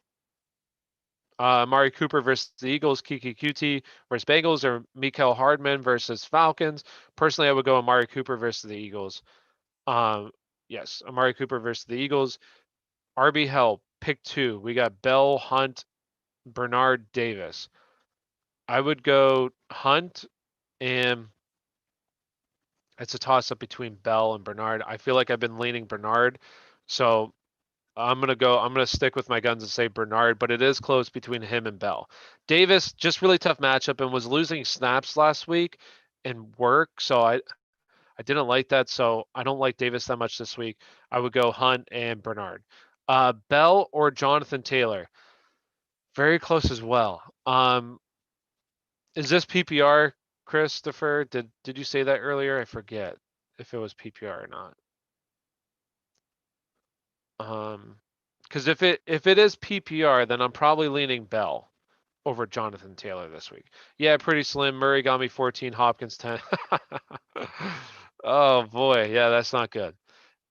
[SPEAKER 3] Amari Cooper versus the Eagles, Kiki QT versus Bengals, or Mikael Hardman versus Falcons. Personally, I would go Amari Cooper versus the Eagles. Yes, Amari Cooper versus the Eagles. RB Hell, pick 2. We got Bell, Hunt, Bernard, Davis. I would go Hunt, and it's a toss-up between Bell and Bernard. I feel like I've been leaning Bernard, so I'm gonna stick with my guns and say Bernard, but it is close between him and Bell. Davis, just really tough matchup and was losing snaps last week in work, so I didn't like that, so I don't like Davis that much this week. I would go Hunt and Bernard. Bell or Jonathan Taylor, very close as well. Is this PPR, Christopher? Did you say that earlier? I forget if it was PPR or not. Because if it is PPR, then I'm probably leaning Bell over Jonathan Taylor this week. Yeah, pretty slim. Murray got me 14, Hopkins 10. Oh boy, yeah, that's not good.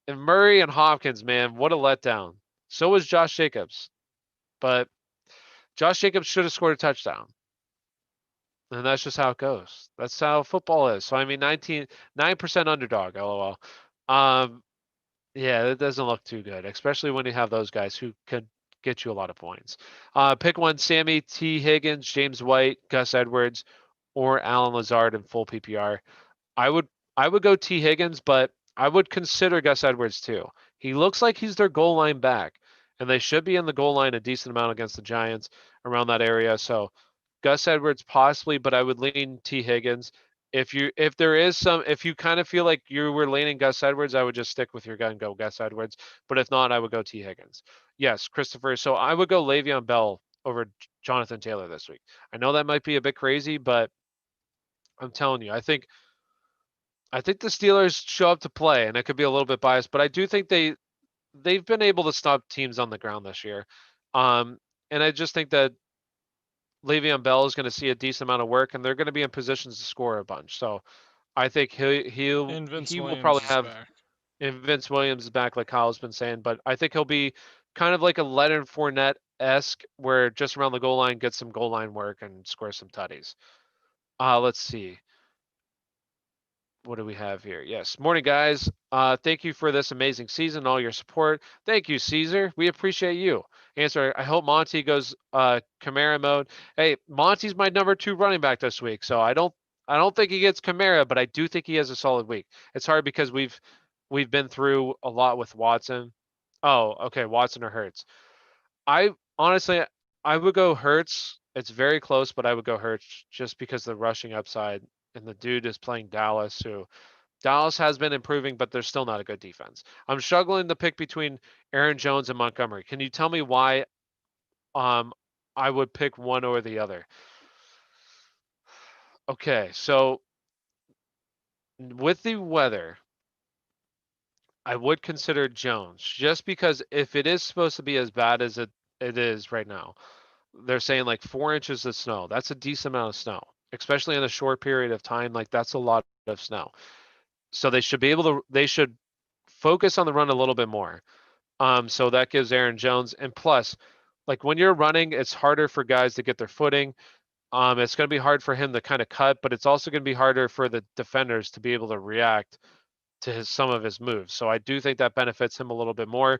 [SPEAKER 3] And Murray and Hopkins, man, what a letdown. So was Josh Jacobs, but Josh Jacobs should have scored a touchdown. And that's just how it goes. That's how football is. So I mean 9% underdog, LOL. Um yeah, it doesn't look too good, especially when you have those guys who could get you a lot of points. Pick one: Sammy T. Higgins, James White, Gus Edwards, or Alan Lazard in full PPR. I would I would go T. Higgins, but I would consider Gus Edwards too. He looks like he's their goal line back, and they should be in the goal line a decent amount against the Giants around that area. So Gus Edwards possibly, but I would lean T. Higgins. If you kind of feel like you were leaning Gus Edwards, I would just stick with your gun and go Gus Edwards. But if not, I would go T. Higgins. Yes, Christopher. So I would go Le'Veon Bell over Jonathan Taylor this week. I know that might be a bit crazy, but I'm telling you, I think the Steelers show up to play, and it could be a little bit biased, but I do think they've been able to stop teams on the ground this year. Um, and I just think that Le'Veon Bell is going to see a decent amount of work, and they're going to be in positions to score a bunch. So I think
[SPEAKER 2] And Vince
[SPEAKER 3] he will
[SPEAKER 2] Williams
[SPEAKER 3] probably
[SPEAKER 2] is
[SPEAKER 3] have,
[SPEAKER 2] back.
[SPEAKER 3] and Vince Williams is back, like Kyle's been saying, but I think he'll be kind of like a Leonard Fournette-esque, where just around the goal line, gets some goal line work and score some tutties. Let's see. What do we have here? Yes. Morning, guys. Thank you for this amazing season, all your support. Thank you, Caesar. We appreciate you. Answer. I hope Monty goes Kamara mode. Hey, Monty's my number 2 running back this week, so I don't think he gets Kamara, but I do think he has a solid week. It's hard because we've been through a lot with Watson. Oh, okay, Watson or Hurts. I honestly I would go Hurts. It's very close, but I would go Hurts just because the rushing upside, and the dude is playing Dallas, who Dallas has been improving, but they're still not a good defense. I'm struggling to pick between Aaron Jones and Montgomery. Can you tell me why um I would pick one or the other? Okay, so with the weather, I would consider Jones just because if it is supposed to be as bad as it is right now, they're saying like 4 inches of snow. That's a decent amount of snow, especially in a short period of time. Like that's a lot of snow. So they should focus on the run a little bit more. So that gives Aaron Jones, and plus, like when you're running, it's harder for guys to get their footing. It's going to be hard for him to kind of cut, but it's also going to be harder for the defenders to be able to react to some of his moves. So I do think that benefits him a little bit more.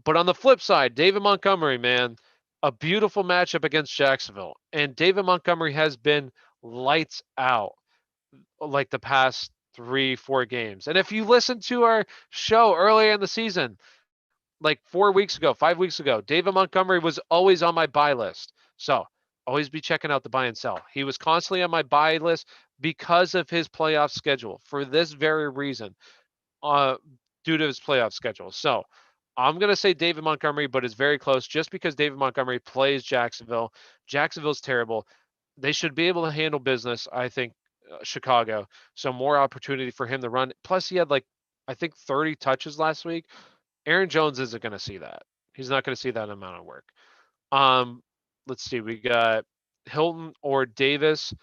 [SPEAKER 3] But on the flip side, David Montgomery, man, a beautiful matchup against Jacksonville. And David Montgomery has been lights out like the past 3, 4 games. And if you listen to our show earlier in the season, like 4 weeks ago, 5 weeks ago, David Montgomery was always on my buy list. So always be checking out the buy and sell. He was constantly on my buy list because of his playoff schedule for this very reason, uh, due to his playoff schedule. So I'm going to say David Montgomery, but it's very close just because David Montgomery plays Jacksonville. Jacksonville's terrible. They should be able to handle business, I think, Chicago. So more opportunity for him to run. Plus, he had like, I think 30 touches last week. Aaron Jones isn't going to see that. He's not going to see that amount of work. Um, let's see. We got Hilton or Davis.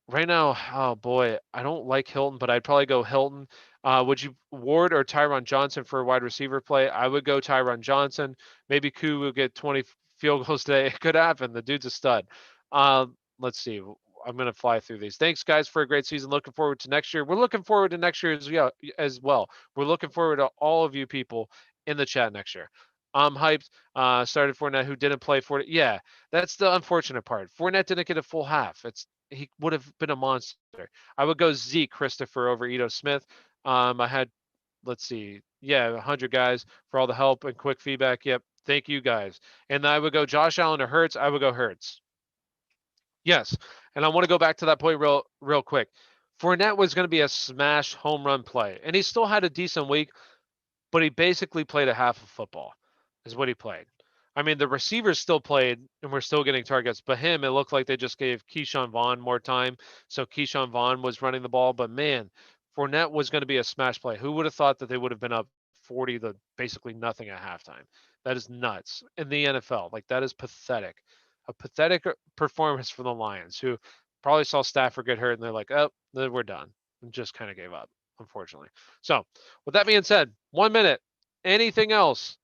[SPEAKER 3] Right now, oh boy, I don't like Hilton, but I'd probably go Hilton. Would you Ward or Tyron Johnson for a wide receiver play? I would go Tyron Johnson. Maybe Koo will get 20 field goals today. It could happen. The dude's a stud. Let's see. I'm going to fly through these. Thanks, guys, for a great season. Looking forward to next year. We're looking forward to next year as well. We're looking forward to all of you people in the chat next year. I'm hyped. Started Fournette, who didn't play Fournette. Yeah, that's the unfortunate part. Fournette didn't get a full half. He would have been a monster. I would go Zeke Christopher over Ito Smith. I had, let's see, yeah, 100 guys for all the help and quick feedback. Yep, thank you guys. And I would go Josh Allen or Hurts. I would go Hurts. Yes, and I want to go back to that point real quick. Fournette was going to be a smash home run play, and he still had a decent week, but he basically played a half of football, is what he played. I mean, the receivers still played, and we're still getting targets, but him, it looked like they just gave Keyshawn Vaughn more time, so Keyshawn Vaughn was running the ball. But man, Fournette was going to be a smash play. Who would have thought that they would have been up 40 to basically nothing at halftime? That is nuts in the NFL. Like that is pathetic. A pathetic performance from the Lions, who probably saw Stafford get hurt and they're like, oh, then we're done, and just kind of gave up, unfortunately. So, with that being said, 1 minute. Anything else?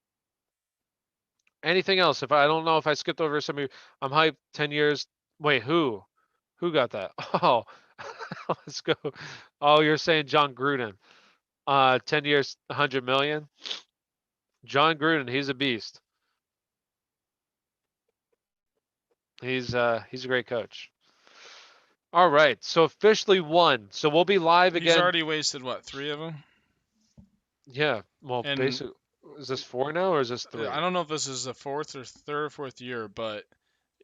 [SPEAKER 3] Anything else? If I don't know if I skipped over some of you, I'm hyped. 10 years. Wait, who? Who got that? Oh, let's go. Oh, you're saying John Gruden. 10 years, 100 million. John Gruden, he's a beast. He's a great coach. All right, so officially won. So we'll be live
[SPEAKER 2] He's
[SPEAKER 3] again.
[SPEAKER 2] already wasted what, 3 of them?
[SPEAKER 3] Yeah. Well,
[SPEAKER 2] And
[SPEAKER 3] basically, is this 4 now or is this 3?
[SPEAKER 2] I don't know if this is the third or fourth year, but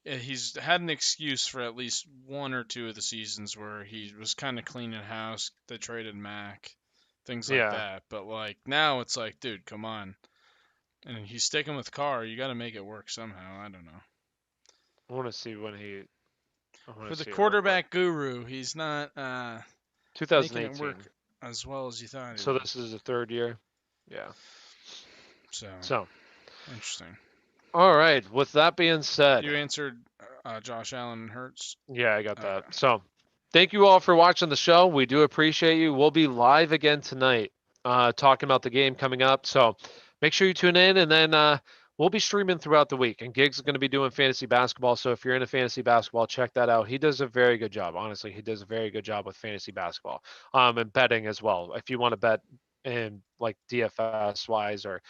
[SPEAKER 2] he's had an excuse for at least 1 or 2 of the seasons where he was kind of cleaning house. They traded Mac, things like that. But like now, it's like, dude, come on. And he's sticking with Carr. You got to make it work somehow. I don't know.
[SPEAKER 3] I want to see when he.
[SPEAKER 2] For the quarterback guru, he's not making it
[SPEAKER 3] 2018.
[SPEAKER 2] work as well as you thought.
[SPEAKER 3] So this is the 3rd year. Yeah.
[SPEAKER 2] So interesting.
[SPEAKER 3] All right. With that being said,
[SPEAKER 2] You answered Josh Allen and Hurts.
[SPEAKER 3] Yeah, I got that. So, thank you all for watching the show. We do appreciate you. We'll be live again tonight, talking about the game coming up. So, make sure you tune in, and then we'll be streaming throughout the week. And Gig's going to be doing fantasy basketball. So, if you're into fantasy basketball, check that out. He does a very good job. Honestly, he does a very good job with fantasy basketball, and betting as well. If you want to bet in like DFS wise or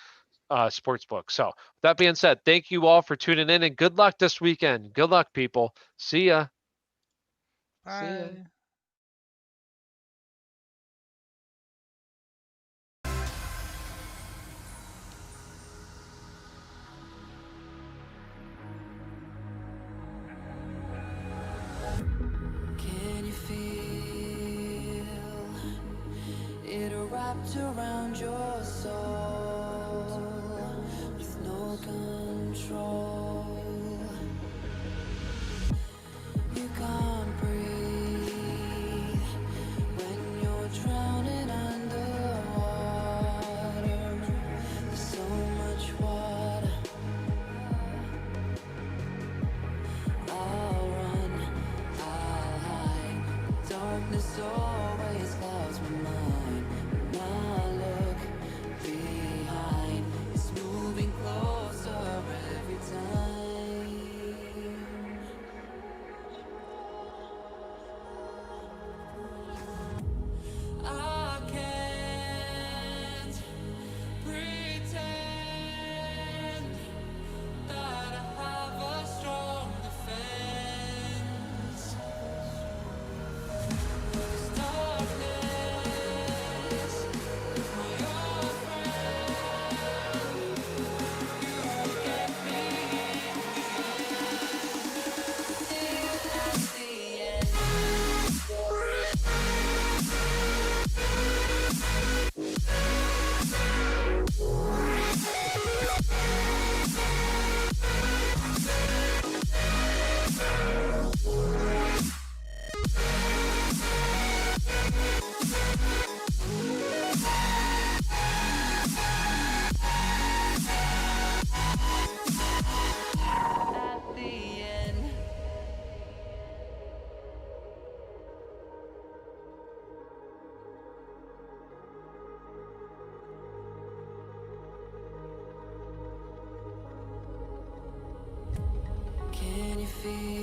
[SPEAKER 3] sports book. So, with that being said, thank you all for tuning in, and good luck this weekend. Good luck, people. See ya.
[SPEAKER 2] Bye.
[SPEAKER 3] See ya.
[SPEAKER 1] Can you feel it wrapped around your soul with no control? You can't breathe when you're drowning underwater. There's so much water. I'll run, I'll hide. Darkness always clouds my mind. When I look behind, it's moving closer every time. I can't pretend that I have a strong defense. There's darkness, my old friend. You get me at the end. At the end. Can you feel